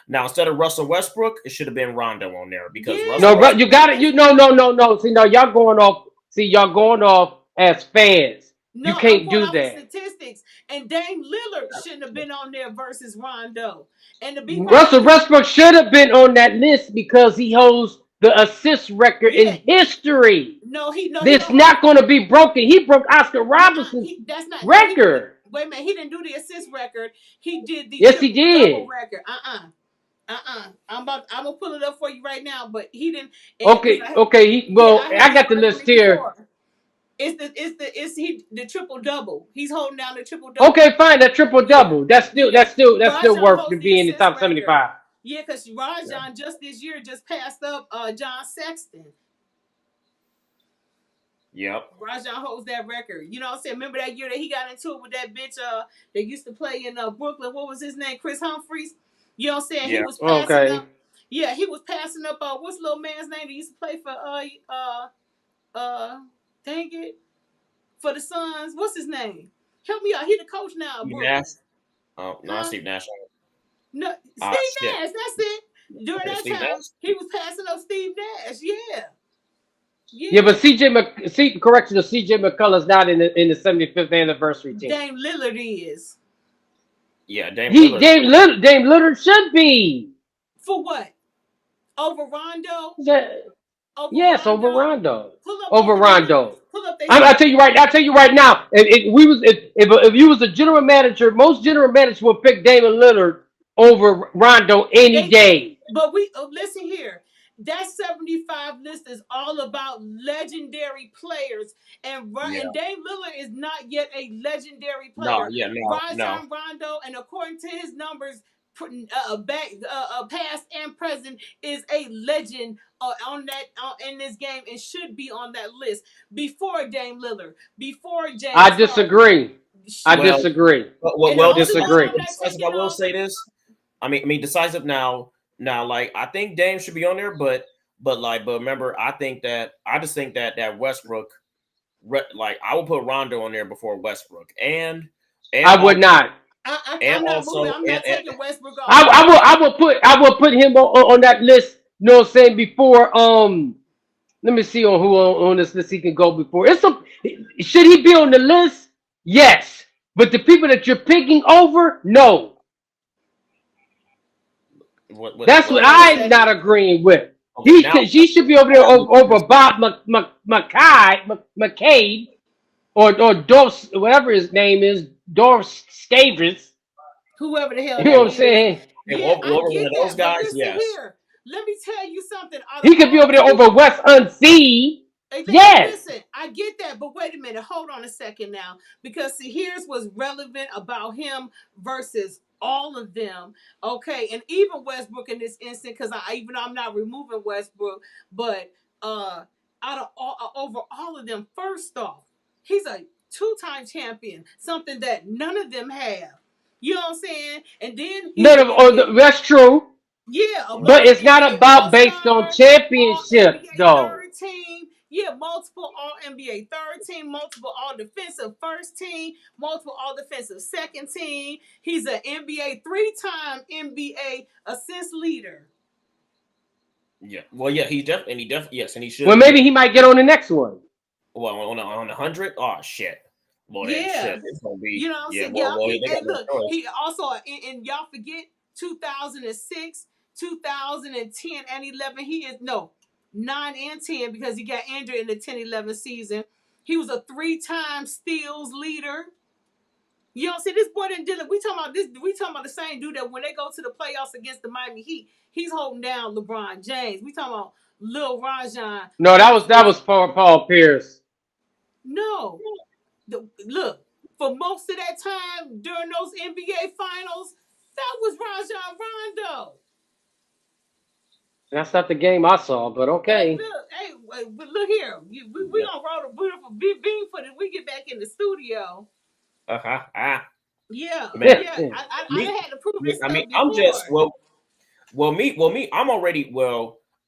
[SPEAKER 1] Now instead of Russell Westbrook, it should have been Rondo on there because Russell
[SPEAKER 3] No,
[SPEAKER 2] Yeah,
[SPEAKER 3] but you
[SPEAKER 1] Westbrook.
[SPEAKER 3] got it. You no. See, no, y'all going off. See, y'all going off as fans. You
[SPEAKER 2] no, I'm
[SPEAKER 3] can't
[SPEAKER 2] going
[SPEAKER 3] do
[SPEAKER 2] off of
[SPEAKER 3] that.
[SPEAKER 2] statistics, and Dame Lillard shouldn't have been on there versus Rondo. And to be quite
[SPEAKER 3] Russell
[SPEAKER 2] honest,
[SPEAKER 3] Westbrook should have been on that list because he holds the assist record
[SPEAKER 2] yeah,
[SPEAKER 3] in history.
[SPEAKER 2] no, he
[SPEAKER 3] This
[SPEAKER 2] don't hold
[SPEAKER 3] not going to be broken. He broke Oscar Robinson's
[SPEAKER 2] He that's not no. He didn't.
[SPEAKER 3] record.
[SPEAKER 2] Wait a minute. He didn't do the assist record. He did the
[SPEAKER 3] Yes, he
[SPEAKER 2] triple double
[SPEAKER 3] did.
[SPEAKER 2] record. I'm gonna pull it up for you right now. But he didn't. Because
[SPEAKER 3] Okay, okay.
[SPEAKER 2] yeah,
[SPEAKER 3] Well,
[SPEAKER 2] I had
[SPEAKER 3] I
[SPEAKER 2] this
[SPEAKER 3] got the list
[SPEAKER 2] argument
[SPEAKER 3] here.
[SPEAKER 2] before. The triple double. He's holding down the triple double.
[SPEAKER 3] Okay, fine. That triple
[SPEAKER 2] Yeah,
[SPEAKER 3] double. That's still
[SPEAKER 2] yeah.
[SPEAKER 3] that's still that's still
[SPEAKER 2] Rajon
[SPEAKER 3] worth to
[SPEAKER 2] holds the
[SPEAKER 3] be in the
[SPEAKER 2] assist
[SPEAKER 3] top
[SPEAKER 2] record.
[SPEAKER 3] 75.
[SPEAKER 2] Yeah, because
[SPEAKER 1] Yeah.
[SPEAKER 2] Rajon just this year just passed up John Sexton.
[SPEAKER 1] Yep.
[SPEAKER 2] Rajon holds that record. You know what I'm saying? Remember that year that he got into it with that bitch that used to play in Brooklyn? What was his name? Chris Humphries. You know what I'm saying? He
[SPEAKER 1] Yeah.
[SPEAKER 2] was passing
[SPEAKER 3] Okay.
[SPEAKER 2] up. Yeah, he was passing up what's the little man's name that used to play for uh dang it. For the Suns. What's his name? Help me out. He the coach now of
[SPEAKER 1] Steve
[SPEAKER 2] Brooklyn.
[SPEAKER 1] Nash. Oh no,
[SPEAKER 2] Huh?
[SPEAKER 1] Steve Nash.
[SPEAKER 2] No,
[SPEAKER 1] Ah,
[SPEAKER 2] Steve
[SPEAKER 1] shit.
[SPEAKER 2] Nash, that's it. During
[SPEAKER 1] Okay,
[SPEAKER 2] that
[SPEAKER 1] Steve
[SPEAKER 2] time,
[SPEAKER 1] Nash.
[SPEAKER 2] he was passing up Steve Nash. Yeah.
[SPEAKER 3] Yeah, but
[SPEAKER 2] Yeah.
[SPEAKER 3] correction, CJ McCullough's not in the 75th anniversary team.
[SPEAKER 2] Dame Lillard is.
[SPEAKER 1] Yeah, Dame
[SPEAKER 3] He
[SPEAKER 1] Lillard.
[SPEAKER 3] Dame Lillard should be.
[SPEAKER 2] For what? Over Rondo? Over
[SPEAKER 3] Yes, over
[SPEAKER 2] Rondo?
[SPEAKER 3] Rondo.
[SPEAKER 2] Pull up
[SPEAKER 3] Over
[SPEAKER 2] both of them
[SPEAKER 3] Rondo.
[SPEAKER 2] numbers. Pull up their
[SPEAKER 3] I'll
[SPEAKER 2] stats.
[SPEAKER 3] tell you right. I'll tell you right now. If you was a general manager, most general managers would pick Damon Lillard over Rondo any
[SPEAKER 2] They,
[SPEAKER 3] day.
[SPEAKER 2] but we listen here. That 75 list is all about legendary players,
[SPEAKER 1] Yeah.
[SPEAKER 2] and Dame Lillard is not yet a legendary
[SPEAKER 1] No.
[SPEAKER 2] player.
[SPEAKER 1] Yeah. No. No.
[SPEAKER 2] Rajon Rondo, and according to his numbers, past and present, is a legend in this game and should be on that list before Dame Lillard, before
[SPEAKER 3] I
[SPEAKER 2] James Harden.
[SPEAKER 3] disagree. I
[SPEAKER 1] Well.
[SPEAKER 3] disagree.
[SPEAKER 2] And the
[SPEAKER 3] I
[SPEAKER 2] only one
[SPEAKER 3] disagree.
[SPEAKER 2] I'm not
[SPEAKER 1] Decisive.
[SPEAKER 2] taking
[SPEAKER 1] I will
[SPEAKER 2] off.
[SPEAKER 1] say this. I mean, decisive now. Now, like I think Dame should be on there, but remember, I just think that Westbrook, like I would put Rondo on there before Westbrook, and
[SPEAKER 3] I would not.
[SPEAKER 2] I'm not
[SPEAKER 1] also
[SPEAKER 2] moving. I'm not taking Westbrook off.
[SPEAKER 3] I will put him on that list. You know what I'm saying? Before let me see on this list he can go before. Should he be on the list? Yes. But the people that you're picking over, no. That's what
[SPEAKER 2] Hold on a
[SPEAKER 3] I'm not
[SPEAKER 2] second.
[SPEAKER 3] agreeing with.
[SPEAKER 1] okay now.
[SPEAKER 3] He should be over there over Bob McCabe or Dorf, whatever his name is, Dorf Stavris.
[SPEAKER 2] Whoever the hell
[SPEAKER 3] You know
[SPEAKER 2] that
[SPEAKER 3] what I'm
[SPEAKER 2] is.
[SPEAKER 3] saying?
[SPEAKER 1] And
[SPEAKER 2] Yeah, I
[SPEAKER 1] over one
[SPEAKER 2] get
[SPEAKER 1] of those
[SPEAKER 2] that. But
[SPEAKER 1] guys,
[SPEAKER 2] listen
[SPEAKER 1] yes.
[SPEAKER 2] here. Let me tell you something. Out of
[SPEAKER 3] He could be
[SPEAKER 2] all
[SPEAKER 3] over
[SPEAKER 2] the
[SPEAKER 3] there over
[SPEAKER 2] people,
[SPEAKER 3] West Unseen. Yes.
[SPEAKER 2] listen, I get that, but wait a minute. Hold on a second now. Because see, here's what's relevant about him versus all of them. Okay. And even Westbrook in this instant, because even though I'm not removing Westbrook, but out of over all of them, first off, he's a two-time champion, something that none of them have. You know what I'm saying? And then he's
[SPEAKER 3] None
[SPEAKER 2] an
[SPEAKER 3] of
[SPEAKER 2] NBA.
[SPEAKER 3] that's true.
[SPEAKER 2] Yeah, a
[SPEAKER 3] But
[SPEAKER 2] multi
[SPEAKER 3] it's not
[SPEAKER 2] NBA
[SPEAKER 3] about
[SPEAKER 2] All
[SPEAKER 3] based on
[SPEAKER 2] Star, All
[SPEAKER 3] championships
[SPEAKER 2] NBA
[SPEAKER 3] though.
[SPEAKER 2] third team. Yeah, multiple All NBA third team, multiple All Defensive first team, multiple All Defensive second team. He's an NBA three-time NBA assist leader.
[SPEAKER 1] Yeah. Well, yeah, he definitely yes, and he
[SPEAKER 3] Well,
[SPEAKER 1] should be.
[SPEAKER 3] maybe he might get on the next one.
[SPEAKER 1] Well, on 100. Oh shit. Well, then
[SPEAKER 2] Yeah,
[SPEAKER 1] shit. It's gonna be
[SPEAKER 2] you know what I'm
[SPEAKER 1] yeah.
[SPEAKER 2] saying. Yeah,
[SPEAKER 1] Well, they
[SPEAKER 2] hey,
[SPEAKER 1] got no
[SPEAKER 2] look,
[SPEAKER 1] choice.
[SPEAKER 2] he also and y'all forget 2006, 2010, and 11. He is no 9 and 10 because he got injured in the 10-11 season. He was a three-time steals leader. You don't see this boy didn't deal. We talking about this. We talking about the same dude that when they go to the playoffs against the Miami Heat, he's holding down LeBron James. We talking about Lil Rajon
[SPEAKER 3] No, that was
[SPEAKER 2] versus
[SPEAKER 3] for Paul Pierce.
[SPEAKER 2] no. Look, for most of that time during those NBA finals, that was Rajon Rondo.
[SPEAKER 3] That's not the game I saw, but
[SPEAKER 2] Hey,
[SPEAKER 3] okay.
[SPEAKER 2] look, hey, but look here. We
[SPEAKER 1] Yeah.
[SPEAKER 2] gonna roll the beautiful beam for it. We get back in the studio.
[SPEAKER 1] Uh-huh. Ah,
[SPEAKER 2] Yeah,
[SPEAKER 1] man.
[SPEAKER 2] yeah. I
[SPEAKER 1] Me,
[SPEAKER 2] done had to prove this
[SPEAKER 1] I mean,
[SPEAKER 2] stuff
[SPEAKER 1] I'm just
[SPEAKER 2] before.
[SPEAKER 1] me. I'm already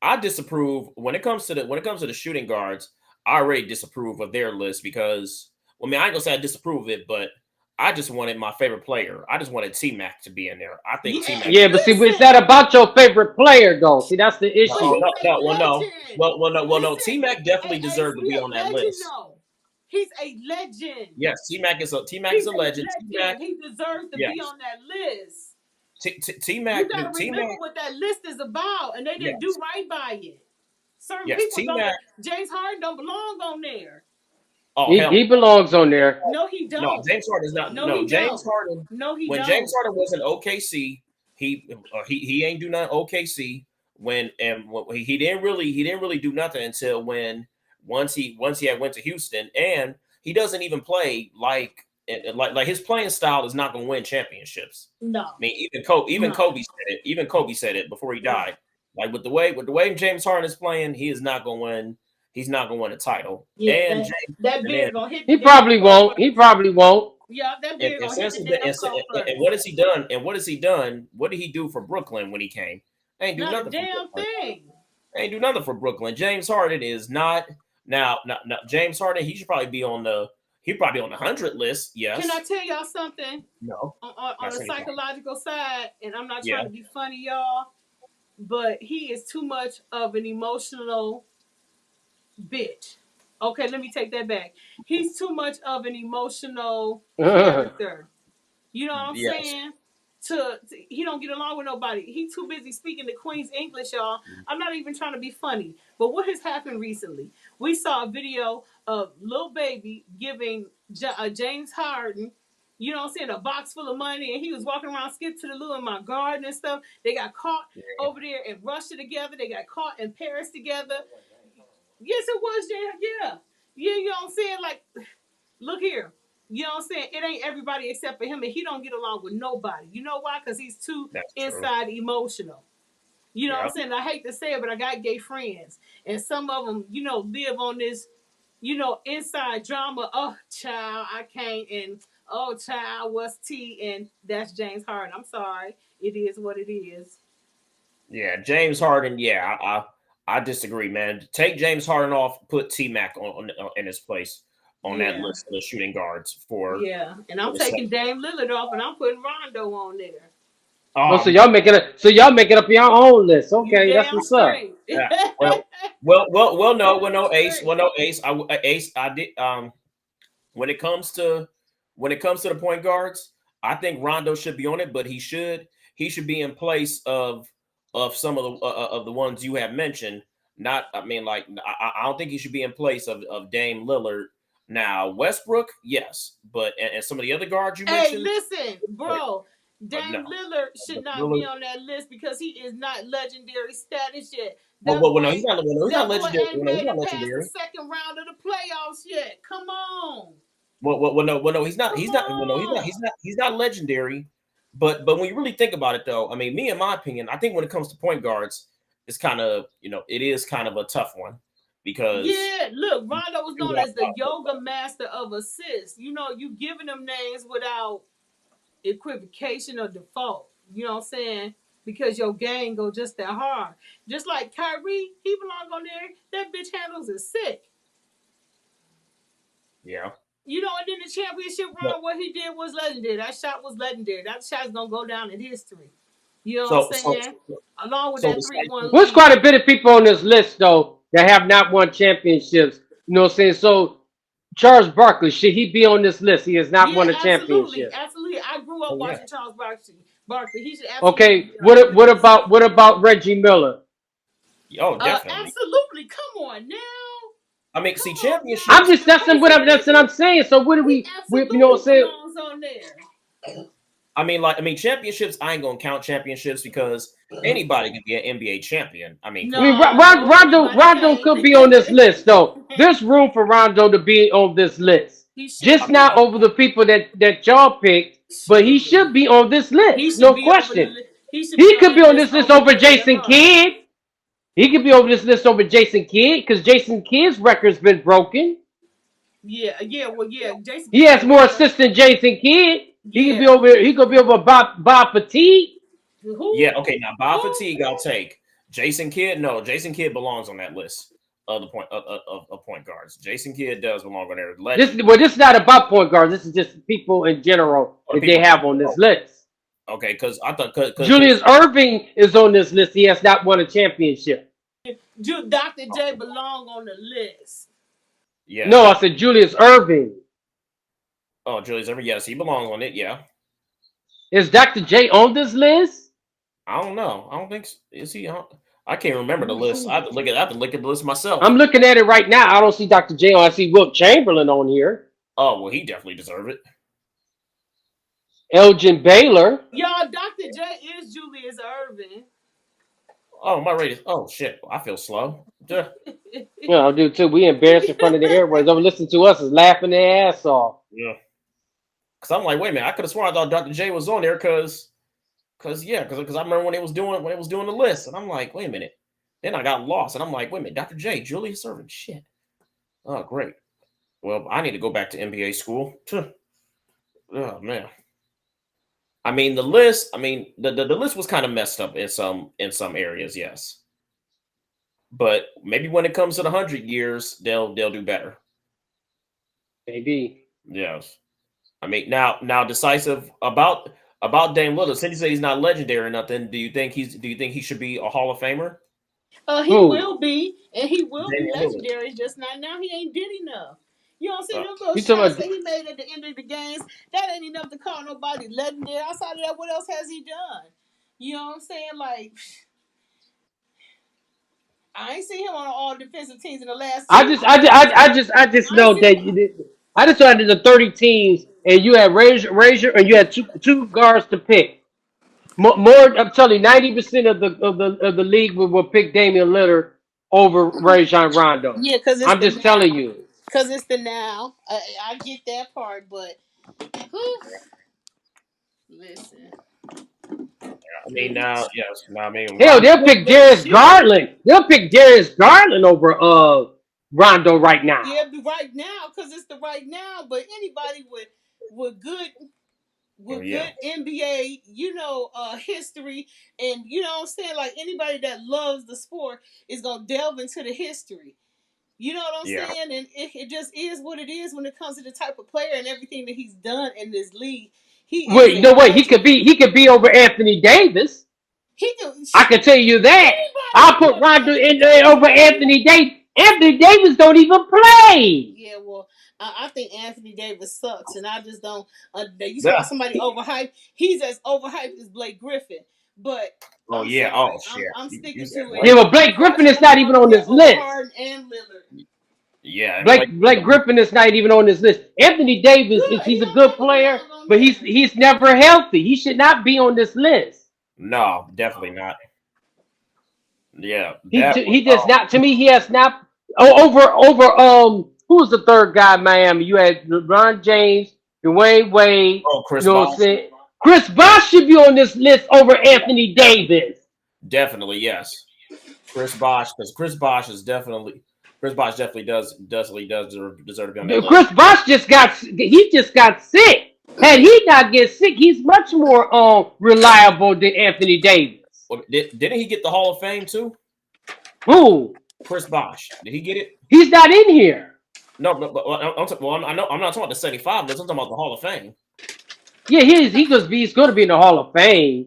[SPEAKER 1] I disapprove when it comes to the shooting guards. I already disapprove of their list because well, I mean, I ain't gonna say I disapprove of it, but I just wanted my favorite player. I just wanted T Mac to be in there. I think T
[SPEAKER 2] Yeah,
[SPEAKER 1] Mac.
[SPEAKER 3] Yeah, but see, is
[SPEAKER 2] listen.
[SPEAKER 3] that about your favorite player though? See, that's the
[SPEAKER 1] No,
[SPEAKER 2] But
[SPEAKER 3] issue.
[SPEAKER 2] he's
[SPEAKER 1] no,
[SPEAKER 2] a
[SPEAKER 1] no, well, no,
[SPEAKER 2] legend.
[SPEAKER 1] no. T
[SPEAKER 2] Listen,
[SPEAKER 1] Mac definitely
[SPEAKER 2] hey,
[SPEAKER 1] deserved to be
[SPEAKER 2] Sweet,
[SPEAKER 1] on
[SPEAKER 2] a
[SPEAKER 1] that
[SPEAKER 2] legend
[SPEAKER 1] list.
[SPEAKER 2] though. He's a legend.
[SPEAKER 1] Yes, T Mac is
[SPEAKER 2] He's
[SPEAKER 1] a
[SPEAKER 2] a
[SPEAKER 1] legend. T Mac,
[SPEAKER 2] legend. He deserves to be
[SPEAKER 1] yes.
[SPEAKER 2] on that list.
[SPEAKER 1] T
[SPEAKER 2] You
[SPEAKER 1] Mac,
[SPEAKER 2] got to
[SPEAKER 1] T
[SPEAKER 2] remember
[SPEAKER 1] Mac,
[SPEAKER 2] what that list is about, and they didn't do
[SPEAKER 1] yes,
[SPEAKER 2] right by it. Certain
[SPEAKER 1] yes.
[SPEAKER 2] people
[SPEAKER 1] T
[SPEAKER 2] don't.
[SPEAKER 1] Mac.
[SPEAKER 2] James Harden don't belong on there.
[SPEAKER 1] Oh
[SPEAKER 3] He
[SPEAKER 1] hell,
[SPEAKER 3] belongs on there.
[SPEAKER 2] No, he
[SPEAKER 1] no,
[SPEAKER 2] don't.
[SPEAKER 1] James Harden is not.
[SPEAKER 2] No,
[SPEAKER 1] No,
[SPEAKER 2] he
[SPEAKER 1] James
[SPEAKER 2] don't.
[SPEAKER 1] Harden.
[SPEAKER 2] No, he
[SPEAKER 1] When James
[SPEAKER 2] don't.
[SPEAKER 1] Harden was in OKC, he ain't do nothing OKC when he didn't really do nothing until when once he had went to Houston and he doesn't even play like his playing style is not going to win championships.
[SPEAKER 2] No,
[SPEAKER 1] I mean,
[SPEAKER 2] no.
[SPEAKER 1] Even Kobe said it before he
[SPEAKER 2] Yeah,
[SPEAKER 1] died. Like with the way James Harden is playing, he is not going to win. He's not going to win a title.
[SPEAKER 2] yeah.
[SPEAKER 1] And
[SPEAKER 2] That that
[SPEAKER 1] Harden
[SPEAKER 2] beard gonna hit the
[SPEAKER 3] He
[SPEAKER 2] damn
[SPEAKER 3] probably
[SPEAKER 2] court
[SPEAKER 3] won't. He
[SPEAKER 2] first.
[SPEAKER 3] probably won't.
[SPEAKER 2] Yeah, that beard
[SPEAKER 1] and
[SPEAKER 2] gonna hit
[SPEAKER 1] since
[SPEAKER 2] the
[SPEAKER 1] he did,
[SPEAKER 2] damn court
[SPEAKER 1] and
[SPEAKER 2] first.
[SPEAKER 1] what has he done? And what has he done? What did he do for Brooklyn when he came? Ain't do
[SPEAKER 2] Not a
[SPEAKER 1] nothing for
[SPEAKER 2] damn
[SPEAKER 1] Brooklyn.
[SPEAKER 2] thing.
[SPEAKER 1] Ain't do nothing for Brooklyn. James Harden is not now. James Harden, he should probably be on the hundred list.
[SPEAKER 2] Can I
[SPEAKER 1] Yes.
[SPEAKER 2] tell y'all something
[SPEAKER 1] No.
[SPEAKER 2] on
[SPEAKER 1] Not
[SPEAKER 2] the
[SPEAKER 1] anything.
[SPEAKER 2] psychological side? And I'm not
[SPEAKER 1] Yeah.
[SPEAKER 2] trying to be funny, y'all, but he is too much of an emotional bitch. Okay, let me take that back. He's too much of an emotional character. You know what I'm
[SPEAKER 1] Yes.
[SPEAKER 2] saying? He don't get along with nobody. He too busy speaking the Queen's English, y'all. I'm not even trying to be funny. But what has happened recently? We saw a video of Lil Baby giving James Harden, you know what I'm saying, a box full of money, and he was walking around skip to the loo in my garden and stuff. They got caught over there in Russia together. They got caught in Paris together. Yes, it was, yeah. Yeah, you know what I'm saying? Like, look here. You know what I'm saying? It ain't everybody except for him, and he don't get along with nobody. You know why? Because he's too
[SPEAKER 1] That's true.
[SPEAKER 2] inside emotional. You know what I'm
[SPEAKER 1] Yeah.
[SPEAKER 2] saying? I hate to say it, but I got gay friends, and some of them, live on this, inside drama. Oh, child, I can't, and oh, child, what's T? And that's James Harden. I'm sorry, it is what it is.
[SPEAKER 1] Yeah. James Harden. Yeah. I disagree, man. Take James Harden off. Put T Mac on in his place on that
[SPEAKER 2] Yeah,
[SPEAKER 1] list of the shooting guards
[SPEAKER 2] yeah, and
[SPEAKER 1] for
[SPEAKER 2] I'm
[SPEAKER 1] the
[SPEAKER 2] taking
[SPEAKER 1] second.
[SPEAKER 2] Dame Lillard off, and I'm putting Rondo on there.
[SPEAKER 3] Oh, so
[SPEAKER 1] Um.
[SPEAKER 3] y'all making up your own list.
[SPEAKER 2] You
[SPEAKER 3] Okay, that's
[SPEAKER 2] damn
[SPEAKER 3] what's up.
[SPEAKER 2] straight.
[SPEAKER 1] Yeah. Well. No, Ace.
[SPEAKER 2] Straight.
[SPEAKER 1] Well, no, Ace. Ace. I did. When it comes to the point guards, I think Rondo should be on it, but he should be in place of some of the ones you have mentioned. Not, I mean, like I don't think he should be in place of Dame Lillard. Now Westbrook, yes, but and some of the other guards you
[SPEAKER 2] Hey,
[SPEAKER 1] mentioned,
[SPEAKER 2] listen,
[SPEAKER 1] but,
[SPEAKER 2] bro.
[SPEAKER 1] no,
[SPEAKER 2] Dame Lillard should not be
[SPEAKER 1] Lillard.
[SPEAKER 2] on that list because he is not legendary status yet.
[SPEAKER 1] Well, no, he's not
[SPEAKER 2] That boy
[SPEAKER 1] legendary.
[SPEAKER 2] ain't
[SPEAKER 1] Well, no, he's
[SPEAKER 2] made
[SPEAKER 1] not
[SPEAKER 2] it past the
[SPEAKER 1] legendary.
[SPEAKER 2] second round of the playoffs yet. Come on.
[SPEAKER 1] No, he's not.
[SPEAKER 2] Come
[SPEAKER 1] He's not. Well, no,
[SPEAKER 2] on.
[SPEAKER 1] he's not legendary. But when you really think about it, though, I mean, me in my opinion, I think when it comes to point guards, it's kind of it is kind of a tough one because
[SPEAKER 2] Yeah, look,
[SPEAKER 1] you
[SPEAKER 2] Rondo was
[SPEAKER 1] do
[SPEAKER 2] known
[SPEAKER 1] got
[SPEAKER 2] as the yoga master of assists. You giving them names without equivocation or default. You know what I'm saying? Because your game go just that hard. Just like Kyrie, he belong on there. That bitch handles is sick.
[SPEAKER 1] yeah.
[SPEAKER 2] And then the championship
[SPEAKER 1] No,
[SPEAKER 2] run, what he did was legendary. That shot was legendary. That shot's gonna go down in history. You know what I'm
[SPEAKER 1] so so
[SPEAKER 2] saying? Along with
[SPEAKER 1] so
[SPEAKER 2] that
[SPEAKER 1] besides
[SPEAKER 2] 3-1
[SPEAKER 3] There's
[SPEAKER 2] lead.
[SPEAKER 3] quite a bit of people on this list though that have not won championships. You know what I'm saying? So Charles Barkley, should he be on this list? He has not
[SPEAKER 2] Yeah,
[SPEAKER 3] won a
[SPEAKER 2] absolutely,
[SPEAKER 3] championship.
[SPEAKER 2] absolutely. I grew up
[SPEAKER 1] oh yeah,
[SPEAKER 2] watching Charles Barkley. Barkley. He should absolutely
[SPEAKER 3] Okay,
[SPEAKER 2] be on that list.
[SPEAKER 3] what about Reggie Miller?
[SPEAKER 1] oh definitely.
[SPEAKER 2] Absolutely. Come on now.
[SPEAKER 1] I mean, see
[SPEAKER 2] Come on
[SPEAKER 3] I'm
[SPEAKER 2] now.
[SPEAKER 1] championships.
[SPEAKER 3] just that's
[SPEAKER 2] Hey,
[SPEAKER 3] what
[SPEAKER 2] see,
[SPEAKER 3] I'm
[SPEAKER 2] listen.
[SPEAKER 3] I'm saying. So what do
[SPEAKER 2] He
[SPEAKER 3] we you know what
[SPEAKER 2] absolutely
[SPEAKER 3] I'm saying?
[SPEAKER 2] belongs on there.
[SPEAKER 1] Championships. I ain't gonna count championships because anybody can be an NBA champion. I mean,
[SPEAKER 3] I
[SPEAKER 1] come on.
[SPEAKER 3] mean,
[SPEAKER 2] No, no, anybody
[SPEAKER 3] Rondo could be on this list, though. There's room for Rondo to be on this list.
[SPEAKER 2] he should
[SPEAKER 1] I
[SPEAKER 3] Just
[SPEAKER 1] mean,
[SPEAKER 3] not
[SPEAKER 2] be.
[SPEAKER 3] over the people that y'all picked, but he
[SPEAKER 2] Shoot.
[SPEAKER 3] should be on this
[SPEAKER 2] He
[SPEAKER 3] list,
[SPEAKER 2] should
[SPEAKER 3] no
[SPEAKER 2] be over the
[SPEAKER 3] question.
[SPEAKER 2] li- he should be
[SPEAKER 3] He
[SPEAKER 2] on
[SPEAKER 3] could
[SPEAKER 2] that
[SPEAKER 3] be on
[SPEAKER 2] list
[SPEAKER 3] this list
[SPEAKER 2] over
[SPEAKER 3] over
[SPEAKER 2] Dre the
[SPEAKER 3] Jason
[SPEAKER 2] Hunter.
[SPEAKER 3] Kidd. He could be over this list over Jason Kidd because Jason Kidd's record's been broken.
[SPEAKER 2] Yeah, yeah, well, yeah. Jason
[SPEAKER 3] He
[SPEAKER 2] Kidd
[SPEAKER 3] has
[SPEAKER 2] got
[SPEAKER 3] more
[SPEAKER 2] better.
[SPEAKER 3] assists than Jason Kidd. He could be
[SPEAKER 2] Yeah.
[SPEAKER 3] over. He could be over Bob Petit.
[SPEAKER 2] Who?
[SPEAKER 1] yeah. Okay, now Bob
[SPEAKER 2] Who?
[SPEAKER 1] Fatigue, I'll take. Jason Kidd, no. Jason Kidd belongs on that list of the point guards. Jason Kidd does belong on there. Legend.
[SPEAKER 3] This is not about point guards. This is just people in general
[SPEAKER 1] Or
[SPEAKER 3] that they
[SPEAKER 1] people.
[SPEAKER 3] have on this list.
[SPEAKER 1] Okay, because I thought because
[SPEAKER 3] Julius Irving is on this list. He has not won a championship.
[SPEAKER 2] Dr. J belong on the list.
[SPEAKER 3] No,
[SPEAKER 1] yes.
[SPEAKER 3] I said Julius Irving.
[SPEAKER 1] Oh, Julius Ever, yes, he belongs on it. Yeah.
[SPEAKER 3] Is Dr. J on this list?
[SPEAKER 1] I don't know. I don't think is he on. I can't remember the list. I have to look at the list myself.
[SPEAKER 3] I'm looking at it right now. I don't see Dr. J on. I see Wilt Chamberlain on here.
[SPEAKER 1] Oh well, he definitely deserve it.
[SPEAKER 3] Elgin Baylor.
[SPEAKER 2] Y'all, Dr. J is Julius Irving.
[SPEAKER 1] Oh my rate is. Oh shit, I feel slow. Duh.
[SPEAKER 3] You know, dude, too. We embarrassed in front of the airways. Over listening to us is laughing their ass off.
[SPEAKER 1] Yeah. Because I'm like, wait a minute. I could have sworn I thought Dr. J was on there because I remember when it was doing the list, and I'm like, wait a minute. Then I got lost, and I'm like, wait a minute, Dr. J, Julius Irving, shit. Oh great. Well, I need to go back to NBA school. Oh man. I mean, the list. I mean, the list was kind of messed up in some areas, yes. But maybe when it comes to the 100 years, they'll do better.
[SPEAKER 3] Maybe.
[SPEAKER 1] Yes. I mean, now decisive about Dame Lillard. Since you say he's not legendary or nothing, do you think he should be a Hall of Famer?
[SPEAKER 2] He
[SPEAKER 3] Who?
[SPEAKER 2] will be, and he will be
[SPEAKER 1] Damian Lillard.
[SPEAKER 2] legendary. It's just not now. He ain't did enough. You know what I'm saying?
[SPEAKER 1] Uh,
[SPEAKER 2] Them little
[SPEAKER 3] You talking
[SPEAKER 2] shots
[SPEAKER 3] about?
[SPEAKER 2] that he made at the end of the games, that ain't enough to call nobody legendary. Outside of that, what else has he done? You know what I'm saying? Like, I ain't seen him on all defensive teams in the last
[SPEAKER 3] I
[SPEAKER 2] 2 years.
[SPEAKER 3] I just
[SPEAKER 2] I ain't
[SPEAKER 3] know
[SPEAKER 2] seen him.
[SPEAKER 3] that you did. I just started the 30 teams, and you had Razor, and you had two guards to pick. More, I'm telling you, 90% of the league will pick Damian Lillard over Rajon Rondo.
[SPEAKER 2] Yeah, because it's
[SPEAKER 3] I'm
[SPEAKER 2] the
[SPEAKER 3] just telling
[SPEAKER 2] now.
[SPEAKER 3] you.
[SPEAKER 2] Because it's the now. I get that part, but whew, listen,
[SPEAKER 1] I mean, now, yes, now I mean
[SPEAKER 3] Hell,
[SPEAKER 1] Rondo.
[SPEAKER 3] they'll pick
[SPEAKER 2] they
[SPEAKER 3] Darius
[SPEAKER 2] should.
[SPEAKER 3] Garland. They'll pick Darius Garland over Rondo right now.
[SPEAKER 2] Yeah, right now, because it's the right now. But anybody with good
[SPEAKER 1] Oh
[SPEAKER 2] with
[SPEAKER 1] yeah,
[SPEAKER 2] good NBA, history, and you know what I'm saying, like anybody that loves the sport is gonna delve into the history. You know what I'm
[SPEAKER 1] yeah,
[SPEAKER 2] saying? And it just is what it is when it comes to the type of player and everything that he's done in this league. He is
[SPEAKER 3] Wait,
[SPEAKER 2] a
[SPEAKER 3] no way.
[SPEAKER 2] legend.
[SPEAKER 3] He could be over Anthony Davis.
[SPEAKER 2] He can
[SPEAKER 3] I can tell you that.
[SPEAKER 2] anybody
[SPEAKER 3] I'll
[SPEAKER 2] can be
[SPEAKER 3] put
[SPEAKER 2] over
[SPEAKER 3] Rondo
[SPEAKER 2] Anthony
[SPEAKER 3] in there
[SPEAKER 2] Davis,
[SPEAKER 3] over
[SPEAKER 2] baby.
[SPEAKER 3] Anthony Davis. Anthony Davis don't even play.
[SPEAKER 2] Yeah, well, I think Anthony Davis sucks, and I just don't. You talk about
[SPEAKER 1] yeah.
[SPEAKER 2] somebody overhyped. He's as overhyped as Blake Griffin. But
[SPEAKER 1] Oh
[SPEAKER 2] I'm
[SPEAKER 1] yeah.
[SPEAKER 2] sorry,
[SPEAKER 1] Oh
[SPEAKER 2] I'm
[SPEAKER 1] shit. You
[SPEAKER 2] sticking
[SPEAKER 1] said
[SPEAKER 2] to it.
[SPEAKER 3] Yeah,
[SPEAKER 1] Blake.
[SPEAKER 3] but Blake Griffin is not
[SPEAKER 2] Unfortunately,
[SPEAKER 3] even
[SPEAKER 2] I'm
[SPEAKER 3] on
[SPEAKER 2] gonna
[SPEAKER 3] this
[SPEAKER 2] put over
[SPEAKER 3] list.
[SPEAKER 2] Harden and Lillard.
[SPEAKER 1] Yeah, and Blake.
[SPEAKER 3] Blake Griffin is not even on this list. Anthony Davis is
[SPEAKER 2] Good, he
[SPEAKER 3] he's a
[SPEAKER 2] don't
[SPEAKER 3] good
[SPEAKER 2] never
[SPEAKER 3] player,
[SPEAKER 2] belong on
[SPEAKER 3] but
[SPEAKER 2] there.
[SPEAKER 3] he's never healthy. He should not be on this list.
[SPEAKER 1] No, definitely not. Yeah,
[SPEAKER 3] He does
[SPEAKER 1] oh,
[SPEAKER 3] not. To me, he has not. Oh, over who was the third guy in Miami? You had LeBron James, Dwayne Wade.
[SPEAKER 1] oh, Chris
[SPEAKER 3] You know what I'm
[SPEAKER 1] Bosh.
[SPEAKER 3] saying? Chris Bosh should be on this list over Anthony Davis.
[SPEAKER 1] Definitely yes. Chris Bosh, because Chris Bosh definitely deserve to be on that list.
[SPEAKER 3] Chris Bosh just got sick. Had he not get sick, he's much more reliable than Anthony Davis.
[SPEAKER 1] Well, didn't he get the Hall of Fame too?
[SPEAKER 3] Who?
[SPEAKER 1] Chris Bosh, did he get it?
[SPEAKER 3] He's not in here.
[SPEAKER 1] No, but I know I'm not talking about the 75 list. I'm talking about the Hall of Fame.
[SPEAKER 3] Yeah, he's going to be in the Hall of Fame.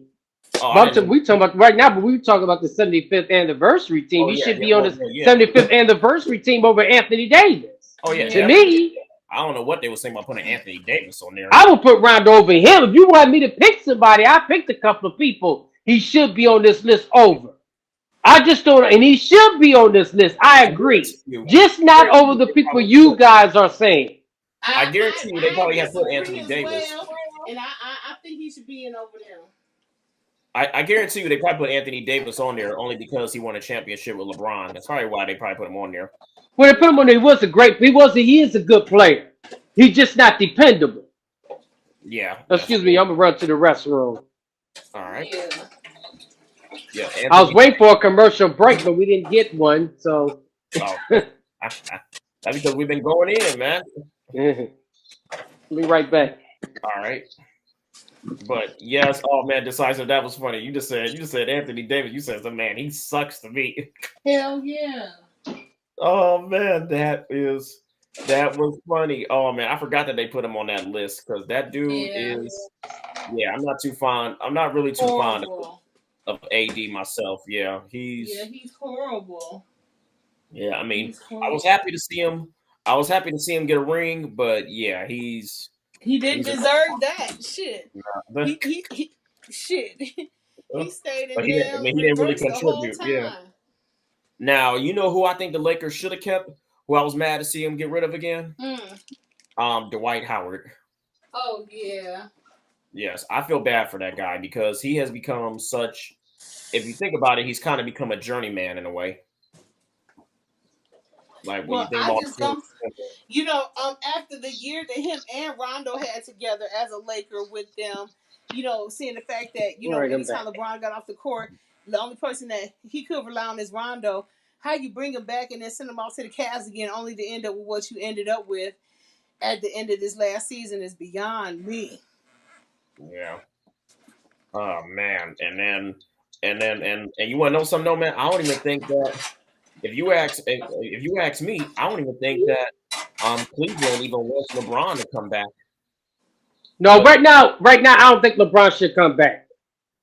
[SPEAKER 1] Oh, I
[SPEAKER 3] But
[SPEAKER 1] didn't.
[SPEAKER 3] we talking about right now, but we talking about the 75th anniversary team.
[SPEAKER 1] Oh
[SPEAKER 3] He
[SPEAKER 1] yeah,
[SPEAKER 3] should
[SPEAKER 1] yeah,
[SPEAKER 3] be on
[SPEAKER 1] well,
[SPEAKER 3] the
[SPEAKER 1] yeah.
[SPEAKER 3] 75th anniversary team over Anthony Davis.
[SPEAKER 1] Oh yeah,
[SPEAKER 3] To
[SPEAKER 2] Yeah.
[SPEAKER 1] definitely.
[SPEAKER 3] me,
[SPEAKER 1] I don't know what they were saying about putting Anthony Davis on there.
[SPEAKER 3] I would put Rondo over him. If you want me to pick somebody, I picked a couple of people. He should be on this list over. I just don't, and he should be on this list. I
[SPEAKER 1] And
[SPEAKER 3] agree. Just not over the people you guys are saying.
[SPEAKER 1] I
[SPEAKER 2] I
[SPEAKER 1] guarantee you they probably have put
[SPEAKER 2] disagree
[SPEAKER 1] Anthony
[SPEAKER 2] as
[SPEAKER 1] Davis.
[SPEAKER 2] well, and I think he should be in over them.
[SPEAKER 1] I guarantee you they probably put Anthony Davis on there only because he won a championship with LeBron. That's probably why they probably put him on there.
[SPEAKER 3] When they put him on, he is a good player. He's just not dependable.
[SPEAKER 1] Yeah, that's
[SPEAKER 3] Excuse me,
[SPEAKER 1] true.
[SPEAKER 3] I'm gonna run to the restroom.
[SPEAKER 1] All right.
[SPEAKER 2] Yeah.
[SPEAKER 1] Yeah,
[SPEAKER 3] I was
[SPEAKER 1] Anthony.
[SPEAKER 3] waiting for a commercial break, but we didn't get one. So
[SPEAKER 1] Oh, that's because we've been going in, man.
[SPEAKER 3] be right back.
[SPEAKER 1] All right. But yes, oh man, decisive. That was funny. You just said Anthony Davis. You said the man. He sucks to me.
[SPEAKER 2] Hell yeah.
[SPEAKER 1] Oh man, that was funny. Oh man, I forgot that they put him on that list because that dude
[SPEAKER 2] Yeah.
[SPEAKER 1] is. Yeah, I'm not too fond. I'm not really too fond
[SPEAKER 2] Horrible.
[SPEAKER 1] of AD myself. Yeah,
[SPEAKER 2] Yeah,
[SPEAKER 1] he's.
[SPEAKER 2] he's horrible.
[SPEAKER 1] Yeah, I mean,
[SPEAKER 2] He's
[SPEAKER 1] I was
[SPEAKER 2] horrible.
[SPEAKER 1] happy to see him. I was happy to see him get a ring, but yeah,
[SPEAKER 2] He didn't
[SPEAKER 1] he's a.
[SPEAKER 2] deserve that. Shit.
[SPEAKER 1] But
[SPEAKER 2] He shit. He stayed in
[SPEAKER 1] he didn't. I
[SPEAKER 2] damn
[SPEAKER 1] mean, he didn't really
[SPEAKER 2] reverse the whole
[SPEAKER 1] contribute. Yeah.
[SPEAKER 2] time.
[SPEAKER 1] Now you know who I think the Lakers should have kept. Who I was mad to see him get rid of again.
[SPEAKER 2] Mm.
[SPEAKER 1] Dwight Howard.
[SPEAKER 2] Oh yeah.
[SPEAKER 1] Yes, I feel bad for that guy because he has become such. If you think about it, he's kind of become a journeyman in a way. Like when you
[SPEAKER 2] Well,
[SPEAKER 1] think
[SPEAKER 2] I
[SPEAKER 1] about
[SPEAKER 2] just don't. After the year that him and Rondo had together as a Laker with them, seeing the fact that
[SPEAKER 3] All right, I'm back.
[SPEAKER 2] anytime LeBron got off the court, the only person that he could rely on is Rondo. How you bring him back and then send him off to the Cavs again, only to end up with what you ended up with at the end of this last season is beyond me.
[SPEAKER 1] yeah. Oh man, and you want to know something, though, man? I don't even think that if you ask me, I don't even think that Cleveland even wants LeBron to come back.
[SPEAKER 3] No,
[SPEAKER 1] But
[SPEAKER 3] right now, I don't think LeBron should come back.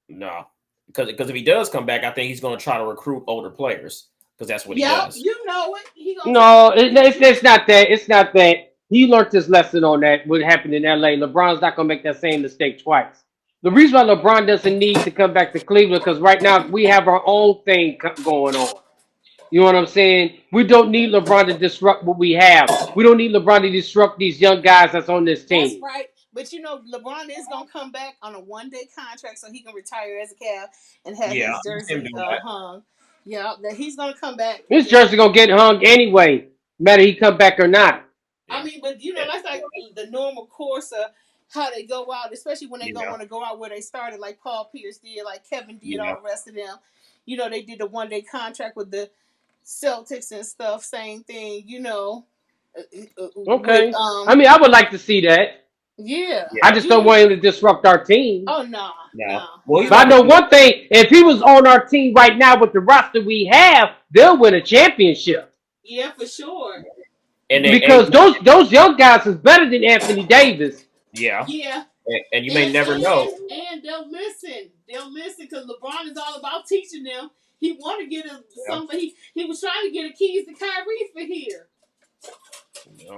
[SPEAKER 1] no, because if he does come back, I think he's going to try to recruit older players because that's what he
[SPEAKER 2] Yep,
[SPEAKER 1] does.
[SPEAKER 2] you know it. He gonna try to
[SPEAKER 3] No,
[SPEAKER 2] recruit them.
[SPEAKER 3] it's not that. It's not that. He learned his lesson on that. What happened in LA. LeBron's not gonna make that same mistake twice. The reason why LeBron doesn't need to come back to Cleveland because right now we have our own thing going on. You know what I'm saying? We don't need LeBron to disrupt what we have. We don't need LeBron to disrupt these young guys that's on this
[SPEAKER 2] That's
[SPEAKER 3] team.
[SPEAKER 2] right. But LeBron is gonna come back on a 1 day contract so he can retire as a Cav and have
[SPEAKER 1] Yeah,
[SPEAKER 2] his
[SPEAKER 1] I can see him
[SPEAKER 2] jersey
[SPEAKER 1] doing that.
[SPEAKER 2] hung. Yeah, that he's gonna come back.
[SPEAKER 3] His jersey gonna get hung anyway, matter he come back or not.
[SPEAKER 2] I
[SPEAKER 1] Yeah,
[SPEAKER 2] mean, but that's like the normal course of how they go out, especially when they don't
[SPEAKER 1] yeah,
[SPEAKER 2] want to go out where they started, like Paul Pierce did, like Kevin did, all
[SPEAKER 1] yeah.
[SPEAKER 2] the rest of them. They did a 1 day contract with the Celtics and stuff. Same thing, with
[SPEAKER 3] Okay. I mean, I would like to see that.
[SPEAKER 2] yeah,
[SPEAKER 3] I
[SPEAKER 1] Yeah.
[SPEAKER 3] just don't want him to disrupt our team.
[SPEAKER 2] oh no,
[SPEAKER 1] No.
[SPEAKER 2] no,
[SPEAKER 1] Well, he's
[SPEAKER 3] But I
[SPEAKER 1] not
[SPEAKER 2] no.
[SPEAKER 3] know
[SPEAKER 1] going to.
[SPEAKER 3] one thing: if he was on our team right now with the roster we have, they'll win a championship.
[SPEAKER 2] Yeah, for sure.
[SPEAKER 3] Because those young guys is better than Anthony Davis.
[SPEAKER 1] yeah,
[SPEAKER 2] Yeah,
[SPEAKER 1] and you may
[SPEAKER 2] and
[SPEAKER 1] never know.
[SPEAKER 2] and they'll listen. They'll listen because LeBron is all about teaching them. He want to get
[SPEAKER 1] Yeah,
[SPEAKER 2] somebody. He was trying to get a keys to Kyrie for here.
[SPEAKER 1] yeah.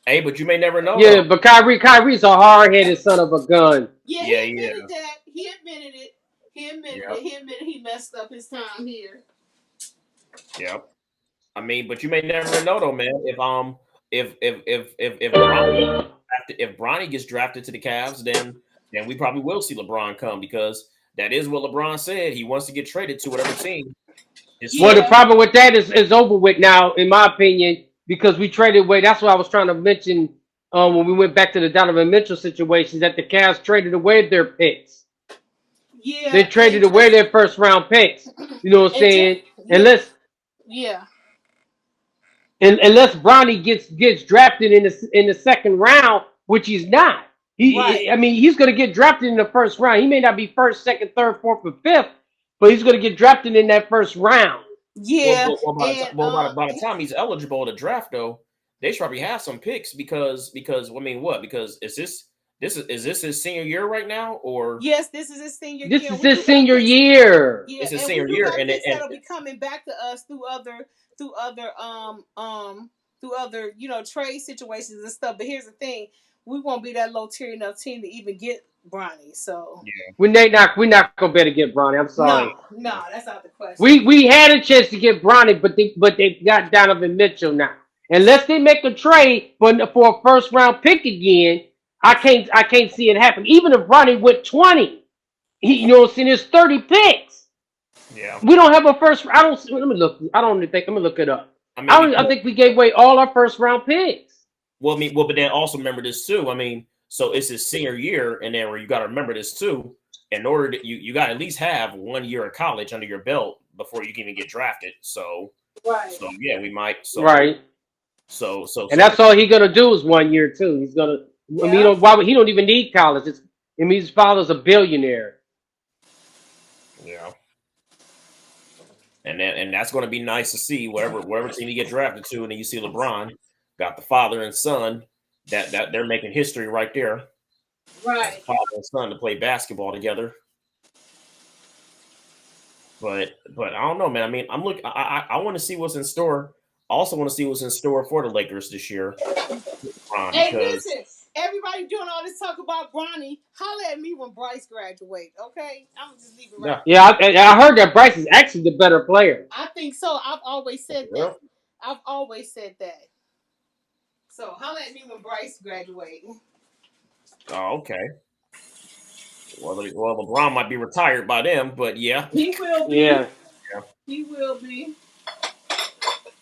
[SPEAKER 1] Hey, but you may never know
[SPEAKER 3] Yeah,
[SPEAKER 1] though.
[SPEAKER 3] but Kyrie's a hard-headed son of a gun.
[SPEAKER 2] Yeah,
[SPEAKER 1] Yeah,
[SPEAKER 2] he
[SPEAKER 1] yeah,
[SPEAKER 2] admitted that. He admitted it. He admitted
[SPEAKER 1] yeah,
[SPEAKER 2] it. He admitted he messed up his time here.
[SPEAKER 1] yeah. I mean, but you may never know though, man. If Bronny gets drafted to the Cavs, then we probably will see LeBron come because that is what LeBron said. He wants to get traded to whatever team. His
[SPEAKER 3] Well,
[SPEAKER 1] son.
[SPEAKER 3] the
[SPEAKER 2] Yeah,
[SPEAKER 3] problem with that is over with now, in my opinion, because we traded away. That's what I was trying to mention when we went back to the Donovan Mitchell situation, that the Cavs traded away their picks. They
[SPEAKER 2] yeah,
[SPEAKER 3] traded away their first round picks. You know what I'm
[SPEAKER 2] and just
[SPEAKER 3] saying?
[SPEAKER 2] yeah,
[SPEAKER 3] Unless
[SPEAKER 2] yeah,
[SPEAKER 3] unless Bronny gets drafted in the second round, which he's not.
[SPEAKER 2] right,
[SPEAKER 3] I mean, he's going to get drafted in the first round. He may not be first, second, third, fourth, or fifth, but he's going to get drafted in that first round.
[SPEAKER 1] Well,
[SPEAKER 2] yeah,
[SPEAKER 1] well, well, by the time,
[SPEAKER 2] and
[SPEAKER 1] well, by the time he's eligible to draft, though, they should probably have some picks because I mean, what? Because is this his senior year right now, or
[SPEAKER 2] yes, this is his senior
[SPEAKER 3] This
[SPEAKER 2] year.
[SPEAKER 3] is
[SPEAKER 2] We
[SPEAKER 3] his
[SPEAKER 2] do got
[SPEAKER 3] senior
[SPEAKER 2] picks.
[SPEAKER 3] year.
[SPEAKER 2] Yeah,
[SPEAKER 1] it's his
[SPEAKER 2] and we
[SPEAKER 1] senior
[SPEAKER 2] do
[SPEAKER 1] year?
[SPEAKER 2] got picks
[SPEAKER 1] And
[SPEAKER 2] that'll be coming back to us through other trade situations and stuff. But here's the thing: we won't be that low tier enough team to even get Bronny. So
[SPEAKER 1] yeah,
[SPEAKER 3] We're not gonna better get Bronny. I'm
[SPEAKER 2] no,
[SPEAKER 3] sorry.
[SPEAKER 2] no, that's out the question.
[SPEAKER 3] We had a chance to get Bronny, but they got Donovan Mitchell now. Unless they make a trade for a first round pick again, I can't see it happen. Even if Ronnie went 20, you know what I'm saying? There's 30 picks.
[SPEAKER 1] Yeah.
[SPEAKER 3] We don't have a first. I don't. Let me look. I don't think. Let me look it up.
[SPEAKER 1] I mean,
[SPEAKER 3] I
[SPEAKER 1] because
[SPEAKER 3] think we gave away all our first round picks.
[SPEAKER 1] well, I mean, well, but then also remember this too. I mean, so it's his senior year, and then where you got to remember this too. In order to you got to at least have 1 year of college under your belt before you can even get drafted.
[SPEAKER 2] Right.
[SPEAKER 1] So yeah, we might.
[SPEAKER 3] Right. And
[SPEAKER 1] So
[SPEAKER 3] that's all he gonna do is 1 year too. He's gonna. I mean,
[SPEAKER 2] Yep.
[SPEAKER 3] why would he don't even need college? I mean, his father's a billionaire.
[SPEAKER 1] yeah, and that's going to be nice to see wherever team you get drafted to, and then you see LeBron got the father and son that they're making history right there as a
[SPEAKER 2] Right.
[SPEAKER 1] father and son to play basketball together. But I don't know, man. I mean, I'm look. I want to see what's in store. I also want to see what's in store for the Lakers this year,
[SPEAKER 2] Hey,
[SPEAKER 1] because
[SPEAKER 2] listen. Everybody doing all this talk about Bronny. Holla at me when Bryce graduate, okay? I'm gonna just leave it right
[SPEAKER 1] yeah,
[SPEAKER 2] there.
[SPEAKER 3] Yeah, I heard that Bryce is actually the better player.
[SPEAKER 2] I think so. I've always said
[SPEAKER 1] yeah.
[SPEAKER 2] that. I've always said that. So holla at me when Bryce graduate.
[SPEAKER 1] Oh, okay. Well, LeBron might be retired by them, but yeah,
[SPEAKER 2] He will be.
[SPEAKER 3] Yeah.
[SPEAKER 1] yeah,
[SPEAKER 2] He will be.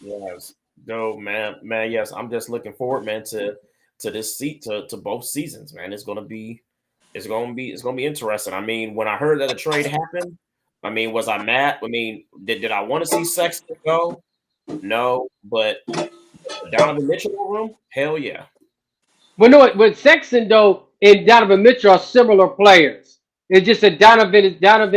[SPEAKER 1] yes. No, man, yes. I'm just looking forward, man, to this seat to both seasons, man. It's gonna be interesting. I mean, when I heard that the trade happened, I mean, was I mad? I mean, did I want to see Sexton go? No, but Donovan Mitchell room, hell yeah,
[SPEAKER 3] But no, with Sexton though and Donovan Mitchell are similar players. It's just that Donovan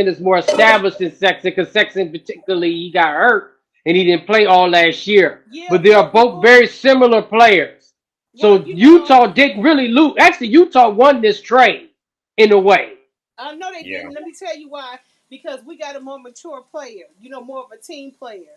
[SPEAKER 3] is more established than Sexton because Sexton particularly he got hurt and he didn't play all last year.
[SPEAKER 2] Yeah,
[SPEAKER 3] But they
[SPEAKER 2] well,
[SPEAKER 3] are both very similar players.
[SPEAKER 2] well,
[SPEAKER 3] So Utah didn't really lose. Actually, Utah won this trade in a way.
[SPEAKER 2] I know they
[SPEAKER 1] yeah,
[SPEAKER 2] didn't. Let me tell you why. Because we got a more mature player. More of a team player.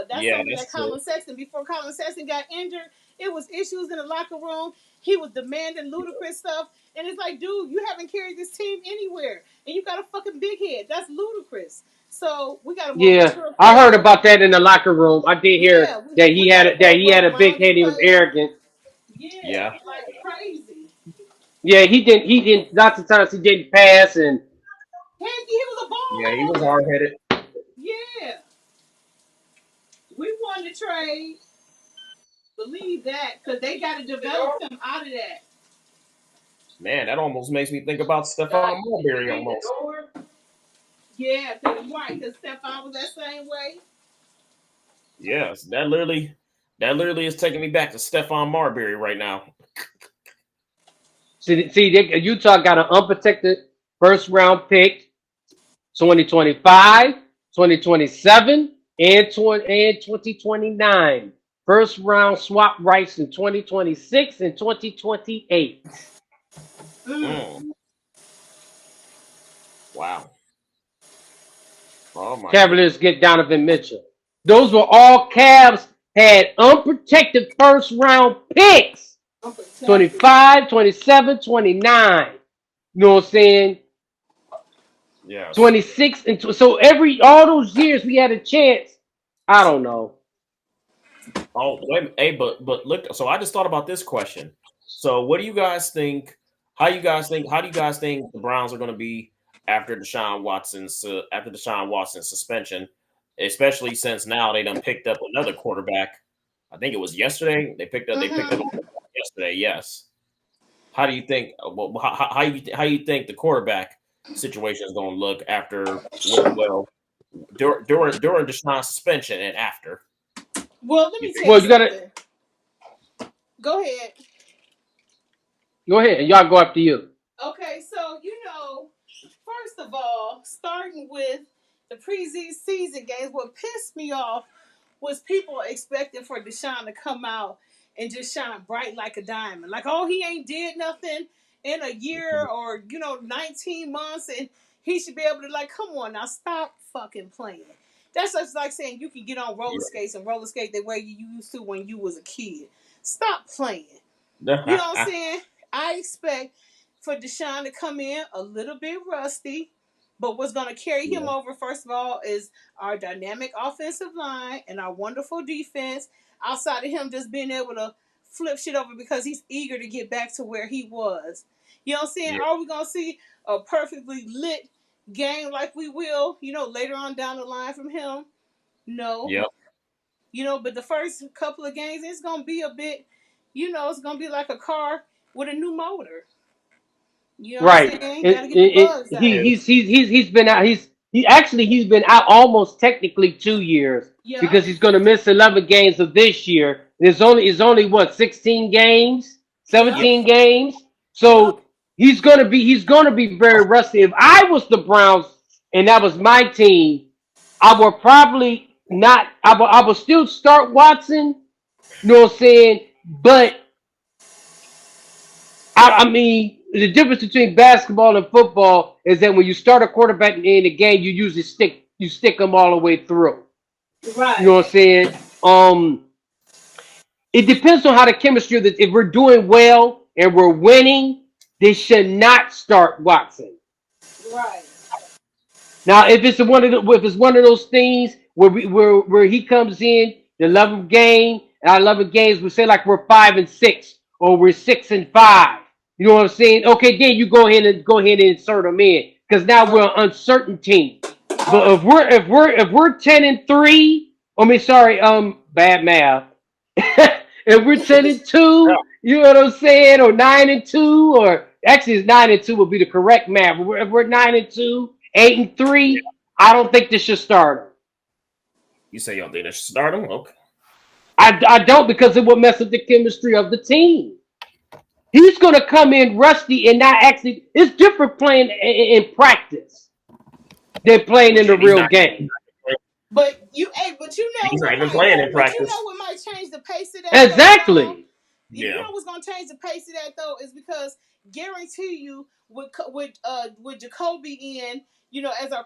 [SPEAKER 2] That's
[SPEAKER 1] yeah.
[SPEAKER 2] something that
[SPEAKER 1] That's true.
[SPEAKER 2] Colin Sexton. Before Colin Sexton got injured, it was issues in the locker room. He was demanding ludicrous stuff, and it's like, dude, you haven't carried this team anywhere, and you got a fucking big head. That's ludicrous. So we got a more
[SPEAKER 3] Yeah,
[SPEAKER 2] mature
[SPEAKER 3] I heard
[SPEAKER 2] player.
[SPEAKER 3] about that in the locker room. I did
[SPEAKER 2] Yeah,
[SPEAKER 3] hear that
[SPEAKER 2] we got a
[SPEAKER 3] that
[SPEAKER 2] more
[SPEAKER 3] he had a big
[SPEAKER 2] well-rounded
[SPEAKER 3] head. He was
[SPEAKER 2] player.
[SPEAKER 3] arrogant.
[SPEAKER 2] Yeah,
[SPEAKER 1] Yeah,
[SPEAKER 2] like crazy.
[SPEAKER 3] Yeah, he didn't. Lots of times he didn't pass and
[SPEAKER 2] Heck, he was a
[SPEAKER 1] yeah. He
[SPEAKER 2] ball
[SPEAKER 1] was
[SPEAKER 2] handler.
[SPEAKER 1] hard headed.
[SPEAKER 2] Yeah, we won the trade. Believe that, because they got to develop him out of that.
[SPEAKER 1] Man, that almost makes me think about Stephon Marbury almost.
[SPEAKER 2] Yeah, because right, because Stephon was that same way.
[SPEAKER 1] Yes, that literally is taking me back to Stephon Marbury right now.
[SPEAKER 3] Utah got an unprotected first round pick 2025, 2027, and 2029. First round swap rights in 2026 and 2028.
[SPEAKER 2] Mm.
[SPEAKER 1] Mm, wow. Oh my goodness.
[SPEAKER 3] Cavaliers get Donovan Mitchell. Those were all Cavs had unprotected first round picks.
[SPEAKER 2] Unprotected.
[SPEAKER 3] 25, 27, 29. You know what I'm saying?
[SPEAKER 1] Yes.
[SPEAKER 3] 26 and so all those years we had a chance. I don't know.
[SPEAKER 1] Oh, wait, hey, but look. So I just thought about this question. So, what do you guys think? How you guys think? How do you guys think the Browns are going to be after Deshaun Watson's suspension? Especially since now they done picked up another quarterback. I think it was yesterday. They picked up
[SPEAKER 2] Mm-hmm.
[SPEAKER 1] yesterday. Yes. How do you think? Well, how you think the quarterback situation is going to look after? Well, during Deshaun's suspension and after.
[SPEAKER 2] Well, let
[SPEAKER 1] You
[SPEAKER 2] me
[SPEAKER 1] think?
[SPEAKER 2] tell you
[SPEAKER 3] Well, you gotta
[SPEAKER 2] something. Go ahead.
[SPEAKER 3] go ahead and y'all go after you.
[SPEAKER 2] Okay, so first of all, starting with the preseason games, what pissed me off was people expecting for Deshaun to come out and just shine bright like a diamond. Like, oh, he ain't did nothing in a year or 19 months, and he should be able to, like, come on now, stop fucking playing. That's just like saying you can get on roller skates and roller skate the way you used to when you was a kid. Stop playing. You know what I'm
[SPEAKER 1] Yeah.
[SPEAKER 2] saying? I expect for Deshaun to come in a little bit rusty, but what's going to carry him over, first of all, is our dynamic offensive line and our wonderful defense. outside of him just being able to flip shit over because he's eager to get back to where he was. You know what I'm saying?
[SPEAKER 1] Yeah.
[SPEAKER 2] Are we gonna see a perfectly lit game like we will, later on down the line from him? No.
[SPEAKER 1] Yep.
[SPEAKER 2] But the first couple of games, it's gonna be a bit, it's gonna be like a car with a new motor. You know what I'm
[SPEAKER 3] Right.
[SPEAKER 2] saying? Gotta get the bugs
[SPEAKER 3] He
[SPEAKER 2] out.
[SPEAKER 3] he's been out. He's been out almost technically 2 years
[SPEAKER 2] Yep.
[SPEAKER 3] because he's going to miss 11 games of this year. There's only what 16 games,
[SPEAKER 1] Yep.
[SPEAKER 2] Yep.
[SPEAKER 3] 17 games.
[SPEAKER 2] Yep.
[SPEAKER 3] So he's gonna be very rusty. If I was the Browns and that was my team, I would probably not. I would still start Watson. You know what I'm saying? But I mean, the difference between basketball and football is that when you start a quarterback in the game, you usually stick them all the way through. You know
[SPEAKER 2] Right.
[SPEAKER 3] what I'm saying? It depends on how the chemistry. That if we're doing well and we're winning, they should not start Watson.
[SPEAKER 2] Right.
[SPEAKER 3] Now, if it's one of those things where he comes in the 11th game, and our 11 games, we say like we're 5-6 or we're 6-5. You know what I'm saying? Okay, then you go ahead and insert them in because now
[SPEAKER 2] Right.
[SPEAKER 3] we're an uncertain team. But
[SPEAKER 2] Right.
[SPEAKER 3] if we're 10-3, I mean sorry, bad math. If we're 10-2, you know what I'm saying, or 9-2, or actually it's 9-2 would be the correct math. If we're 9-2, 8-3, I don't think this should start him.
[SPEAKER 1] You say y'all think they should start him? Okay.
[SPEAKER 3] I don't because it will mess up the chemistry of the team. He's going to come in rusty and not actually. It's different playing in practice than playing
[SPEAKER 1] Well,
[SPEAKER 3] in the
[SPEAKER 1] shit, he's
[SPEAKER 3] real
[SPEAKER 1] not.
[SPEAKER 3] game.
[SPEAKER 2] But you know
[SPEAKER 1] He's not
[SPEAKER 2] what
[SPEAKER 1] even
[SPEAKER 2] might,
[SPEAKER 1] playing in
[SPEAKER 2] but you
[SPEAKER 1] practice.
[SPEAKER 2] know what might change the pace of that though, Ron?
[SPEAKER 3] Exactly.
[SPEAKER 2] You
[SPEAKER 1] Yeah.
[SPEAKER 2] know what's gonna change the pace of that though is because guarantee you with Jacoby in, as our